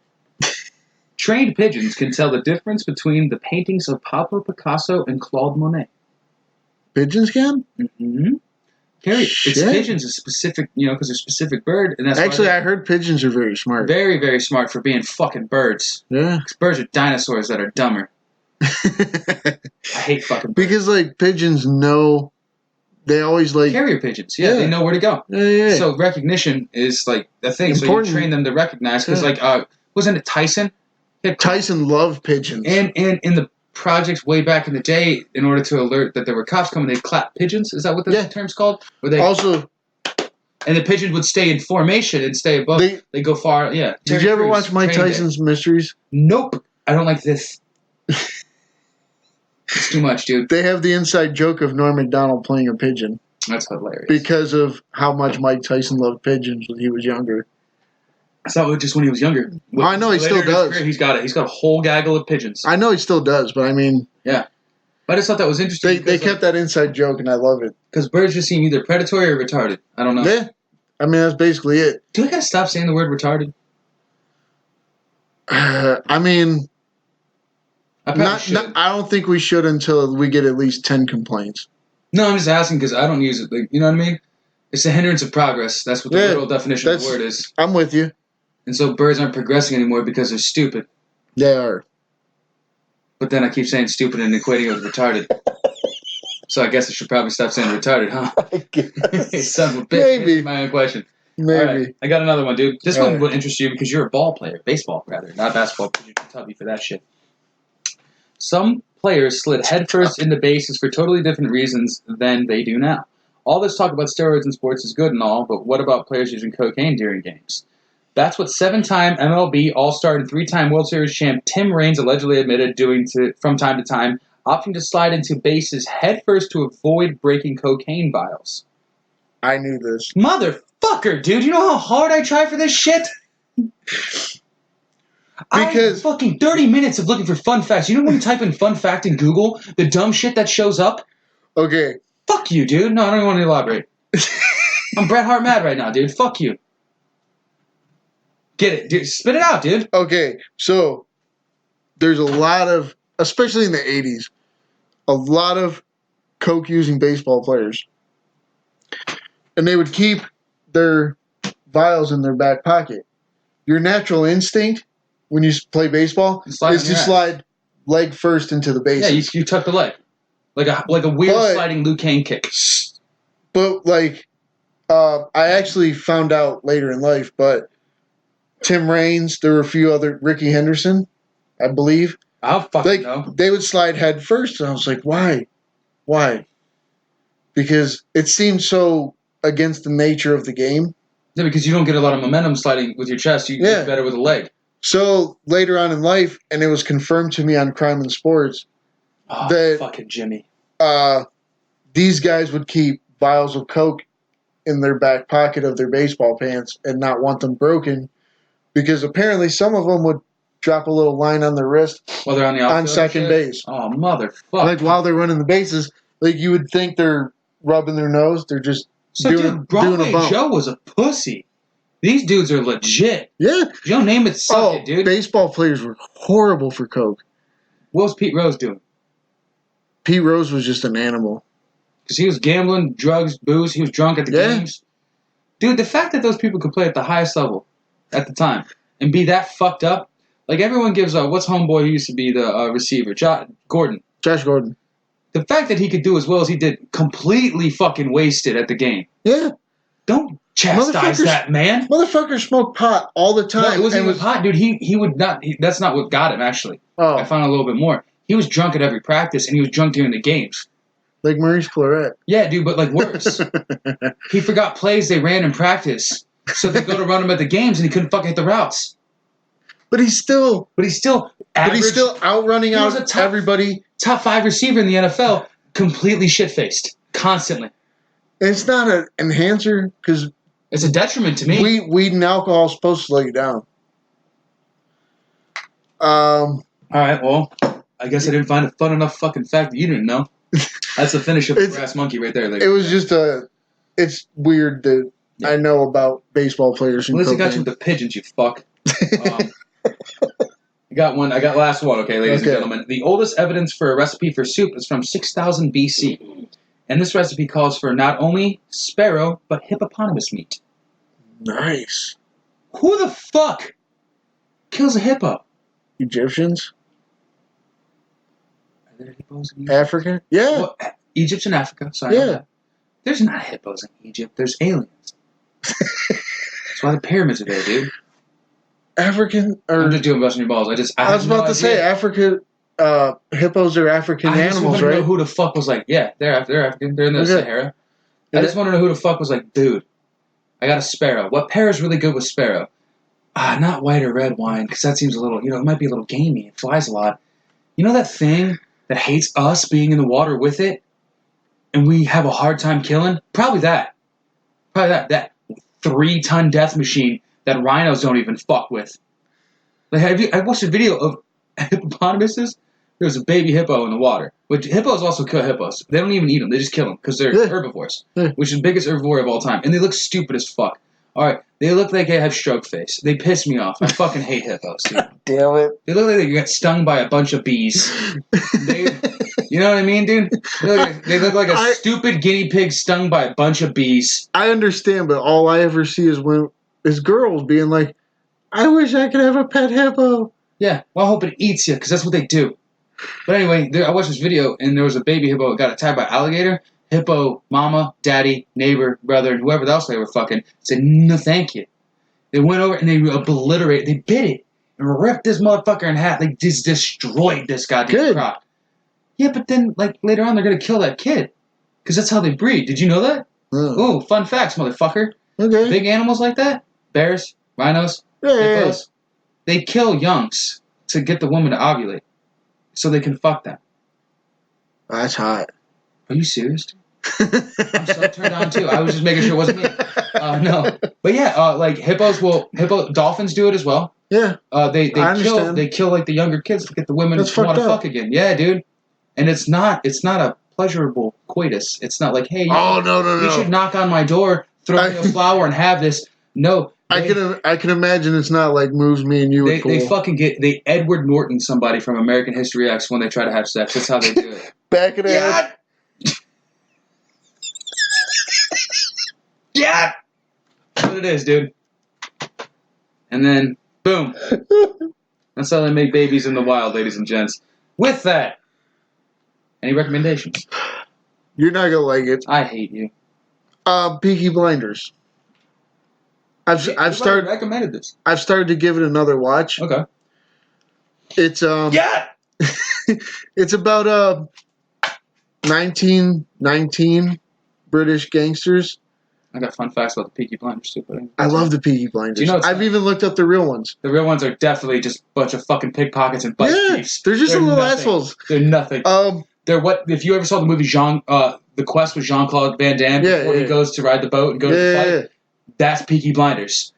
Trained pigeons can tell the difference between the paintings of Pablo Picasso and Claude Monet. Pigeons can? Mm-hmm. It's pigeons, a specific, because they're a specific bird. And that's actually, I heard pigeons are very smart. Very, very smart for being fucking birds. Yeah. Because birds are dinosaurs that are dumber. I hate fucking birds. Because, pigeons know, they always, carrier pigeons, yeah, they know where to go. Yeah. So recognition is, a thing. Important. So you train them to recognize. Because, wasn't it Tyson? Tyson loved pigeons. And in the projects way back in the day, in order to alert that there were cops coming, they'd clap pigeons. Is that what the term's called? Where they and the pigeons would stay in formation and stay above. They go far. Yeah. Did you ever watch Mike Tyson's Mysteries? Nope. I don't like this. It's too much, dude. They have the inside joke of Norm Macdonald playing a pigeon. That's hilarious. Because of how much Mike Tyson loved pigeons when he was younger. It's not just when he was younger. I know he still does. Career, he's got a whole gaggle of pigeons. I know he still does, but I mean... Yeah. But I just thought that was interesting. They kept that inside joke, and I love it. Because birds just seem either predatory or retarded. I don't know. Yeah. I mean, that's basically it. Do I gotta stop saying the word retarded? I mean... I don't think we should until we get at least 10 complaints. No, I'm just asking because I don't use it. You know what I mean? It's a hindrance of progress. That's what the literal definition of the word is. I'm with you. And so birds aren't progressing anymore because they're stupid. They are. But then I keep saying stupid and equating it with retarded. So I guess I should probably stop saying retarded, huh? I guess. Son of a bitch. Maybe. My own question. Maybe. All right, I got another one, dude. This one will interest you because you're a ball player. Baseball, rather. Not basketball, because you're too tubby for that shit. Some players slid headfirst into bases for totally different reasons than they do now. All this talk about steroids in sports is good and all, but what about players using cocaine during games? That's what 7-time MLB All-Star and 3-time World Series champ Tim Raines allegedly admitted doing from time to time, opting to slide into bases headfirst to avoid breaking cocaine vials. I knew this. Motherfucker, dude. You know how hard I try for this shit? Because fucking 30 minutes of looking for fun facts. You know when you type in fun fact in Google, the dumb shit that shows up? Okay. Fuck you, dude. No, I don't even want to elaborate. I'm Bret Hart mad right now, dude. Fuck you. Get it, dude. Spit it out, dude. Okay, so there's a lot of, especially in the 80s, a lot of coke-using baseball players. And they would keep their vials in their back pocket. Your natural instinct when you play baseball is to slide leg first into the bases. Yeah, you tuck the leg. Like a weird sliding Liu Kang kick. But, I actually found out later in life, but Tim Raines, there were a few other, Ricky Henderson, I believe. I'll fucking know. They would slide head first, and I was like, why? Why? Because it seemed so against the nature of the game. Yeah, because you don't get a lot of momentum sliding with your chest. You get better with a leg. So later on in life, and it was confirmed to me on Crime and Sports, that fucking Jimmy. These guys would keep vials of coke in their back pocket of their baseball pants and not want them broken, because apparently some of them would drop a little line on their wrist while they're on the outfield on second base. Oh, motherfucker. Like while they're running the bases, like you would think they're rubbing their nose. They're just doing a bump. Joe was a pussy. These dudes are legit. Yeah. Joe Namath sucked it, dude. Baseball players were horrible for coke. What was Pete Rose doing? Pete Rose was just an animal. Because he was gambling, drugs, booze. He was drunk at the games. Dude, the fact that those people could play at the highest level at the time and be that fucked up. Like, everyone gives what's homeboy who used to be the receiver? Josh Gordon. The fact that he could do as well as he did, completely fucking wasted at the game. Yeah. Don't chastise that man. Motherfuckers smoke pot all the time. No, it wasn't even pot, dude. He would not. That's not what got him, actually. Oh. I found out a little bit more. He was drunk at every practice, and he was drunk during the games. Like Maurice Claret. Yeah, dude, but like worse. He forgot plays they ran in practice, so they go to run him at the games, and he couldn't fucking hit the routes. But he's still outrunning everybody. Top 5 receiver in the NFL, completely shit-faced, constantly. It's not an enhancer, because it's a detriment to me. Weed and alcohol is supposed to slow you down. All right, well, I guess I didn't find a fun enough fucking fact that you didn't know. That's the finish of the Brass Monkey right there. It was just it's weird that I know about baseball players. At least I got you with the pigeons, you fuck. I got last one, okay, ladies and gentlemen. The oldest evidence for a recipe for soup is from 6000 BC. And this recipe calls for not only sparrow, but hippopotamus meat. Nice. Who the fuck kills a hippo? Egyptians? Are there hippos in Egypt? Africa? Yeah. Well, Egypt's in Africa, sorry. Yeah. There's not hippos in Egypt. There's aliens. That's why the pyramids are there, dude. African? I'm just doing busting your balls. I was about to say, Africa... hippos are African animals, right? I just want to know who the fuck was like, yeah, they're African. They're in the Sahara. I just want to know who the fuck was like, dude, I got a sparrow. What pair is really good with sparrow? Not white or red wine, because that seems a little, it might be a little gamey. It flies a lot. You know that thing that hates us being in the water with it, and we have a hard time killing? Probably that. That 3-ton death machine that rhinos don't even fuck with. Like, I watched a video of hippopotamuses. There's a baby hippo in the water. Which hippos also kill hippos. They don't even eat them. They just kill them because they're herbivores, which is the biggest herbivore of all time. And they look stupid as fuck. All right, they look like they have stroke face. They piss me off. I fucking hate hippos, dude. Damn it. They look like they got stung by a bunch of bees. You know what I mean, dude? They look like a stupid guinea pig stung by a bunch of bees. I understand, but all I ever see is girls being like, I wish I could have a pet hippo. Yeah, well, I hope it eats you, because that's what they do. But anyway, I watched this video, and there was a baby hippo that got attacked by an alligator. Hippo, mama, daddy, neighbor, brother, and whoever else they were fucking said, no thank you. They went over and they obliterated, they bit it, and ripped this motherfucker in half. They just destroyed this goddamn croc. Yeah, but then, like, later on, they're going to kill that kid. Because that's how they breed. Did you know that? Ooh, fun facts, motherfucker. Okay. Big animals like that, bears, rhinos, hippos, they kill youngs to get the woman to ovulate. So they can fuck them. That's hot. Are you serious? I'm so turned on too. I was just making sure it wasn't me. No, but yeah, like dolphins do it as well. Yeah. They kill like the younger kids to get the women to want to fuck again. Yeah, dude. And it's not a pleasurable coitus. It's not like, hey, you should knock on my door, throw me a flower, and have this. No. I can imagine it's not like moves me and you would pull. They fucking they Edward Norton somebody from American History X when they try to have sex. That's how they do it. Back of the head. Yeah! That's what it is, dude. And then, boom. That's how they make babies in the wild, ladies and gents. With that, any recommendations? You're not gonna like it. I hate you. Peaky Blinders. I've started recommended this. I've started to give it another watch. Okay. It's it's about 1919 British gangsters. I got fun facts about the Peaky Blinders too. But I love the Peaky Blinders. Do you know I've even looked up the real ones. The real ones are definitely just a bunch of fucking pickpockets and butt thieves. They're just little assholes. They're nothing. if you ever saw the movie The Quest with Jean-Claude Van Damme before he goes to ride the boat and go to the fight? That's Peaky Blinders.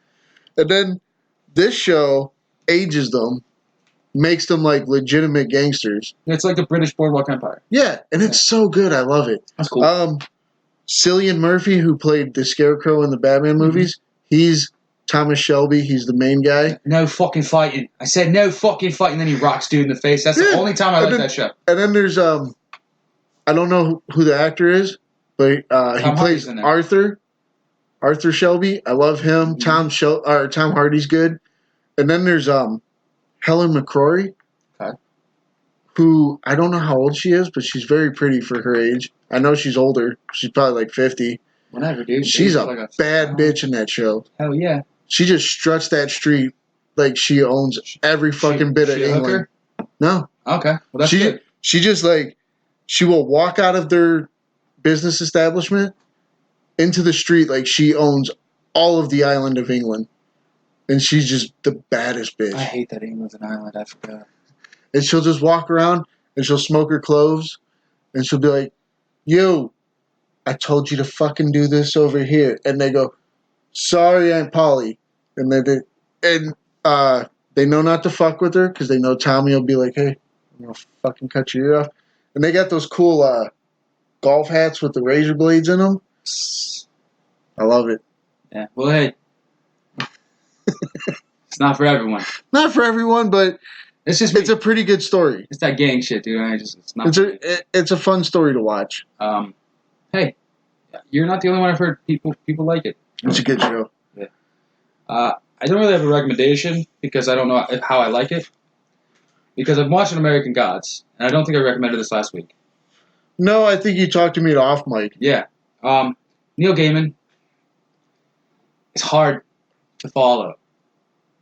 And then this show ages them, makes them like legitimate gangsters. It's like the British Boardwalk Empire. Yeah, and it's so good. I love it. That's cool. Cillian Murphy, who played the Scarecrow in the Batman movies, he's Thomas Shelby. He's the main guy. No fucking fighting. I said no fucking fighting. Then he rocks dude in the face. That's the only time I like that show. And then there's I don't know who the actor is, but he plays Arthur Shelby. I love him. Tom Hardy's good. And then there's Helen McCrory, who I don't know how old she is, but she's very pretty for her age. I know she's older. She's probably like 50. Whatever, dude. She's a bad bitch in that show. Hell yeah. She just struts that street like she owns every fucking bit of England. No. Okay. Well, that's good. She just like, she will walk out of their business establishment into the street like she owns all of the island of England. And she's just the baddest bitch. I hate that England's an island. I forgot. And she'll just walk around and she'll smoke her cloves and she'll be like, yo, I told you to fucking do this over here. And they go, sorry, Aunt Polly. And they know not to fuck with her because they know Tommy will be like, hey, I'm going to fucking cut your ear off. And they got those cool golf hats with the razor blades in them. I love it. Yeah. Well, hey. It's not for everyone. Not for everyone, but it's a pretty good story. It's that gang shit, dude. It's a fun story to watch. Hey, you're not the only one I've heard people like it. It's a good show. Yeah. I don't really have a recommendation because I don't know how I like it. Because I'm watching American Gods, and I don't think I recommended this last week. No, I think you talked to me off mic. Yeah. Neil Gaiman. It's hard to follow,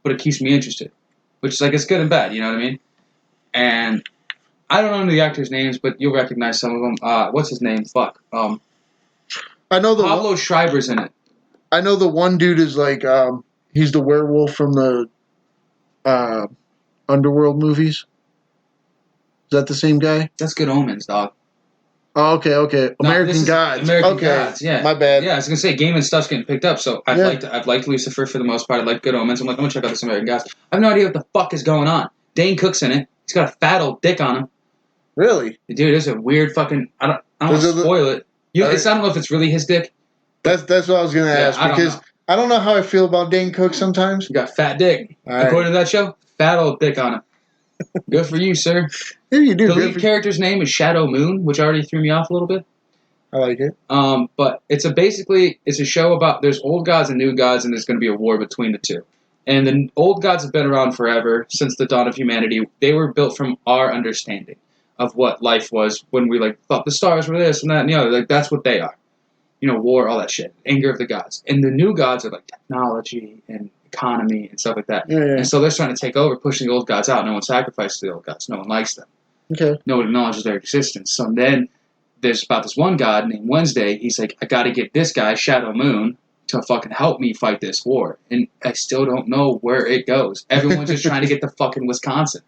but it keeps me interested. Which is like, it's good and bad, you know what I mean? And I don't know any of the actors' names, but you'll recognize some of them. What's his name? Fuck. I know Pablo Schreiber's in it. I know the one dude is like, he's the werewolf from the Underworld movies. Is that the same guy? That's Good Omens, dog. Oh, okay. American Gods. Gods, yeah. My bad. Yeah, I was gonna say Gaiman stuff's getting picked up, so I've liked Lucifer for the most part. I like Good Omens. I'm like, I'm gonna check out this American Gods. I have no idea what the fuck is going on. Dane Cook's in it. He's got a fat old dick on him. Really? Dude, it's a weird fucking. I don't want to spoil it. I don't know if it's really his dick. That's what I was gonna ask because I don't know how I feel about Dane Cook sometimes. You got fat dick. According to that show, fat old dick on him. Good for you, sir. Yeah, you do. The lead character's name is Shadow Moon, which already threw me off a little bit. I like it. But it's a show about there's old gods and new gods, and there's going to be a war between the two. And the old gods have been around forever, since the dawn of humanity. They were built from our understanding of what life was when we thought the stars were this and that and the other. That's what they are. War, all that shit. Anger of the gods. And the new gods are technology and economy and stuff like that. Yeah. And so they're trying to take over, pushing the old gods out. No one sacrifices the old gods. No one likes them. Okay. No one acknowledges their existence. So then there's about this one god named Wednesday. He's like, I got to get this guy, Shadow Moon, to fucking help me fight this war. And I still don't know where it goes. Everyone's just trying to get to fucking Wisconsin.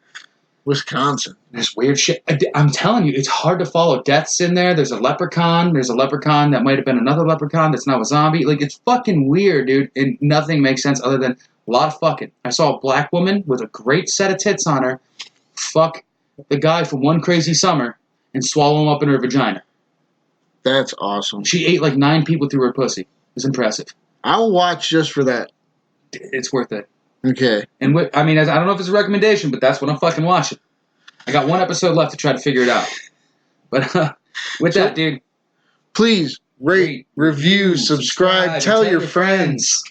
This weird shit. I'm telling you, it's hard to follow. Death's in there. There's a leprechaun. There's a leprechaun that might have been another leprechaun that's now a zombie. It's fucking weird, dude. And nothing makes sense other than a lot of fucking. I saw a black woman with a great set of tits on her fuck the guy from One Crazy Summer and swallow him up in her vagina. That's awesome. She ate 9 people through her pussy. It was impressive. I'll watch just for that. It's worth it. Okay. And I don't know if it's a recommendation, but that's what I'm fucking watching. I got 1 episode left to try to figure it out. But with that, dude. Please rate, review, subscribe, tell your friends.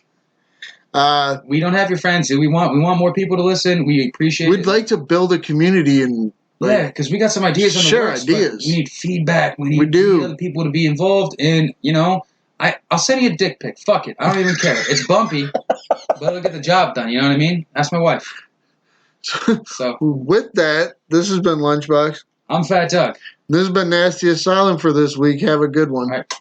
We don't have your friends. We want more people to listen. We appreciate it. We'd like to build a community and because we got some ideas on the works. Ideas. We need feedback. We need other people to be involved. And I'll send you a dick pic. Fuck it. I don't even care. It's bumpy, but it'll get the job done. You know what I mean? Ask my wife. So with that, this has been Lunchbox. I'm Fat Doug. This has been Nasty Asylum for this week. Have a good one. All right.